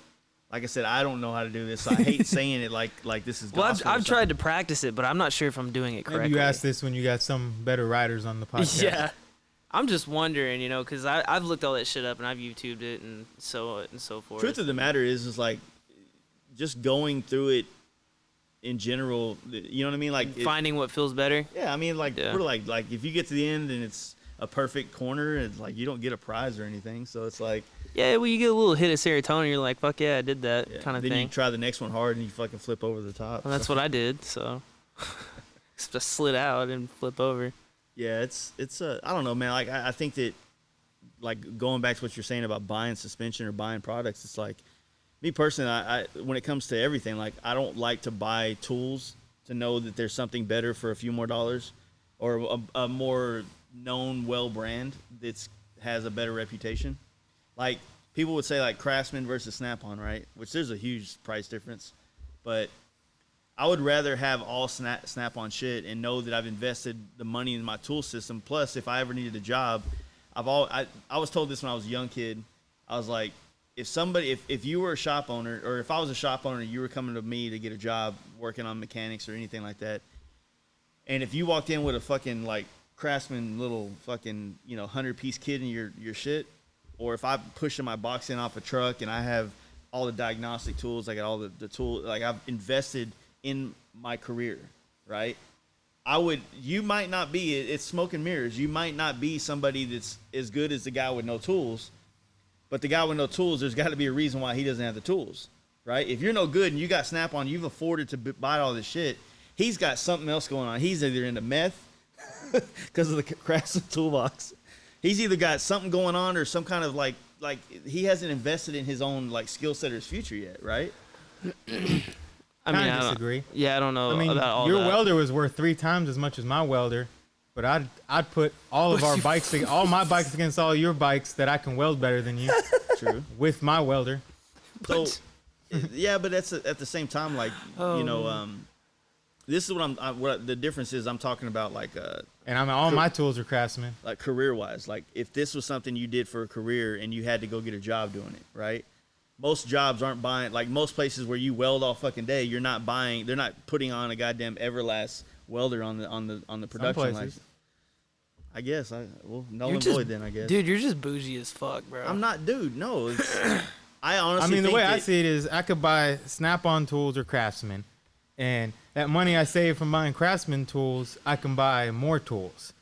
I said, I don't know how to do this. So I hate saying it like this is. Well, gospel or I've tried to practice it, but I'm not sure if I'm doing it correctly. Maybe you asked this when you got some better riders on the podcast. Yeah. I'm just wondering, you know, because I've looked all that shit up and I've YouTubed it and so forth. Truth of the matter is like just going through it in general. You know what I mean? Like finding what feels better. Yeah, I mean, like we're like if you get to the end and it's a perfect corner, it's like you don't get a prize or anything. So it's like. Yeah, well, you get a little hit of serotonin, you're like, fuck yeah, I did that kind of then thing. Then you try the next one hard and you fucking flip over the top. Well, that's what I did, so. Just slid out and flip over. Yeah, it's I don't know, man. Like, I think that, like, going back to what you're saying about buying suspension or buying products, it's like, me personally, I when it comes to everything, like, I don't like to buy tools to know that there's something better for a few more dollars or a more known, well brand that has a better reputation. Like, people would say, like, Craftsman versus Snap-on, right? Which there's a huge price difference. But I would rather have all Snap-on shit and know that I've invested the money in my tool system. Plus, if I ever needed a job, I was told this when I was a young kid. I was like, if you were a shop owner, or if I was a shop owner, you were coming to me to get a job working on mechanics or anything like that, and if you walked in with a fucking, like, Craftsman little fucking, 100-piece kit in your shit, or if I'm pushing my box in off a truck and I have all the diagnostic tools, I got all the tools, like, I've invested in my career, right? You might not be, it's smoke and mirrors. You might not be somebody that's as good as the guy with no tools, but the guy with no tools, there's got to be a reason why he doesn't have the tools, right? If you're no good and you got Snap-on, you've afforded to buy all this shit, he's got something else going on. He's either into meth because of the Craftsman toolbox. He's either got something going on or some kind of like he hasn't invested in his own, like, skill set or his future yet, right? I disagree. I don't know about all your that. welder was worth 3 times as much as my welder, but I'd put all of our bikes, all my bikes against all your bikes that I can weld better than you. True. With my welder. So, yeah, but that's at the same time, like, this is what the difference is. I'm talking about, like, and I mean, all my tools are Craftsman. Like, career-wise, like, if this was something you did for a career and you had to go get a job doing it, right? Most jobs aren't buying, like, most places where you weld all fucking day, you're not buying, they're not putting on a goddamn Everlast welder on the production line. I guess null and void then, I guess. Dude, you're just bougie as fuck, bro. I'm not, dude. No, I honestly. The way I see it is, I could buy Snap-on tools or Craftsman, and that money I save from buying Craftsman tools, I can buy more tools,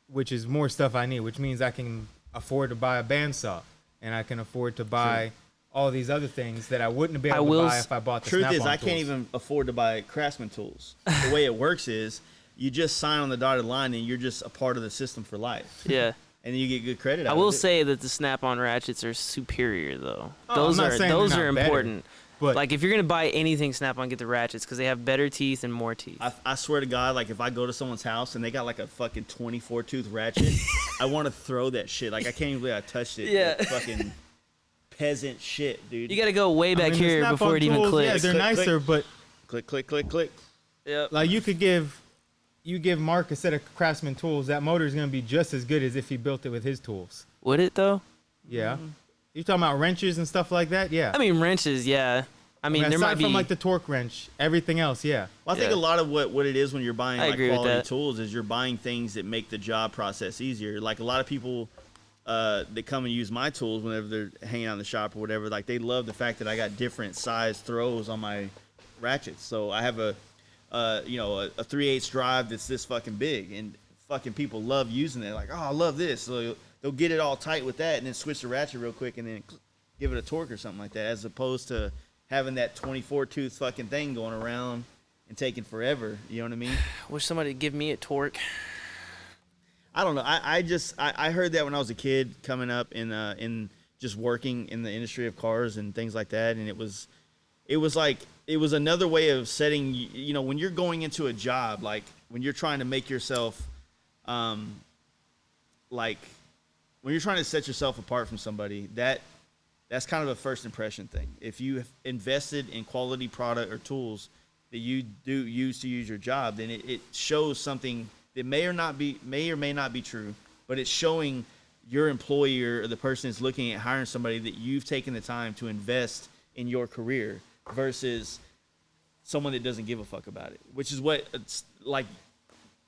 which is more stuff I need. Which means I can afford to buy a bandsaw, and I can afford to buy all these other things that I wouldn't be able to buy if I bought the Snap-on tools. Truth is, I can't even afford to buy Craftsman tools. The way it works is, you just sign on the dotted line and you're just a part of the system for life. Yeah. And then you get good credit out I of it. will say that the Snap-on ratchets are superior, though. Oh, those are Better, important. but like, if you're going to buy anything Snap-on, get the ratchets because they have better teeth and more teeth. I swear to God, like, if I go to someone's house and they got, like, a fucking 24-tooth ratchet, I want to throw that shit. Like, I can't even believe I touched it. Yeah. That fucking peasant shit, dude. You got to go way back here before it even tools, clicks. Yeah, they're nicer, but click, click, click, click. Yep. like, you give Mark a set of Craftsman tools, that motor is going to be just as good as if he built it with his tools. Would it, though? Yeah. You talking about wrenches and stuff like that? Yeah. I mean, wrenches, yeah. I mean, there might aside be... from, like, the torque wrench, everything else, yeah. Well, I think a lot of what it is when you're buying, like, quality tools is you're buying things that make the job process easier. Like, a lot of people that come and use my tools whenever they're hanging out in the shop or whatever, like, they love the fact that I got different size throws on my ratchets. So I have a 3/8 drive that's this fucking big, and fucking people love using it. Like, oh, I love this. So they'll get it all tight with that and then switch the ratchet real quick and then give it a torque or something like that, as opposed to having that 24-tooth fucking thing going around and taking forever. You know what I mean? Wish somebody would give me a torque. I don't know. I heard that when I was a kid coming up in just working in the industry of cars and things like that, and it was another way of setting, when you're going into a job, like when you're trying to make yourself, like when you're trying to set yourself apart from somebody, that's kind of a first impression thing. If you have invested in quality product or tools that you do use to use your job, then it shows something that may or may not be true, but it's showing your employer or the person is looking at hiring somebody that you've taken the time to invest in your career versus someone that doesn't give a fuck about it, which is what it's like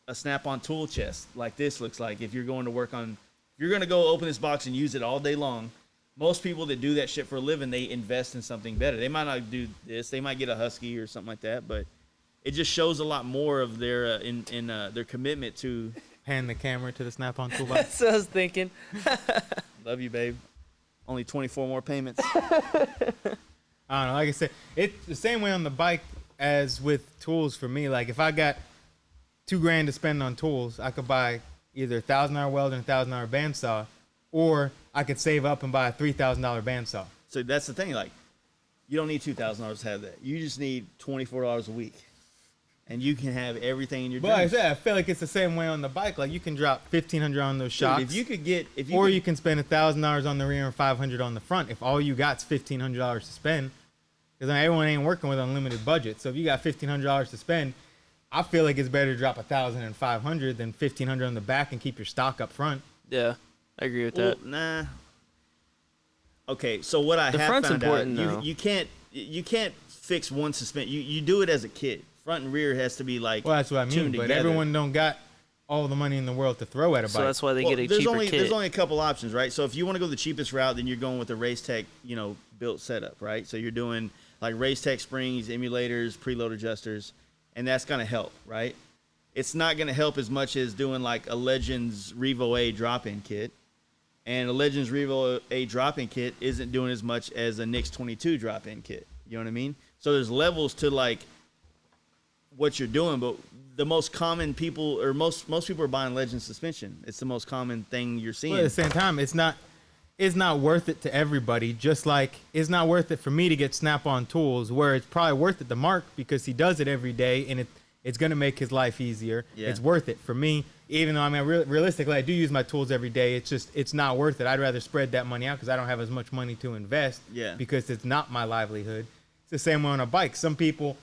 a snap-on tool chest like this looks like. If you're going to work on, if you're going to go open this box and use it all day long, most people that do that shit for a living, they invest in something better. They might not do this. They might get a Husky or something like that, but it just shows a lot more of their their commitment to. Hand the camera to the snap-on toolbox. That's what I was thinking. Love you, babe. Only 24 more payments. I don't know. Like I said, it's the same way on the bike as with tools for me. Like if I got $2,000 to spend on tools, I could buy either a $1,000 welder and a $1,000 bandsaw, or I could save up and buy a $3,000 bandsaw. So that's the thing. Like, you don't need $2,000 to have that. You just need $24 a week, and you can have everything in your. But like I dreams. said, I feel like it's the same way on the bike. Like you can drop $1,500 on those Dude, shocks. if you could get, You can spend $1,000 on the rear and $500 on the front. If all you got's $1,500 to spend, because everyone ain't working with unlimited budget. So if you got $1,500 to spend, I feel like it's better to drop $1,000 and $500 than $1,500 on the back and keep your stock up front. Yeah, I agree with well, that. nah. Okay, so what I The have front's found important, out, though. you can't fix one suspension. You do it as a kit. Front and rear has to be like. Well, that's what I mean. tuned But together. everyone don't got all the money in the world to throw at a bike. So that's why they Well, get a there's cheaper only kit. there's only a couple options, right? So if you want to go the cheapest route, then you're going with the Race Tech, built setup, right? So you're doing like Race Tech springs, emulators, preload adjusters, and that's gonna help, right? It's not gonna help as much as doing like a Legends Revo A drop-in kit, and a Legends Revo A drop-in kit isn't doing as much as a Nix 22 drop-in kit. You know what I mean? So there's levels to like what you're doing, but the most common people, or most people are buying Legends suspension. It's the most common thing you're seeing. But at the same time, it's not worth it to everybody. Just like it's not worth it for me to get snap-on tools, where it's probably worth it to Mark because he does it every day and it's gonna make his life easier. Yeah. It's worth it for me, even though I mean realistically I do use my tools every day. It's not worth it. I'd rather spread that money out because I don't have as much money to invest. Yeah. Because it's not my livelihood. It's the same way on a bike. Some people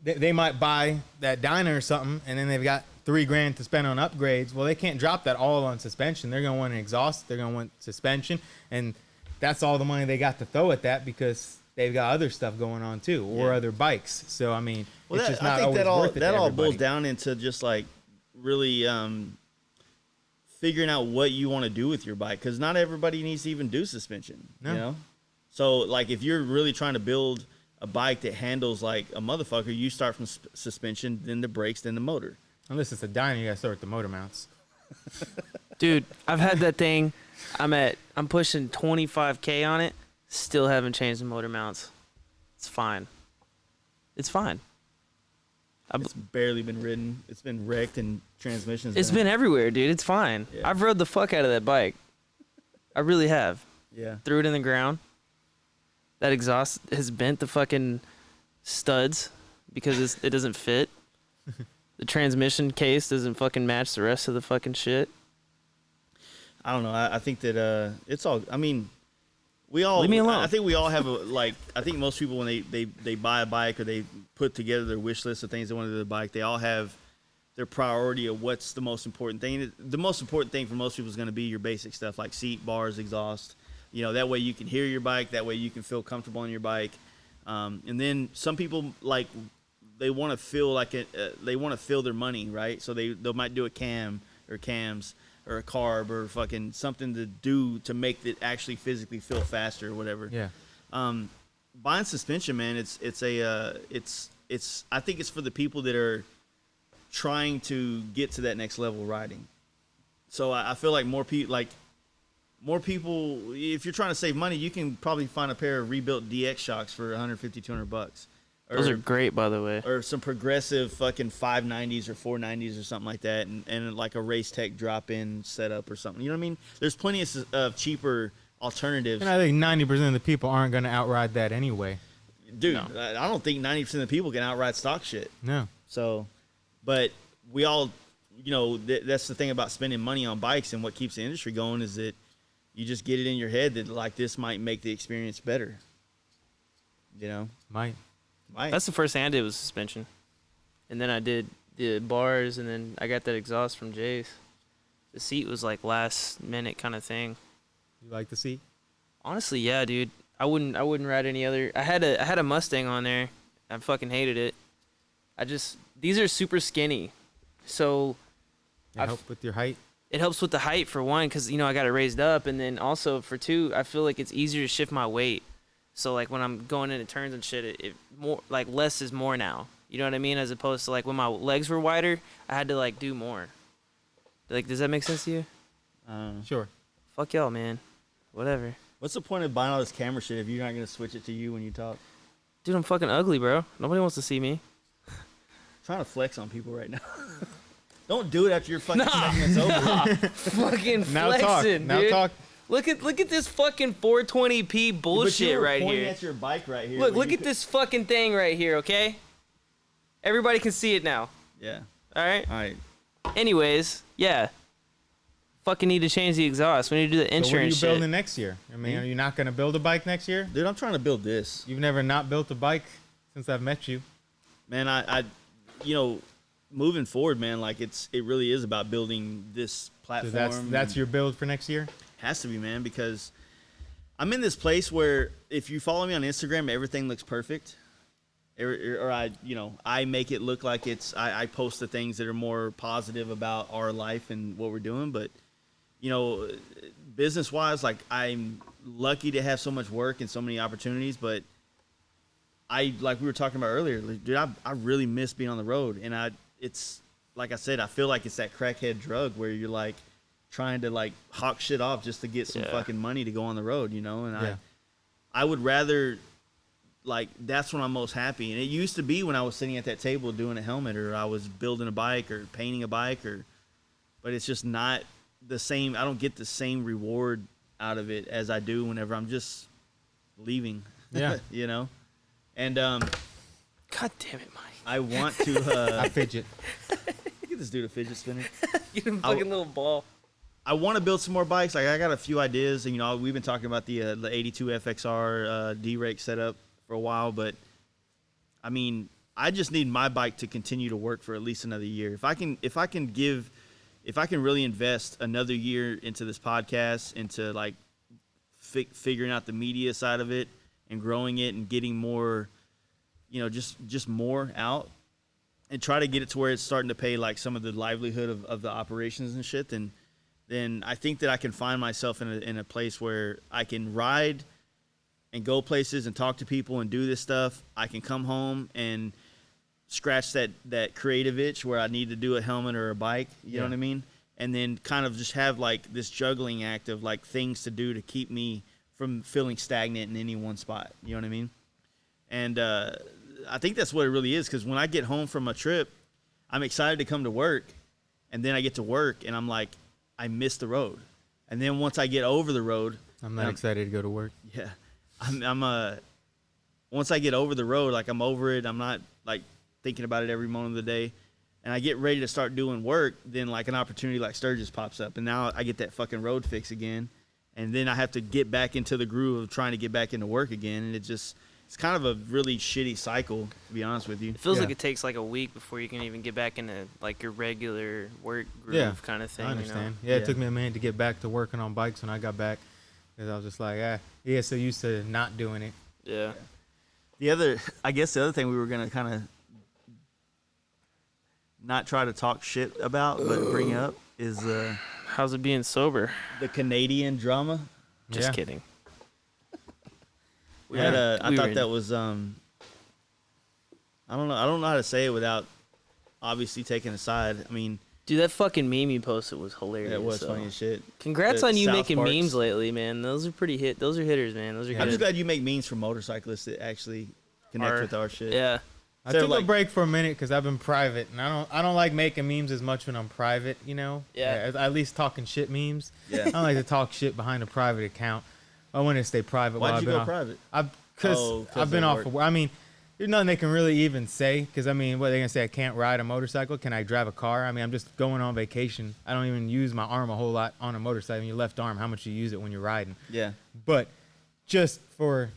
they might buy that Dyna or something, and then they've got $3,000 to spend on upgrades. Well, they can't drop that all on suspension. They're gonna want an exhaust. They're gonna want suspension, and that's all the money they got to throw at that because they've got other stuff going on too, or Yeah. other bikes. So I mean, Well, it's just I not think always that all worth it. that to all everybody. boils down into just like really figuring out what you want to do with your bike, because not everybody needs to even do suspension. No. You know, so like if you're really trying to build a bike that handles like a motherfucker, you start from suspension, then the brakes, then the motor. Unless it's a Dyna, you gotta start with the motor mounts. Dude, I've had that thing. I'm pushing 25K on it. Still haven't changed the motor mounts. It's fine. It's fine. It's barely been ridden. It's been wrecked, and transmissions. It's been everywhere, dude. It's fine. Yeah. I've rode the fuck out of that bike. I really have. Yeah. Threw it in the ground. That exhaust has bent the fucking studs because it doesn't fit. The transmission case doesn't fucking match the rest of the fucking shit. I don't know. I think that it's all. I mean, we all. Leave me alone. I think we all have a like. I think most people when they buy a bike or they put together their wish list of things they want to do with the bike, they all have their priority of what's the most important thing. The most important thing for most people is going to be your basic stuff like seat, bars, exhaust. That way you can hear your bike. That way you can feel comfortable on your bike. And then some people like they want to feel like they want to feel their money, right? So they might do a cam or cams or a carb or fucking something to do to make it actually physically feel faster or whatever. Yeah. Buying suspension, man, it's I think it's for the people that are trying to get to that next level riding. So I feel like more people, if you're trying to save money, you can probably find a pair of rebuilt DX shocks for $150, $200. Those are great, by the way. Or some progressive fucking 590s or 490s or something like that, and like a Race Tech drop-in setup or something. You know what I mean? There's plenty of cheaper alternatives. And I think 90% of the people aren't gonna outride that anyway. Dude, No. I don't think 90% of the people can outright stock shit. No. So, but we all, that's the thing about spending money on bikes, and what keeps the industry going is that you just get it in your head that like this might make the experience better. Might. That's the first thing I did was suspension. And then I did the bars, and then I got that exhaust from Jay's. The seat was like last minute kind of thing. You like the seat? Honestly, yeah, dude. I wouldn't ride any other. I had a Mustang on there. I fucking hated it. These are super skinny, so It help with your height. it helps with the height for one, because I got it raised up, and then also for two, I feel like it's easier to shift my weight. So like when I'm going into turns and shit, it more like less is more now. You know what I mean? As opposed to like when my legs were wider, I had to like do more. Like, does that make sense to you? Sure. Fuck y'all, man. Whatever. What's the point of buying all this camera shit if you're not gonna switch it to you when you talk? Dude, I'm fucking ugly, bro. Nobody wants to see me. Trying to flex on people right now. Don't do it after your fucking segment's over. Fucking Now talk. flexing, Now dude. talk. Look at this fucking 420p But bullshit you were right pointing here. at your bike right here. Look at this fucking thing right here, okay? Everybody can see it now. Yeah. All right. All right. Anyways, yeah. Fucking need to change the exhaust. We need to do the So what are you insurance shit. building next year? I mean, are you not going to build a bike next year? Dude, I'm trying to build this. You've never not built a bike since I've met you. Man, I moving forward, man, like it really is about building this So platform. that's your build for next year? Has to be, man, because I'm in this place where if you follow me on Instagram, everything looks perfect. Or I make it look like I post the things that are more positive about our life and what we're doing. But, business wise, like I'm lucky to have so much work and so many opportunities. But like we were talking about earlier, like, dude, I really miss being on the road. And it's like I said, I feel like it's that crackhead drug where you're like trying to like hawk shit off just to get some fucking money to go on the road, And Yeah. I would rather, like, that's when I'm most happy. And it used to be when I was sitting at that table doing a helmet, or I was building a bike or painting a bike, but it's just not the same. I don't get the same reward out of it as I do whenever I'm just leaving. Yeah. And God damn it, Mike. I want to I fidget. get this dude a fidget spinner. Get him a fucking little ball. I want to build some more bikes. Like, I got a few ideas, and we've been talking about the 82 FXR D-rake setup for a while, but I mean, I just need my bike to continue to work for at least another year. If I can really invest another year into this podcast, into like figuring out the media side of it and growing it and getting more, just more out, and try to get it to where it's starting to pay like some of the livelihood of the operations and shit, then I think that I can find myself in a place where I can ride and go places and talk to people and do this stuff. I can come home and scratch that creative itch where I need to do a helmet or a bike, you know what I mean? And then kind of just have like this juggling act of like things to do to keep me from feeling stagnant in any one spot, you know what I mean? And I think that's what it really is, because when I get home from a trip, I'm excited to come to work, and then I get to work and I'm like, I miss the road. And then once I get over the road, I'm not excited to go to work. yeah, once I get over the road, like I'm over it. I'm not like thinking about it every moment of the day, and I get ready to start doing work. Then like an opportunity like Sturgis pops up, and now I get that fucking road fix again, and then I have to get back into the groove of trying to get back into work again, and it's kind of a really shitty cycle, to be honest with you. It feels Yeah. like it takes like a week before you can even get back into like your regular work groove kind of thing. I understand. Yeah, it took me a minute to get back to working on bikes when I got back, because I was just like, so used to not doing it. Yeah. I guess the other thing we were gonna kind of not try to talk shit about, but bring up is How's it being sober? the Canadian drama. Just Yeah. kidding. We had I We were thought in- that was I don't know how to say it without obviously taking a side. I mean, Dude, that fucking meme you posted was hilarious. it was though. funny as shit. Congrats The on you South making Parks. memes lately, man. Those are pretty hit. Those are hitters, man. Those are I'm good. just glad you make memes for motorcyclists that actually connect with our shit. Yeah. I So, took a like- break for a minute because I've been private, and I don't like making memes as much when I'm private. Yeah. At least talking shit memes. Yeah. I don't like to talk shit behind a private account. I want to stay private. Why'd while you I've go been private? Because 'cause I've been of off work. of work. I mean, there's nothing they can really even say. Because I mean, what are they gonna say? I can't ride a motorcycle. Can I drive a car? I mean, I'm just going on vacation. I don't even use my arm a whole lot on a motorcycle. Your left arm, how much you use it when you're riding. Yeah. But just for,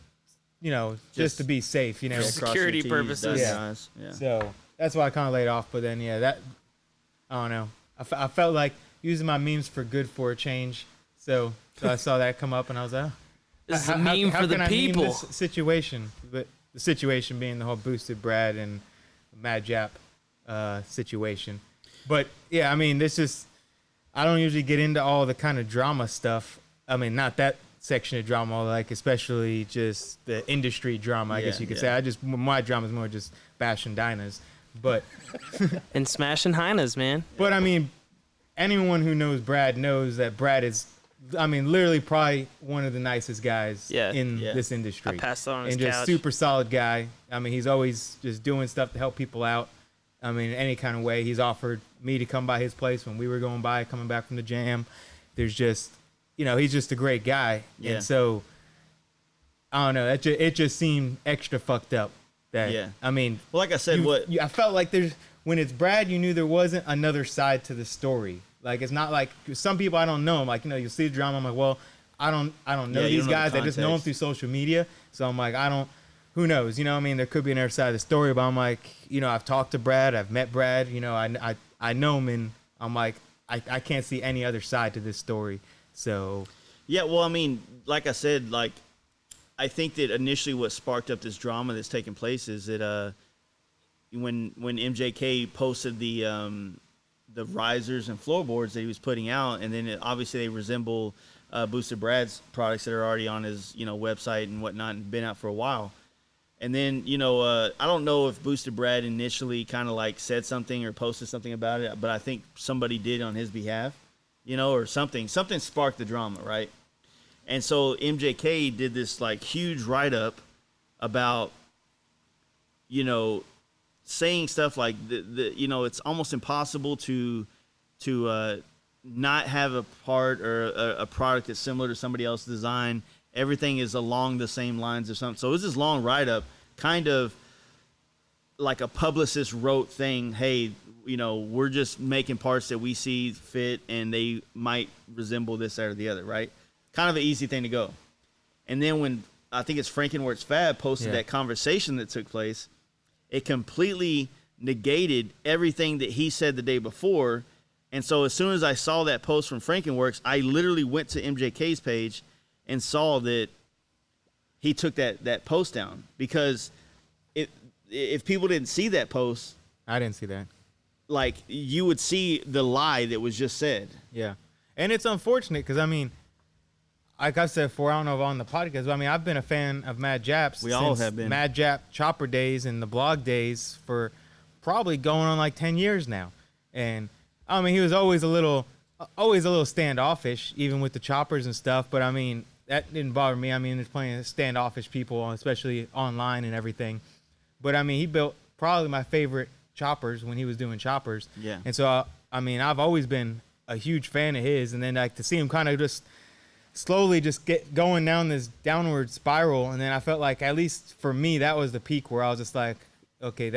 just Just- to be safe, Yeah, cross your Security T's, purposes. dot your Yeah. I's. Yeah. So that's why I kind of laid off. But then, that I don't know. I felt like using my memes for good for a change. So I saw that come up, and I was like, This is a meme for the can I meme people. this situation? But the situation being the whole Boosted Brad and Mad Jap situation. But yeah, I mean, this is, I don't usually get into all the kind of drama stuff. I mean, not that section of drama, like especially just the industry drama, I guess you could say. My drama is more just bashing Dynas. But And smashing Heinas, man. But I mean, anyone who knows Brad knows that Brad is, I mean, literally probably one of the nicest guys in this industry. I passed on his and just couch. super solid guy. I mean, he's always just doing stuff to help people out. I mean, in any kind of way. He's offered me to come by his place when we were going by, coming back from the jam. There's just, you know, he's just a great guy. Yeah. And so, I don't know. It just seemed extra fucked up. That, I mean, well, like I said, I felt like when it's Brad, you knew there wasn't another side to the story. Like, it's not like some people I don't know. I'm like, you know, you see the drama. I'm like, well, I don't know these guys. I just know them through social media. So I'm like, who knows? You know what I mean? There could be another side of the story, but I'm like, you know, I've talked to Brad. I've met Brad. You know, I know him, and I'm like, I can't see any other side to this story. So. Yeah, well, I mean, like I said, like, I think that initially what sparked up this drama that's taking place is that when MJK posted the risers and floorboards that he was putting out, and then obviously they resemble Boosted Brad's products that are already on his, you know, website and whatnot and been out for a while. And then, you know, I don't know if Boosted Brad initially kind of like said something or posted something about it, but I think somebody did on his behalf, you know, or something sparked the drama, right? And so MJK did this like huge write-up about, you know, saying stuff like you know, it's almost impossible to not have a part or a product that's similar to somebody else's design. Everything is along the same lines or something. So it was this long write-up, kind of like a publicist wrote thing. Hey, you know, we're just making parts that we see fit, and they might resemble this, that, or the other, right? Kind of an easy thing to go. And then when I think it's Frankenworks Fab posted that conversation that took place, it completely negated everything that he said the day before. And so as soon as I saw that post from Frankenworks, I literally went to MJK's page and saw that he took that post down, because if people didn't see that post, I didn't see that. Like, you would see the lie that was just said. Yeah. And it's unfortunate because, I mean, like I said before, I don't know if on the podcast, but I mean, I've been a fan of Mad Japs. We all have been. Mad Jap Chopper days and the blog days for probably going on like 10 years now. And I mean, he was always a little standoffish, even with the choppers and stuff. But I mean, that didn't bother me. I mean, there's plenty of standoffish people, especially online and everything. But I mean, he built probably my favorite choppers when he was doing choppers. Yeah. And so, I mean, I've always been a huge fan of his. And then like to see him kind of just slowly just get going down this downward spiral. And then I felt like, at least for me, that was the peak where I was just like, okay,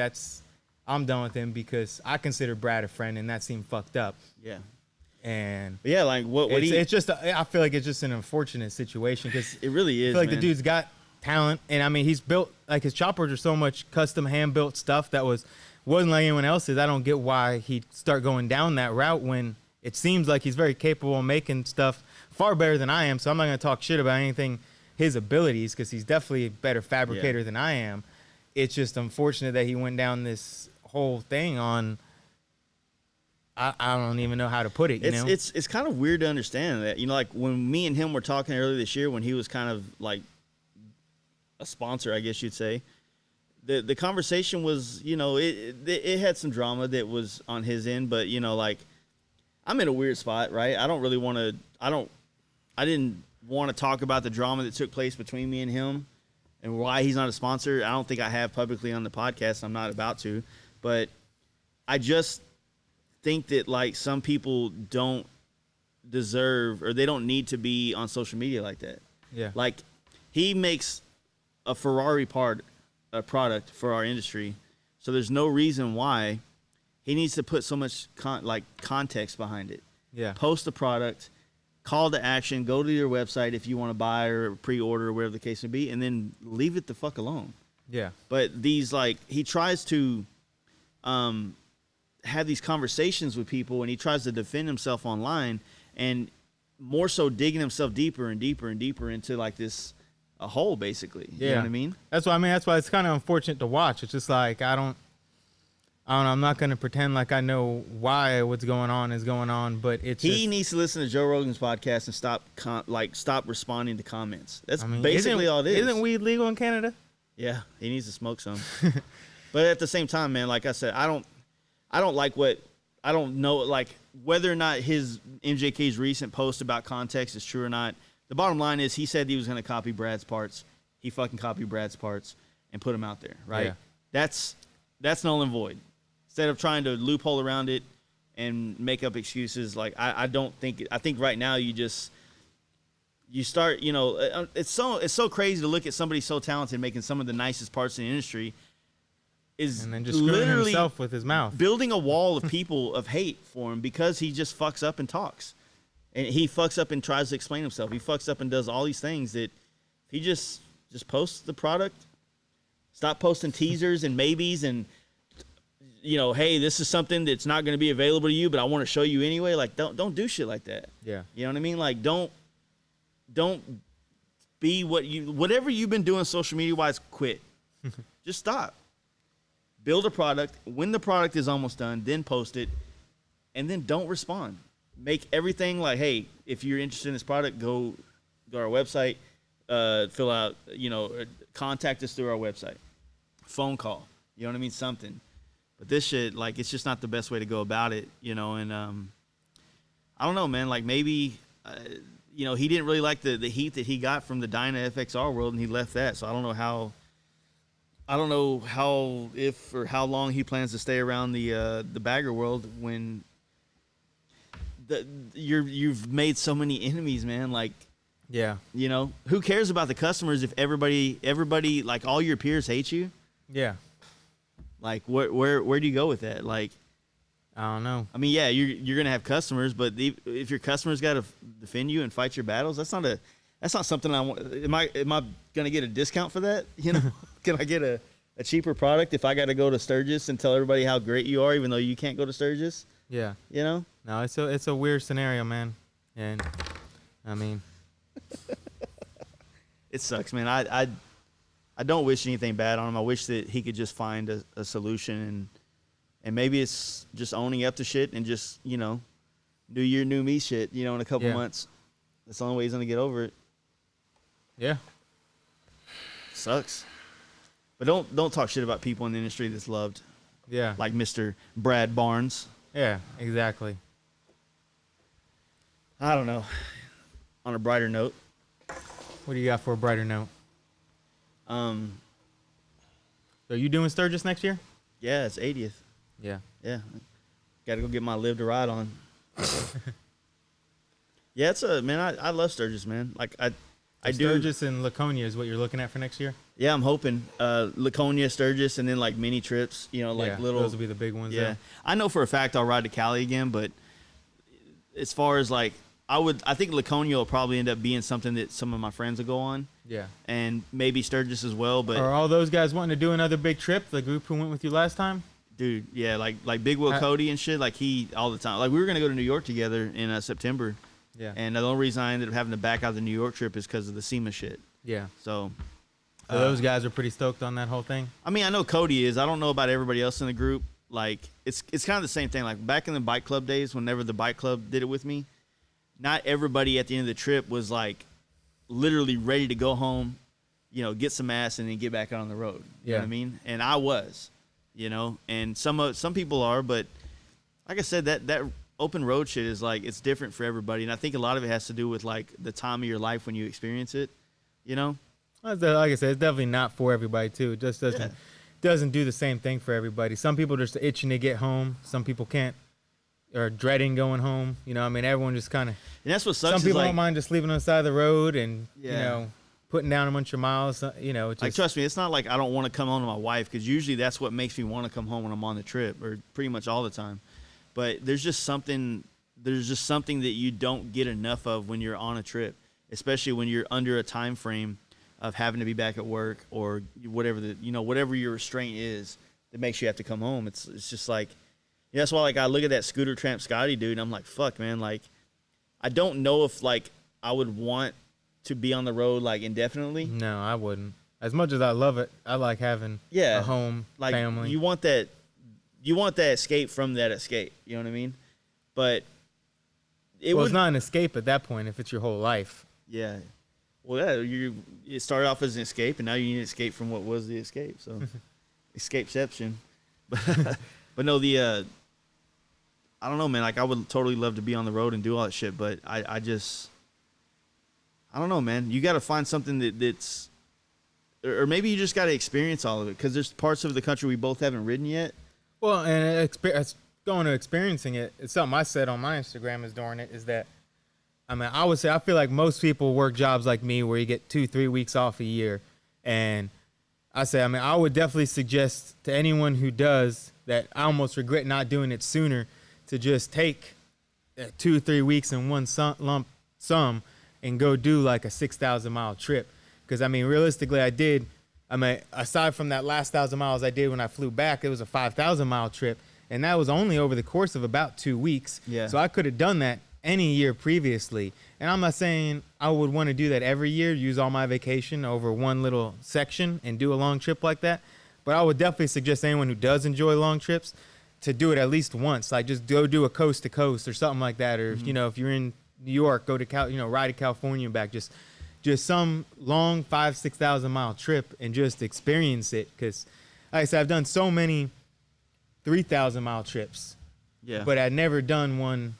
I'm done with him, because I consider Brad a friend, and that seemed fucked up. Yeah. And but yeah, like it's just, I feel like it's just an unfortunate situation, because it really is. I feel like man. the dude's got talent, and I mean, he's built, like, his choppers are so much custom hand built stuff that wasn't like anyone else's. I don't get why he'd start going down that route when it seems like he's very capable of making stuff far better than I am. So I'm not going to talk shit about anything, his abilities, because he's definitely a better fabricator than I am. It's just unfortunate that he went down this whole thing on, I don't even know how to put it. You know, it's kind of weird to understand that, you know, like when me and him were talking earlier this year, when he was kind of like a sponsor, I guess you'd say, the conversation was, you know, it had some drama that was on his end, but you know, like, I'm in a weird spot, right? I didn't want to talk about the drama that took place between me and him and why he's not a sponsor. I don't think I have publicly on the podcast. I'm not about to, but I just think that, like, some people don't deserve, or they don't need to be on social media like that. Yeah. Like, he makes a Ferrari a product for our industry, so there's no reason why he needs to put so much context behind it. Yeah. Post the product, call to action, go to your website if you want to buy or pre-order or whatever the case may be, and then leave it the fuck alone. Yeah. But these, like, he tries to have these conversations with people, and he tries to defend himself online, and more so digging himself deeper and deeper and deeper into like this a hole, basically. You know what I mean? That's why that's why it's kind of unfortunate to watch. It's just like I don't know. I'm not gonna pretend like I know why what's going on is going on, but he needs to listen to Joe Rogan's podcast and stop responding to comments. That's basically all it is. Isn't weed legal in Canada? Yeah, he needs to smoke some. But at the same time, man, like I said, I don't know like whether or not his MJK's recent post about context is true or not. The bottom line is he said he was going to copy Brad's parts. He fucking copied Brad's parts and put them out there, right? Yeah. That's null and void. Instead of trying to loophole around it and make up excuses, like I think right now you start, you know, it's so crazy to look at somebody so talented making some of the nicest parts in the industry and then just screwing himself with his mouth, building a wall of people of hate for him because he just fucks up and talks. And he fucks up and tries to explain himself. He fucks up and does all these things that if he just posts the product, stop posting teasers and maybes and, you know, hey, this is something that's not going to be available to you, but I want to show you anyway. Like, don't do shit like that. Yeah. You know what I mean? Like, don't be whatever you've been doing social media wise, quit. Just stop. Build a product. When the product is almost done, then post it, and then don't respond. Make everything like, hey, if you're interested in this product, go to our website, fill out, you know, contact us through our website, phone call, you know what I mean? Something. But this shit, like, it's just not the best way to go about it, you know? And I don't know, man, like maybe, you know, he didn't really like the heat that he got from the Dyna FXR world, and he left that. So I don't know how, if or how long he plans to stay around the bagger world when you've made so many enemies, man. Like, yeah, you know, who cares about the customers if everybody, like all your peers hate you? Yeah. Like, where do you go with that? Like, I don't know. I mean, yeah, you're gonna have customers, but if your customers got to defend you and fight your battles, that's not something I want. Am I gonna get a discount for that? You know, can I get a cheaper product if I got to go to Sturgis and tell everybody how great you are, even though you can't go to Sturgis? Yeah. You know? No, it's a weird scenario, man. And I mean, it sucks, man. I don't wish anything bad on him. I wish that he could just find a solution, and maybe it's just owning up to shit and just, you know, new year, new me shit, you know, in a couple months. That's the only way he's going to get over it. Yeah. Sucks. But don't talk shit about people in the industry that's loved. Yeah. Like Mr. Brad Barnes. Yeah, exactly. I don't know. On a brighter note. What do you got for a brighter note? So you doing Sturgis next year? Yeah, it's 80th. Yeah. Yeah. Got to go get my live to ride on. Yeah, I love Sturgis, man. Like I do. Sturgis and Laconia is what you're looking at for next year? Yeah, I'm hoping Laconia, Sturgis, and then like mini trips, you know, like little. Those will be the big ones. Yeah, there. I know for a fact I'll ride to Cali again, but as far as like I think Laconia will probably end up being something that some of my friends will go on. Yeah. And maybe Sturgis as well, but are all those guys wanting to do another big trip? The group who went with you last time? Dude, yeah, like Big Will Cody and shit, like he all the time. Like we were gonna go to New York together in September. Yeah. And the only reason I ended up having to back out the New York trip is because of the SEMA shit. Yeah. So those guys are pretty stoked on that whole thing. I mean, I know Cody is. I don't know about everybody else in the group. Like it's kind of the same thing. Like back in the bike club days, whenever the bike club did it with me, not everybody at the end of the trip was like literally ready to go home, you know, get some ass and then get back out on the road. You know what I mean? And I was, you know, and some people are, but like I said, that open road shit is like, it's different for everybody. And I think a lot of it has to do with like the time of your life when you experience it, you know? Like I said, it's definitely not for everybody too. It just doesn't do the same thing for everybody. Some people are just itching to get home. Some people can't, or dreading going home. You know, I mean, everyone just kind of. And that's what sucks. Some people like, don't mind just leaving on the side of the road and you know, putting down a bunch of miles. You know, like trust me, it's not like I don't want to come home to my wife, because usually that's what makes me want to come home when I'm on the trip, or pretty much all the time. But there's just something that you don't get enough of when you're on a trip, especially when you're under a time frame of having to be back at work or whatever whatever your restraint is that makes you have to come home. It's just like, Yeah, that's why like I look at that Scooter Tramp Scotty dude, and I'm like, fuck, man. Like, I don't know if like I would want to be on the road like indefinitely. No, I wouldn't. As much as I love it, I like having a home, like family. You want that escape from that escape. You know what I mean? But it's not an escape at that point if it's your whole life. Yeah. Well, yeah, it started off as an escape, and now you need to escape from what was the escape. So, escapeception. But no, I don't know, man. Like, I would totally love to be on the road and do all that shit, but I don't know, man. You got to find something that's, or maybe you just got to experience all of it, because there's parts of the country we both haven't ridden yet. Well, and going to experiencing it, it's something I said on my Instagram is during it, is that, I mean, I would say I feel like most people work jobs like me where you get 2-3 weeks off a year. And I would definitely suggest to anyone who does that, I almost regret not doing it sooner, to just take 2-3 weeks in one lump sum and go do like a 6,000 mile trip. Because, I mean, realistically, aside from that last 1,000 miles I did when I flew back, it was a 5,000 mile trip. And that was only over the course of about 2 weeks. Yeah. So I could have done that any year previously. And I'm not saying I would want to do that every year, use all my vacation over one little section and do a long trip like that. But I would definitely suggest anyone who does enjoy long trips to do it at least once. Like, just go do a coast to coast or something like that. Or, you know, if you're in New York, go to ride to California and back. Just some long 5,000-6,000 mile trip and just experience it. Because, like I said, I've done so many 3,000 mile trips. Yeah. But I'd never done one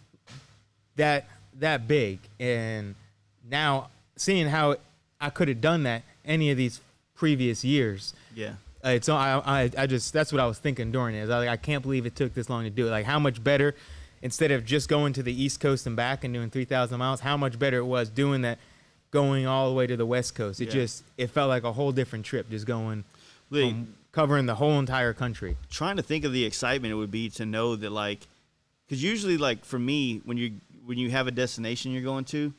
that big. And now seeing how I could have done that any of these previous years. Yeah. That's what I was thinking during it. I was like, I can't believe it took this long to do it. Like, how much better, instead of just going to the East Coast and back and doing 3,000 miles, how much better it was doing that, going all the way to the West Coast. It felt like a whole different trip, just going, covering the whole entire country. Trying to think of the excitement it would be to know that, like, because usually, like, for me, when you have a destination you're going to,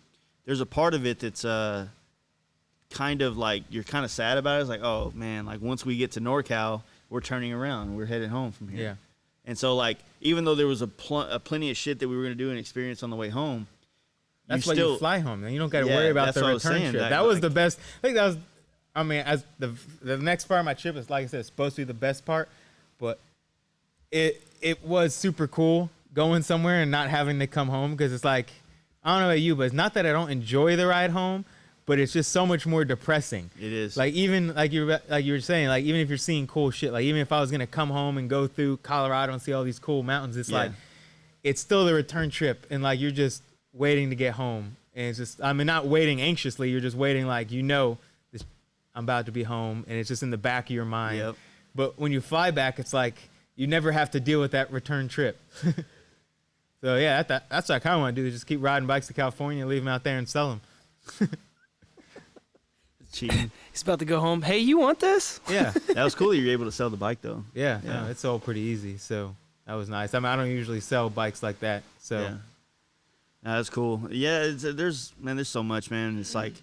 there's a part of it that's kind of like you're kind of sad about it. It's like, oh man, like once we get to NorCal, we're turning around, we're headed home from here. Yeah. And so, like, even though there was a plenty of shit that we were gonna do and experience on the way home, that's why you fly home. You don't got to worry about the return trip. That was like, the best. I think that was. I mean, as the next part of my trip is, like I said, it's supposed to be the best part, but it was super cool going somewhere and not having to come home, because it's like, I don't know about you, but it's not that I don't enjoy the ride home, but it's just so much more depressing. It is. Like, even like you were saying, like, even if you're seeing cool shit, like even if I was gonna come home and go through Colorado and see all these cool mountains, it's like, it's still the return trip, and like you're just waiting to get home, and it's just, I mean, not waiting anxiously, you're just waiting, like, you know, this, I'm about to be home, and it's just in the back of your mind. Yep. But when you fly back, it's like you never have to deal with that return trip. So yeah, that's what I kind of want to do, is just keep riding bikes to California, leave them out there and sell them. Cheating. He's about to go home. Hey, you want this? Yeah. That was cool that you were able to sell the bike though. Yeah, no, it's sold pretty easy, so that was nice. I mean, I don't usually sell bikes like that, so. Yeah. No, that's cool. Yeah, there's so much, man. It's like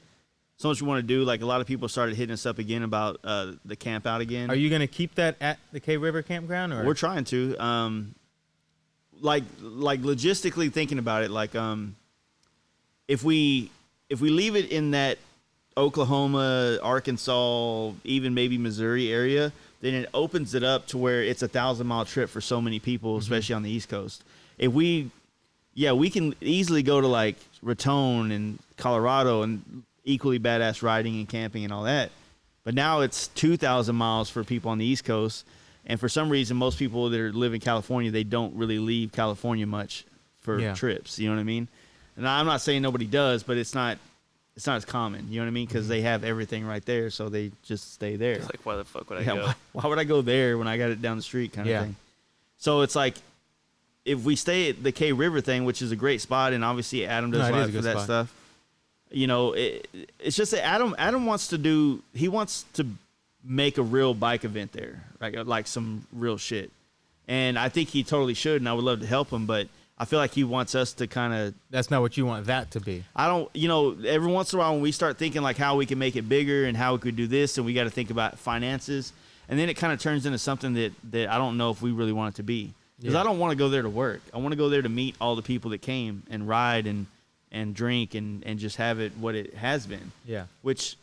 so much we want to do. Like, a lot of people started hitting us up again about the camp out again. Are you gonna keep that at the K River campground, or? We're trying to. Like logistically thinking about it, like if we leave it in that Oklahoma, Arkansas, even maybe Missouri area, then it opens it up to where it's a 1,000-mile trip for so many people, especially on the East Coast. If we can easily go to like Raton and Colorado and equally badass riding and camping and all that. But now it's 2,000 miles for people on the East Coast. And for some reason, most people that live in California, they don't really leave California much for trips. You know what I mean? And I'm not saying nobody does, but it's not as common. You know what I mean? Because they have everything right there, so they just stay there. It's like, why the fuck would I go? Why would I go there when I got it down the street kind of thing? So it's like, if we stay at the K River thing, which is a great spot, and obviously Adam does a lot for that stuff. You know, it's just that Adam wants to make a real bike event there, right? Like some real shit. And I think he totally should, and I would love to help him, but I feel like he wants us to kind of... That's not what you want that to be. I don't, every once in a while when we start thinking like how we can make it bigger and how we could do this, and we got to think about finances, and then it kind of turns into something that I don't know if we really want it to be. Because I don't want to go there to work. I want to go there to meet all the people that came and ride and drink and just have it what it has been. Yeah. Which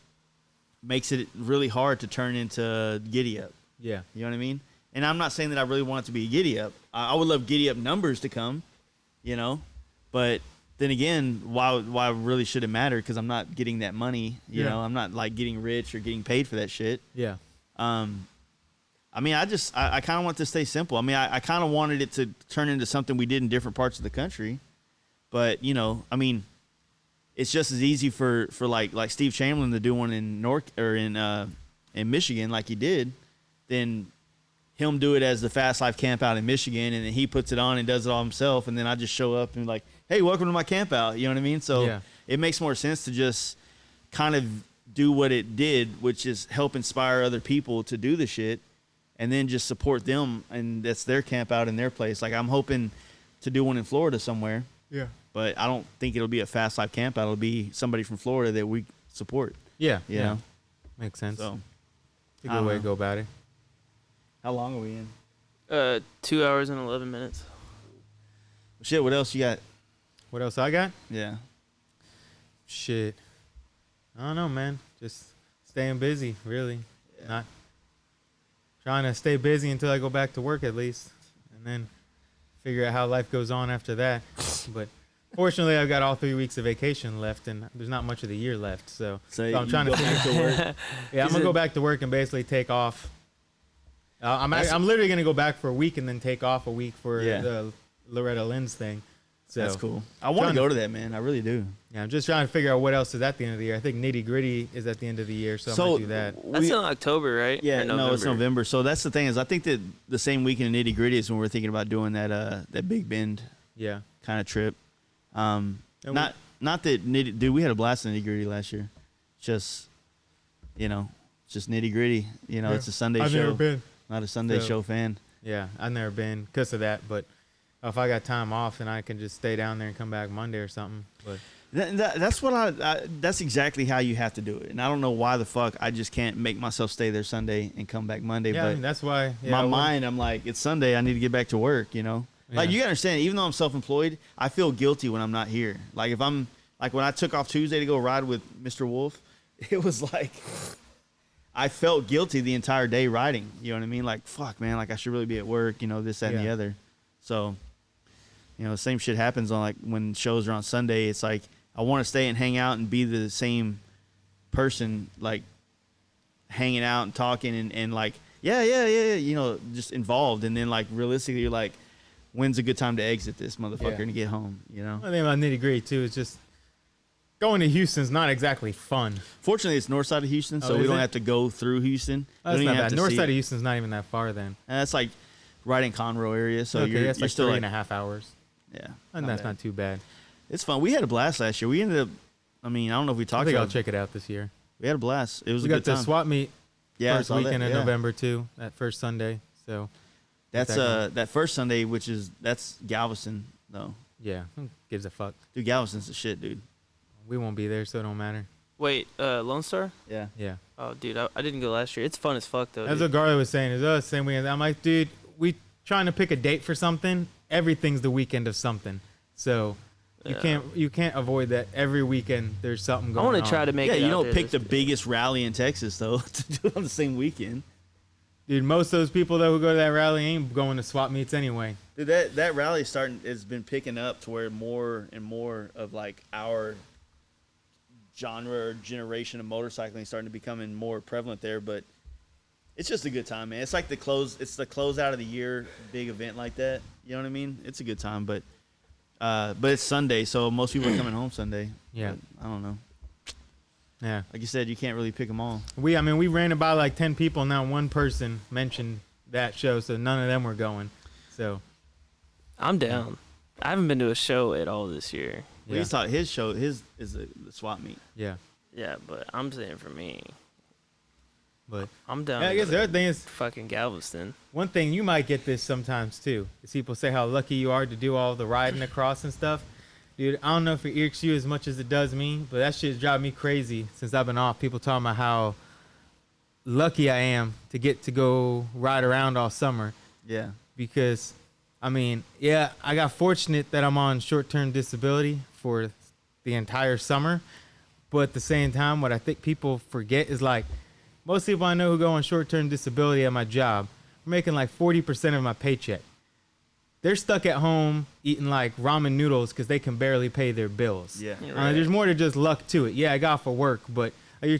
makes it really hard to turn into giddy up. Yeah. You know what I mean? And I'm not saying that I really want it to be a giddy up. I would love giddy up numbers to come, you know? But then again, why really should it matter? Because I'm not getting that money. You know, I'm not like getting rich or getting paid for that shit. Yeah. I mean, I kind of want to stay simple. I mean, I kind of wanted it to turn into something we did in different parts of the country. But, you know, I mean, it's just as easy for like Steve Chamberlain to do one in in Michigan like he did, than him do it as the Fast Life camp out in Michigan, and then he puts it on and does it all himself, and then I just show up and like, hey, welcome to my camp out. You know what I mean? So it makes more sense to just kind of do what it did, which is help inspire other people to do the shit, and then just support them, and that's their camp out in their place. Like I'm hoping to do one in Florida somewhere. Yeah. But I don't think it'll be a Fast Life camp out. It'll be somebody from Florida that we support. Yeah. You know? Makes sense. So it's a good way to go about it. How long are we in? 2 hours and 11 minutes. Shit, what else you got? What else I got? Yeah. Shit. I don't know, man. Just staying busy, really. Yeah. Not trying to stay busy until I go back to work at least. And then figure out how life goes on after that. But fortunately, I've got all 3 weeks of vacation left, and there's not much of the year left. So I'm trying to go back to work. Yeah, I'm going to go back to work and basically take off. I'm literally going to go back for a week and then take off a week for the Loretta Lynn's thing. So That's cool. I want to go to that, man. I really do. Yeah, I'm just trying to figure out what else is at the end of the year. I think Nitty Gritty is at the end of the year, so I might do that. That's in October, right? Yeah, Or no, it's November. So that's the thing is, I think that the same weekend in Nitty Gritty is when we're thinking about doing that Big Bend kind of trip. Not that Nitty, dude, we had a blast in Nitty Gritty last year. Just, you know, just Nitty Gritty. You know, it's a Sunday show. I've never been. Not a Sunday show fan. Yeah, I've never been because of that, but if I got time off, then I can just stay down there and come back Monday or something. But that's what that's exactly how you have to do it. And I don't know why the fuck I just can't make myself stay there Sunday and come back Monday. Yeah, but I mean, that's why. Yeah, my mind, I'm like, it's Sunday. I need to get back to work. You know, like you gotta understand. Even though I'm self-employed, I feel guilty when I'm not here. Like if I'm like when I took off Tuesday to go ride with Mr. Wolf, it was like I felt guilty the entire day riding. You know what I mean? Like fuck, man. Like I should really be at work. You know, this, that, and the other. So. You know, the same shit happens on like when shows are on Sunday. It's like I want to stay and hang out and be the same person, like hanging out and talking and like yeah, you know, just involved. And then like realistically, you're like, when's a good time to exit this motherfucker and get home? You know. I think about Nitty Gritty too. It's just going to Houston's not exactly fun. Fortunately, it's north side of Houston, so we don't have to go through Houston. Oh, that's not bad. North side of Houston's not even that far then. And that's like right in Conroe area, so okay, you're like still 3.5 hours. Yeah, And that's not too bad. It's fun. We had a blast last year. We ended up. I mean, I don't know if we talked. I think about I'll check it out this year. We had a blast. It was we a good time. got the swap meet first weekend in yeah. November too. That first Sunday. So that's that first Sunday, which is that's Galveston though. Yeah, who gives a fuck? Dude, Galveston's the shit, dude. We won't be there, so it don't matter. Wait, Lone Star? Yeah. Yeah. Oh, dude, I didn't go last year. It's fun as fuck though. That's what Garley was saying. Is us same weekend. I'm like, dude, we trying to pick a date for something. Everything's the weekend of something. So you can't avoid that. Every weekend there's something going on. I want to try to make it. Yeah, you out don't there pick the this biggest rally in Texas though to do it on the same weekend. Dude, most of those people that would go to that rally ain't going to swap meets anyway. Dude, that rally has been picking up to where more and more of like our genre or generation of motorcycling is starting to becoming more prevalent there. But it's just a good time, man. It's like the close out of the year big event like that. You know what I mean? It's a good time, but it's Sunday, so most people are coming home Sunday. Yeah. But I don't know. Yeah. Like you said, you can't really pick them all. We ran about like 10 people. Now one person mentioned that show, so none of them were going. So I'm down. I haven't been to a show at all this year. Well, he's taught his show. His is the swap meet. Yeah. Yeah, but I'm saying for me, but I'm down. Yeah, I guess the other thing is fucking Galveston. one thing you might get this sometimes too. Is people say how lucky you are to do all the riding across and stuff. Dude, I don't know if it irks you as much as it does me, but that shit's driving me crazy since I've been off. People talking about how lucky I am to get to go ride around all summer. Yeah. Because I mean, yeah, I got fortunate that I'm on short-term disability for the entire summer. But at the same time, what I think people forget is like most people I know who go on short-term disability at my job are making like 40% of my paycheck. They're stuck at home eating like ramen noodles because they can barely pay their bills. Yeah. Right. There's more to just luck to it. Yeah, I got off of work, but you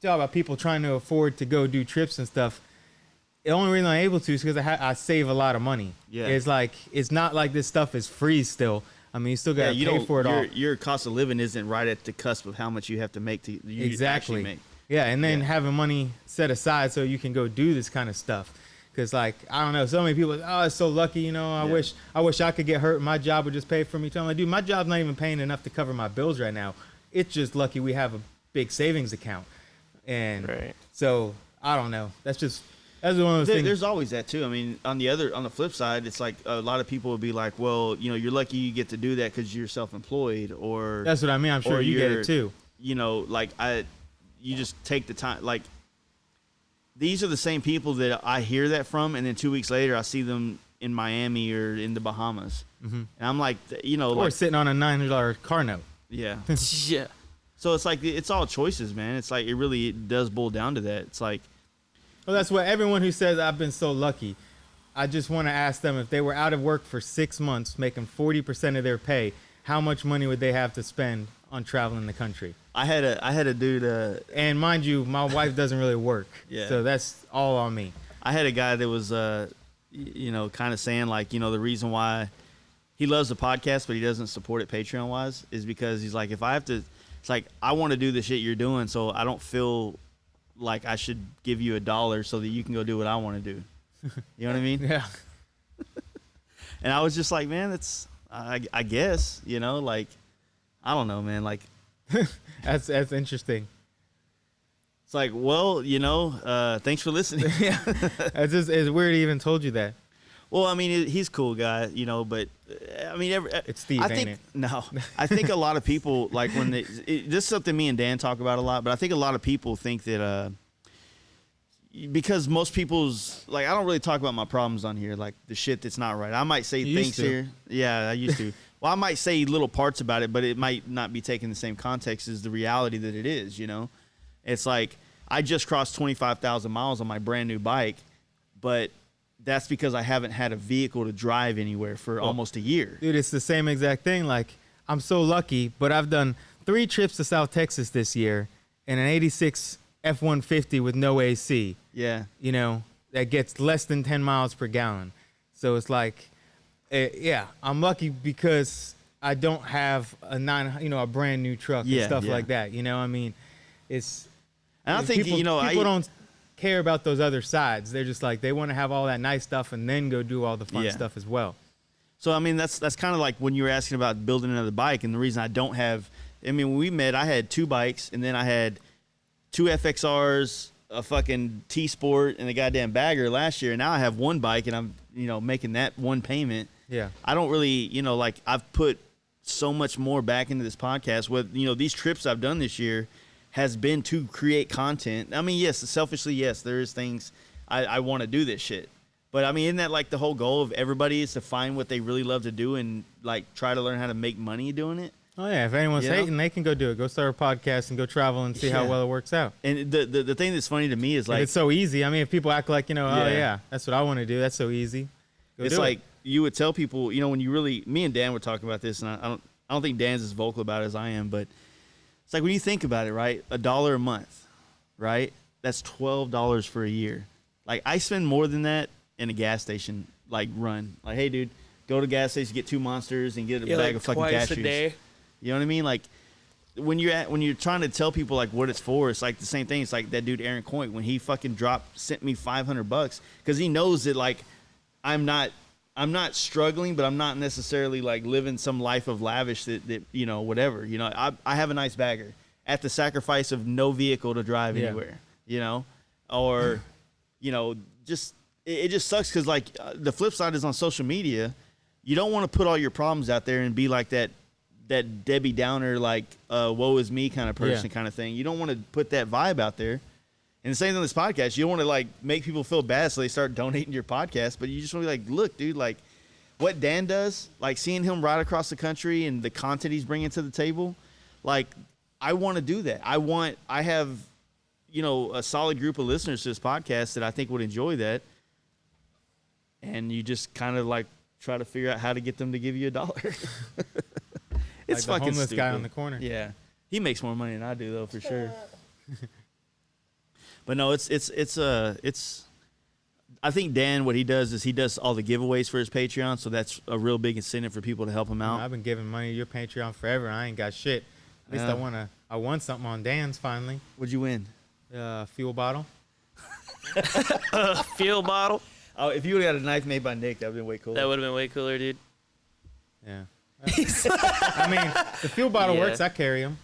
talk about people trying to afford to go do trips and stuff. The only reason I'm able to is because I save a lot of money. Yeah. It's like it's not like this stuff is free still. I mean, you still got to pay for it all. Your cost of living isn't right at the cusp of how much you have to make to you Exactly. actually make. Yeah, and then Yeah. having money set aside so you can go do this kind of stuff. Because, like, I don't know, so many people, oh, it's so lucky, you know, I wish I could get hurt and my job would just pay for me. So I'm like, dude, my job's not even paying enough to cover my bills right now. It's just lucky we have a big savings account. And Right. so, I don't know. That's one of those things. There's always that too. I mean, on the flip side, it's like a lot of people would be like, well, you know, you're lucky you get to do that because you're self-employed, or That's what I mean. I'm sure or you get you're, it too. You know, like you just take the time. Like these are the same people that I hear that from, and then 2 weeks later I see them in Miami or in the Bahamas, and I'm like, you know, Or like, sitting on a $900 car note. yeah. Yeah. So it's like it's all choices, man. It's like it does boil down to that. It's like, Well, that's what everyone who says I've been so lucky. I just want to ask them if they were out of work for 6 months, making 40% of their pay, how much money would they have to spend on traveling the country? I had a dude. And mind you, my wife doesn't really work. Yeah. So that's all on me. I had a guy that was, you know, kind of saying like, you know, the reason why he loves the podcast but he doesn't support it Patreon wise is because he's like, if I have to, it's like I want to do the shit you're doing, so I don't feel like I should give you $1 so that you can go do what I want to do. You know what I mean? Yeah. And I was just like, man, that's I guess, you know, like I don't know, man, like That's interesting. it's like, well, you know, thanks for listening. Yeah. It's weird he even told you that. Well, I mean, he's a cool guy, you know, but I mean, It's Steve, I ain't think it? no, I think a lot of people like when this is something me and Dan talk about a lot, but I think a lot of people think that because most people's like I don't really talk about my problems on here, like the shit that's not right. I might say You things used to. here, yeah, I used to. Well, I might say little parts about it, but it might not be taken in the same context as the reality that it is. You know, it's like I just crossed 25,000 miles on my brand new bike, but that's because I haven't had a vehicle to drive anywhere for almost a year. Dude, it's the same exact thing. Like, I'm so lucky, but I've done 3 trips to South Texas this year in an 86 F-150 with no AC. Yeah. You know, that gets less than 10 miles per gallon. So it's like, yeah, I'm lucky because I don't have a brand new truck and stuff like that. You know, I mean, it's. And I think, people, you know, people don't care about those other sides. They're just like, they want to have all that nice stuff and then go do all the fun stuff as well. So, I mean, that's kind of like when you were asking about building another bike. And the reason I don't have, I mean, when we met, I had 2 bikes and then I had 2 FXRs, a fucking T-Sport, and a goddamn bagger last year. And now I have 1 bike and I'm, you know, making that 1 payment. Yeah. I don't really, you know, like I've put so much more back into this podcast with, you know, these trips I've done this year has been to create content. I mean, yes, selfishly, yes, there is things I want to do this shit. But I mean, isn't that like the whole goal of everybody is to find what they really love to do and like try to learn how to make money doing it? Oh yeah, if anyone's hating, they can go do it. Go start a podcast and go travel and see how well it works out. And the thing that's funny to me is like, if it's so easy. I mean, if people act like, you know, oh yeah, that's what I want to do. That's so easy. Go it's do like it. you would tell people, you know, when you really, me and Dan were talking about this, and I don't think Dan's as vocal about it as I am, but it's like when you think about it, right? $1 a month, right? That's $12 for a year. Like I spend more than that in a gas station, like run. Like, hey, dude, go to gas station, get 2 Monsters, and get a bag like of fucking twice cashews. a day. You know what I mean? Like when you're trying to tell people like what it's for, it's like the same thing. It's like that dude Aaron Coit when he fucking sent me $500 because he knows that like I'm not struggling, but I'm not necessarily like living some life of lavish that you know, whatever. You know, I have a nice bagger at the sacrifice of no vehicle to drive anywhere, you know, or, you know, just, it just sucks. Cause like the flip side is on social media, you don't want to put all your problems out there and be like that Debbie Downer, like, woe is me kind of person kind of thing. You don't want to put that vibe out there. And the same on this podcast, you don't want to like make people feel bad so they start donating to your podcast, but you just want to be like, look, dude, like what Dan does, like seeing him ride across the country and the content he's bringing to the table, like I want to do that. I have, a solid group of listeners to this podcast that I think would enjoy that. And you just kind of like try to figure out how to get them to give you $1. It's like the fucking homeless stupid. guy on the corner. Yeah, he makes more money than I do though, for sure. But no, it's. I think Dan, what he does is he does all the giveaways for his Patreon, so that's a real big incentive for people to help him out. I've been giving money to your Patreon forever. I ain't got shit. At least I won something on Dan's finally. What'd you win? Fuel bottle. Fuel bottle. Oh, if you would have got a knife made by Nick, that would have been way cooler. That would have been way cooler, dude. Yeah. I mean, the fuel bottle Yeah. works. I carry them.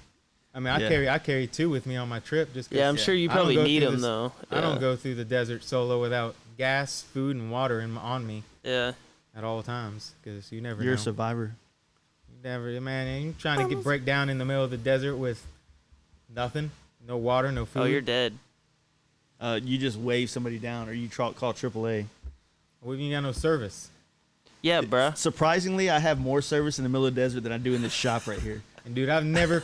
I mean, I carry 2 with me on my trip. Just 'cause, Yeah, I'm sure you I don't probably go need through them this- though. I don't go through the desert solo without gas, food, and water on me Yeah. at all times because you never You're a know. survivor. You never, man. And you're trying to break down in the middle of the desert with nothing, no water, no food. Oh, you're dead. You just wave somebody down, or you call AAA. Well, you got no service. Yeah, bruh. Surprisingly, I have more service in the middle of the desert than I do in this shop right here. And dude, I've never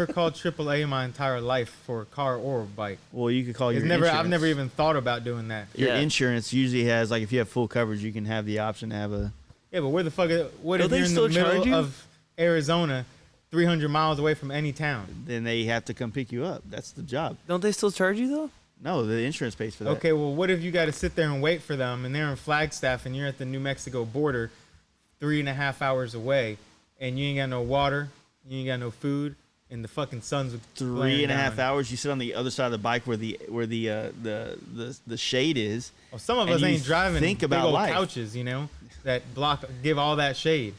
called AAA my entire life for a car or a bike. Well, you could call your I've insurance. never even thought about doing that. Your Yeah. insurance usually has, like, if you have full coverage, you can have the option to have a. Yeah, but where the fuck? What Don't if they you're in still the charge middle you? of Arizona, 300 miles away from any town? Then they have to come pick you up. That's the job. Don't they still charge you though? No, the insurance pays for that. Okay, well, what if you got to sit there and wait for them, and they're in Flagstaff, and you're at the New Mexico border, 3.5 hours away, and you ain't got no water, you ain't got no food, and the fucking sun's 3.5 hours. You sit on the other side of the bike where the shade is. Well, some of and us you ain't driving think big about old life. couches, that give all that shade.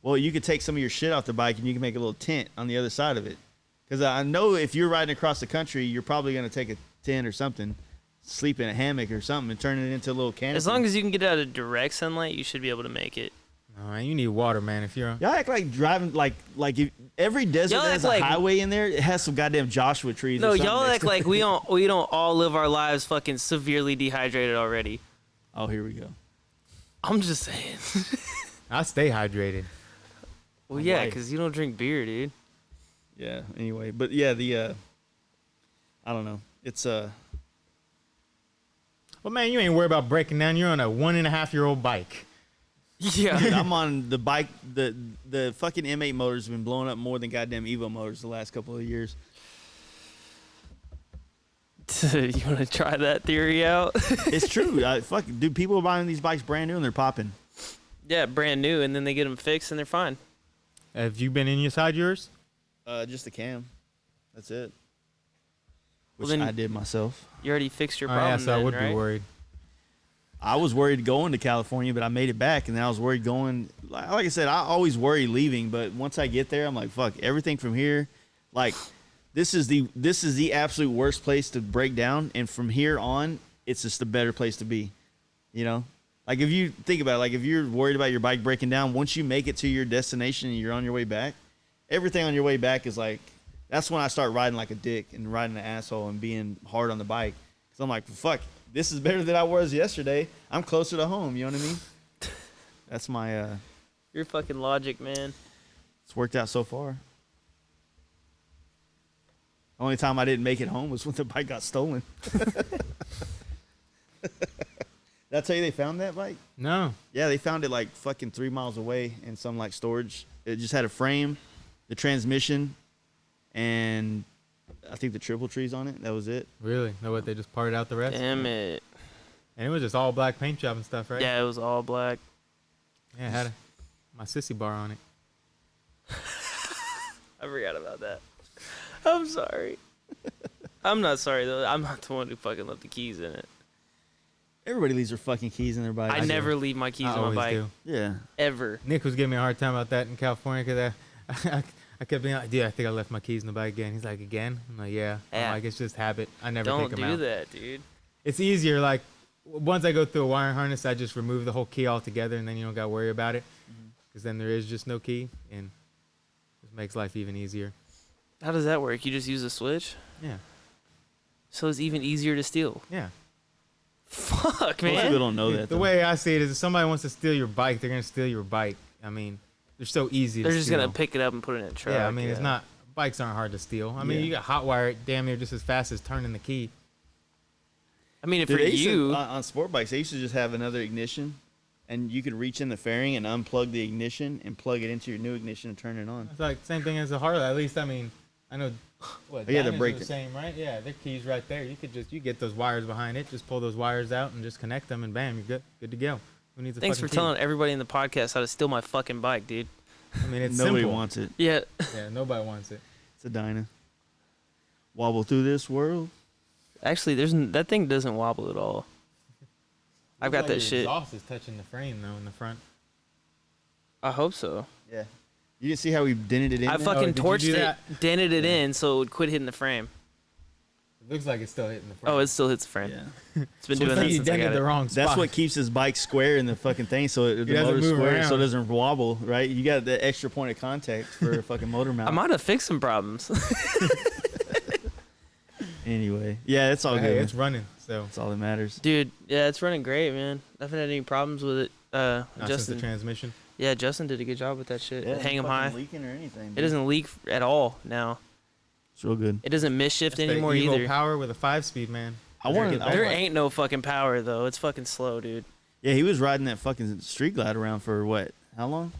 Well, you could take some of your shit off the bike and you can make a little tent on the other side of it. Because I know if you're riding across the country, you're probably going to take a tent or something, sleep in a hammock or something, and turn it into a little canopy. As long as you can get out of direct sunlight, you should be able to make it. No, man, you need water, man. If you're Y'all act like driving like if every desert Y'all that act has a like- highway in there, it has some goddamn Joshua trees. No, or something y'all next act to like it. we don't all live our lives fucking severely dehydrated already. Oh, here we go. I'm just saying. I stay hydrated. Well, yeah, Life. because you don't drink beer, dude. Yeah. Anyway, but yeah, I don't know. It's Well, man, you ain't worried about breaking down. You're on a 1.5-year-old bike. Yeah. Dude, I'm on the bike. The fucking M8 motors have been blowing up more than goddamn Evo motors the last couple of years. You want to try that theory out? It's true. Dude, people are buying these bikes brand new and they're popping. Yeah, brand new, and then they get them fixed and they're fine. Have you been inside yours? Just the cam. That's it. Well, Which then- I did myself. You already fixed your Oh, problem. yeah, so I then, would right? be worried. I was worried going to California, but I made it back, and then I was worried going. Like I said, I always worry leaving, but once I get there, I'm like, fuck, everything from here, like, this is the absolute worst place to break down, and from here on, it's just a better place to be, Like, if you think about it, like, if you're worried about your bike breaking down, once you make it to your destination and you're on your way back, everything on your way back is like, that's when I start riding like a dick and riding an asshole and being hard on the bike. Because I'm like, fuck, this is better than I was yesterday. I'm closer to home, you know what I mean? That's my, Your fucking logic, man. it's worked out so far. Only time I didn't make it home was when the bike got stolen. Did I tell you they found that bike? No. Yeah, they found it like fucking 3 miles away in some like storage. It just had a frame, the transmission, and I think the triple trees on it. That was it. Really? No, what? They just parted out the rest? Damn it. And it was just all black paint job and stuff, right? Yeah, it was all black. Yeah, it had my sissy bar on it. I forgot about that. I'm sorry. I'm not sorry, though. I'm not the one who fucking left the keys in it. Everybody leaves their fucking keys in their bike. I never leave my keys I on my always bike. do. Yeah. Ever. Nick was giving me a hard time about that in California because I kept being like, dude, I think I left my keys in the bike again. He's like, again? I'm like, yeah. I'm Yeah. like, it's just habit. I never Don't take them do out. that, dude. It's easier, like, once I go through a wiring harness, I just remove the whole key altogether, and then you don't got to worry about it. Because then there is just no key, and it makes life even easier. How does that work? You just use a switch? Yeah. So it's even easier to steal. Yeah. Fuck, Most people man. don't know that. The though. way I see it is, if somebody wants to steal your bike, they're gonna steal your bike. I mean, they're so easy. They're to just steal. gonna pick it up and put it in a truck. Yeah, I mean, it's not. Bikes aren't hard to steal. I mean, Yeah. you got hot wire it damn near just as fast as turning the key. I mean, if Dude, for they used to- you, on sport bikes, they used to just have another ignition, and you could reach in the fairing and unplug the ignition and plug it into your new ignition and turn it on. It's like same thing as a Harley. At least I mean, I know. What? Oh, yeah, the Dynas are break- the same, right? Yeah, their keys right there. You get those wires behind it. Just pull those wires out and just connect them, and bam, you're good. Good to go. Who needs a thanks for fucking key? telling everybody in the podcast how to steal my fucking bike, dude. I mean, it's Nobody simple. wants it. Yeah. Yeah, nobody wants it. It's a Dyna. Wobble through this world. Actually, that thing doesn't wobble at all. I've got Looks like that your shit. Exhaust is touching the frame though in the front. I hope so. Yeah. You didn't see how we dented it in I there? fucking did you torched do it, that? dented it in so it would quit hitting the frame. It looks like it's still hitting the frame. Oh, it still hits the frame. Yeah. It's been So doing it's that like you since I dented got the it. wrong spot. That's what keeps his bike square in the fucking thing, so the doesn't motor's move square, so it around. doesn't wobble, right? You got the extra point of contact for a fucking motor mount. I might have fixed some problems. Anyway, yeah, it's all But good. hey, man. it's running. So That's all that matters. Dude, yeah, it's running great, man. I haven't had any problems with it. not since the Justin, transmission. yeah, Justin did a good job with that shit. Yeah, Hang 'em fucking high. leaking or anything. It dude. doesn't leak at all now. It's real good. It doesn't miss shift That's the anymore Evo either. power with a 5-speed, man. I wanna- Get I that There bike. ain't no fucking power though. It's fucking slow, dude. Yeah, he was riding that fucking street glide around for what? How long?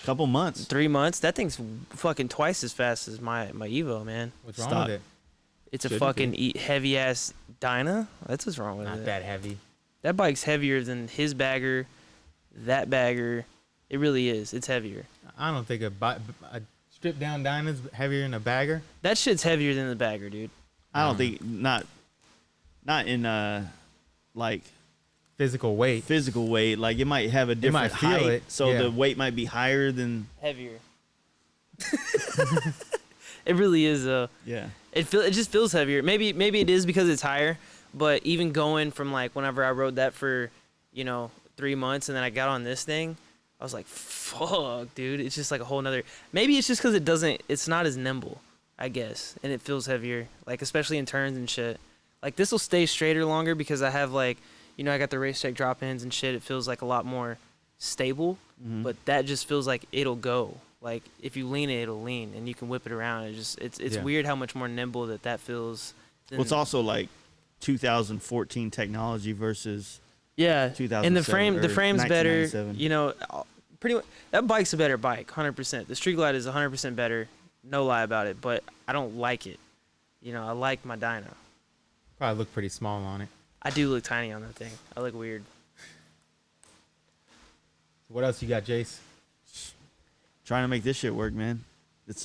Couple months. 3 months. That thing's fucking twice as fast as my Evo, man. What's wrong Stop. with it? It's a Shouldn't fucking heavy ass Dyna. That's what's wrong with Not it. that heavy. That bike's heavier than his bagger, that bagger. It really is. It's heavier. I don't think a stripped down Dyna's heavier than a bagger. That shit's heavier than the bagger, dude. I don't think not in like Physical weight. physical weight. Like it might have a different might feel height, it, so yeah. the weight might be higher than. Heavier. It really is though. Yeah. It just feels heavier. Maybe it is because it's higher, but even going from like whenever I rode that for, 3 months and then I got on this thing, I was like, fuck, dude. It's just like a whole nother. Maybe it's just because it's not as nimble, I guess, and it feels heavier, like especially in turns and shit. Like this will stay straighter longer because I have like, I got the race check drop ins and shit. It feels like a lot more stable, Mhm. but that just feels like it'll go. Like if you lean it, it'll lean, and you can whip it around. It's Yeah. weird how much more nimble that feels. Well, it's also like 2014 technology versus yeah, 2007 and the or frame's better. 1997. Pretty much that bike's a better bike, 100%. The Street Glide is 100% better, no lie about it. But I don't like it. I like my Dyna. Probably look pretty small on it. I do look tiny on that thing. I look weird. What else you got, Jace? Trying to make this shit work, man. It's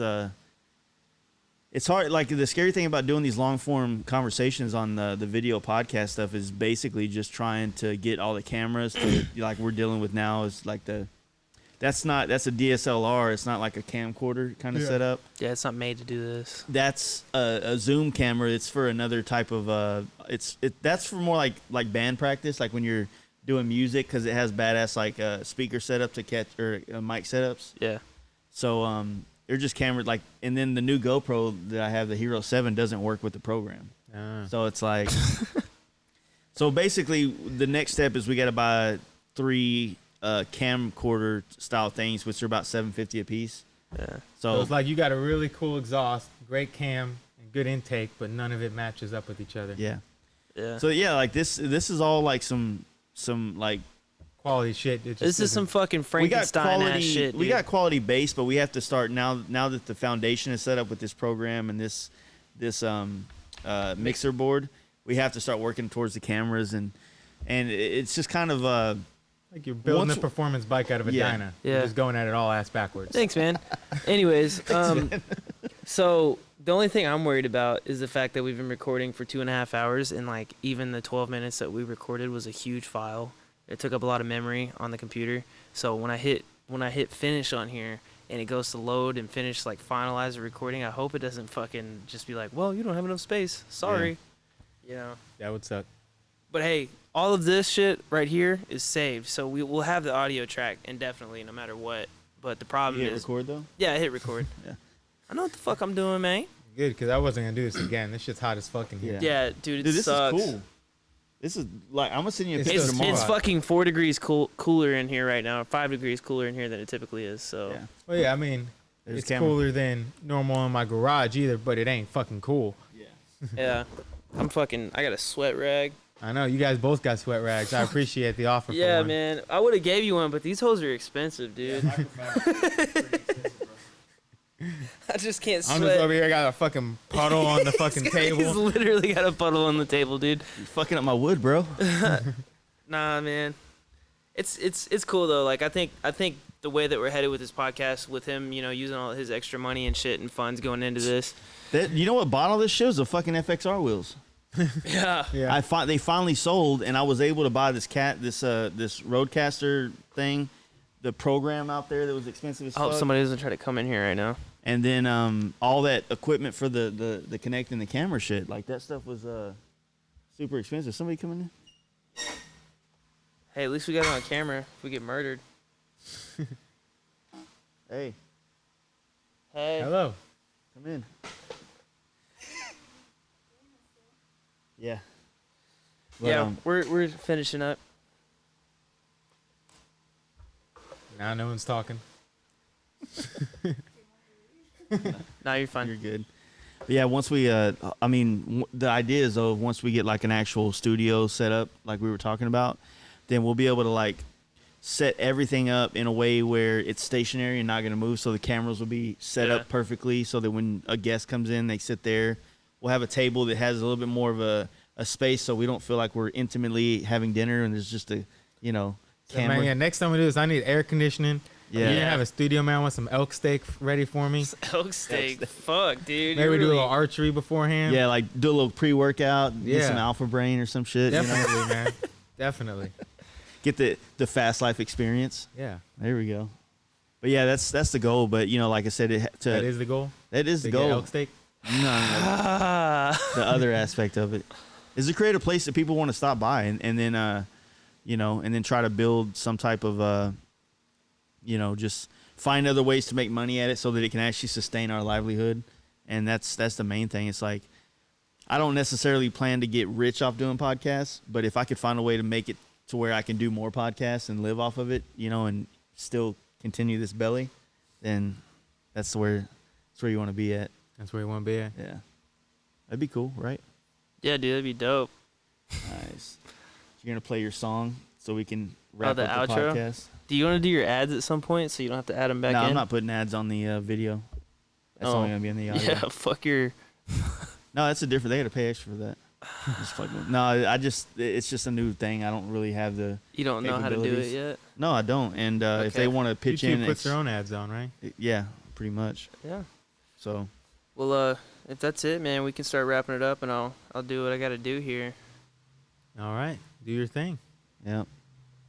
hard. Like the scary thing about doing these long form conversations on the video podcast stuff is basically just trying to get all the cameras to like we're dealing with now is like that's a DSLR. It's not like a camcorder kind of Yeah. setup. Yeah, it's not made to do this. That's a zoom camera. It's for another type of that's for more like band practice, like when you're doing music because it has badass like speaker setup to catch or mic setups. Yeah. So they're just cameras like, and then the new GoPro that I have, the Hero 7, doesn't work with the program. So it's like, so basically the next step is we got to buy 3 camcorder style things, which are about $750 a piece. Yeah. So it's like you got a really cool exhaust, great cam, and good intake, but none of it matches up with each other. Yeah. Yeah. So yeah, like this is all like some like Quality shit. It just This is isn't- some fucking we got Frankenstein quality. ass shit. We dude. got quality base, but we have to start now that the foundation is set up with this program and this mixer board. We have to start working towards the cameras and it's just kind of like you're building once- a performance bike out of a Yeah. Dyna. Yeah. You're just going at it all ass backwards. Thanks, man. Anyways, so the only thing I'm worried about is the fact that we've been recording for 2.5 hours, and like even the 12 minutes that we recorded was a huge file. It took up a lot of memory on the computer. So when I hit finish on here and it goes to load and finish, like finalize the recording, I hope it doesn't fucking just be like, well, you don't have enough space. Sorry. That would suck. But hey, all of this shit right here is saved, so we'll have the audio track indefinitely, no matter what. But the problem you hit is, record though. yeah, I hit record. Yeah. I know what the fuck I'm doing, man. Good, because I wasn't gonna do this again. This shit's hot as fuck in here. Yeah. Yeah, dude, it Dude, this sucks. is cool. This is like I'm gonna send you a It's picture still tomorrow. It's fucking 4 degrees cooler in here right now. 5 degrees cooler in here than it typically is. So Yeah. Well, yeah, I mean, There's it's camera. cooler than normal in my garage either, but it ain't fucking cool. yeah, I got a sweat rag. I know you guys both got sweat rags. I appreciate the offer. Yeah, for one. man. I would have gave you one, but these hoes are expensive, dude. I just can't sweat. I'm just over here got a fucking puddle on the fucking He's table. literally got a puddle on the table, dude. You're fucking up my wood, bro. Nah, man. It's cool though. Like I think the way that we're headed with this podcast, with him, using all his extra money and shit and funds going into this. You know what bought all this shit was the fucking FXR wheels. Yeah. Yeah. They finally sold, and I was able to buy this Roadcaster thing, the program out there that was expensive as I hope fuck. somebody doesn't try to come in here right now. And then all that equipment for the connecting the camera shit, like that stuff was super expensive. Somebody coming in? Hey, at least we got it on camera. If we get murdered. Hey, Hey. Hello. come in. Yeah. But, Yeah, we're finishing up. Now no one's talking. Now you're fine. You're good. But yeah, once we, the idea is though, once we get like an actual studio set up, like we were talking about, then we'll be able to like set everything up in a way where it's stationary and not going to move. So the cameras will be set up perfectly so that when a guest comes in, they sit there. We'll have a table that has a little bit more of a space so we don't feel like we're intimately having dinner and there's just a, So, camera. man, yeah, next time we do this, I need air conditioning. Yeah. You're gonna have a studio man with some elk steak ready for me. Elk steak. Fuck, dude. Maybe You're do a really- little archery beforehand. Yeah, like do a little pre-workout, get Yeah. some Alpha Brain or some shit. you know? Definitely, man. Definitely. Get the fast life experience. Yeah. There we go. But yeah, that's the goal. But like I said, That is the goal. that is To the get goal. elk steak. No, the other aspect of it is to create a place that people want to stop by and then and then try to build some type of just find other ways to make money at it so that it can actually sustain our livelihood. And that's the main thing. It's like I don't necessarily plan to get rich off doing podcasts, but if I could find a way to make it to where I can do more podcasts and live off of it, and still continue this belly, then that's where you want to be at. That's where you want to be at. Yeah. That'd be cool, right? Yeah, dude, that'd be dope. Nice. You're going to play your song so we can wrap the up the outro? podcast? Do you want to do your ads at some point so you don't have to add them back No, in? I'm not putting ads on the video. That's Oh. only going to be in the audio. Yeah, fuck your. No, that's a different. They got to pay extra for that. Just fucking, no, it's just a new thing. I don't really have the. You don't know how to do it Capabilities. yet? No, I don't. And if Okay. they want to pitch YouTube in, puts their own ads on, right? yeah, pretty much. Yeah. So, Well, if that's it, man, we can start wrapping it up, and I'll do what I got to do here. All right. Do your thing. yeah.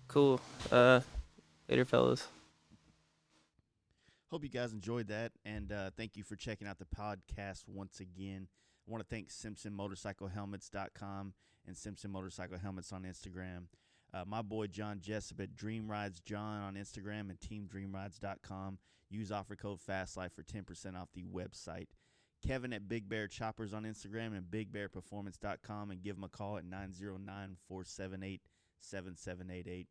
Cool. Later, fellas. Hope you guys enjoyed that, and thank you for checking out the podcast once again. I want to thank SimpsonMotorcycleHelmets.com and Simpson Motorcycle Helmets on Instagram. My boy John Jessup at Dream Rides John on Instagram and TeamDreamRides.com. Use offer code FASTLIFE for 10% off the website. Kevin at Big Bear Choppers on Instagram and BigBearPerformance.com, and give him a call at 909-478-7788.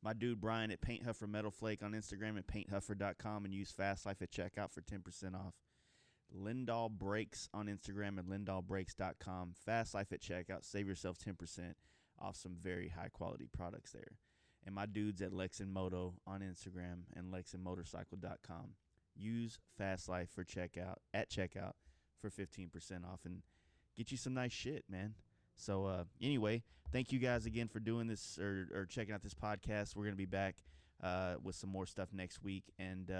My dude Brian at Paint Huffer Metal Flake on Instagram and PaintHuffer.com, and use FastLife at checkout for 10% off. Lindahl Brakes on Instagram and LindahlBrakes.com. FastLife at checkout. Save yourself 10% off some very high quality products there. And my dudes at Lexan Moto on Instagram and LexanMotorcycle.com. Use FastLife for checkout for 15% off and get you some nice shit, man. So anyway, thank you guys again for doing this or checking out this podcast. We're going to be back with some more stuff next week. And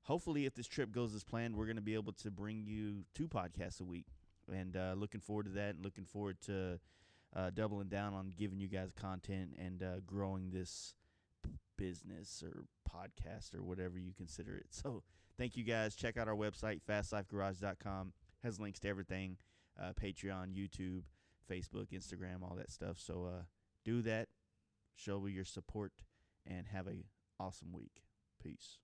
hopefully if this trip goes as planned, we're going to be able to bring you 2 podcasts a week. And looking forward to that and looking forward to doubling down on giving you guys content and growing this business or podcast or whatever you consider it. So thank you guys. Check out our website, fastlifegarage.com. Has links to everything, Patreon, YouTube, Facebook, Instagram, all that stuff. So do that, show your support, and have a awesome week. Peace.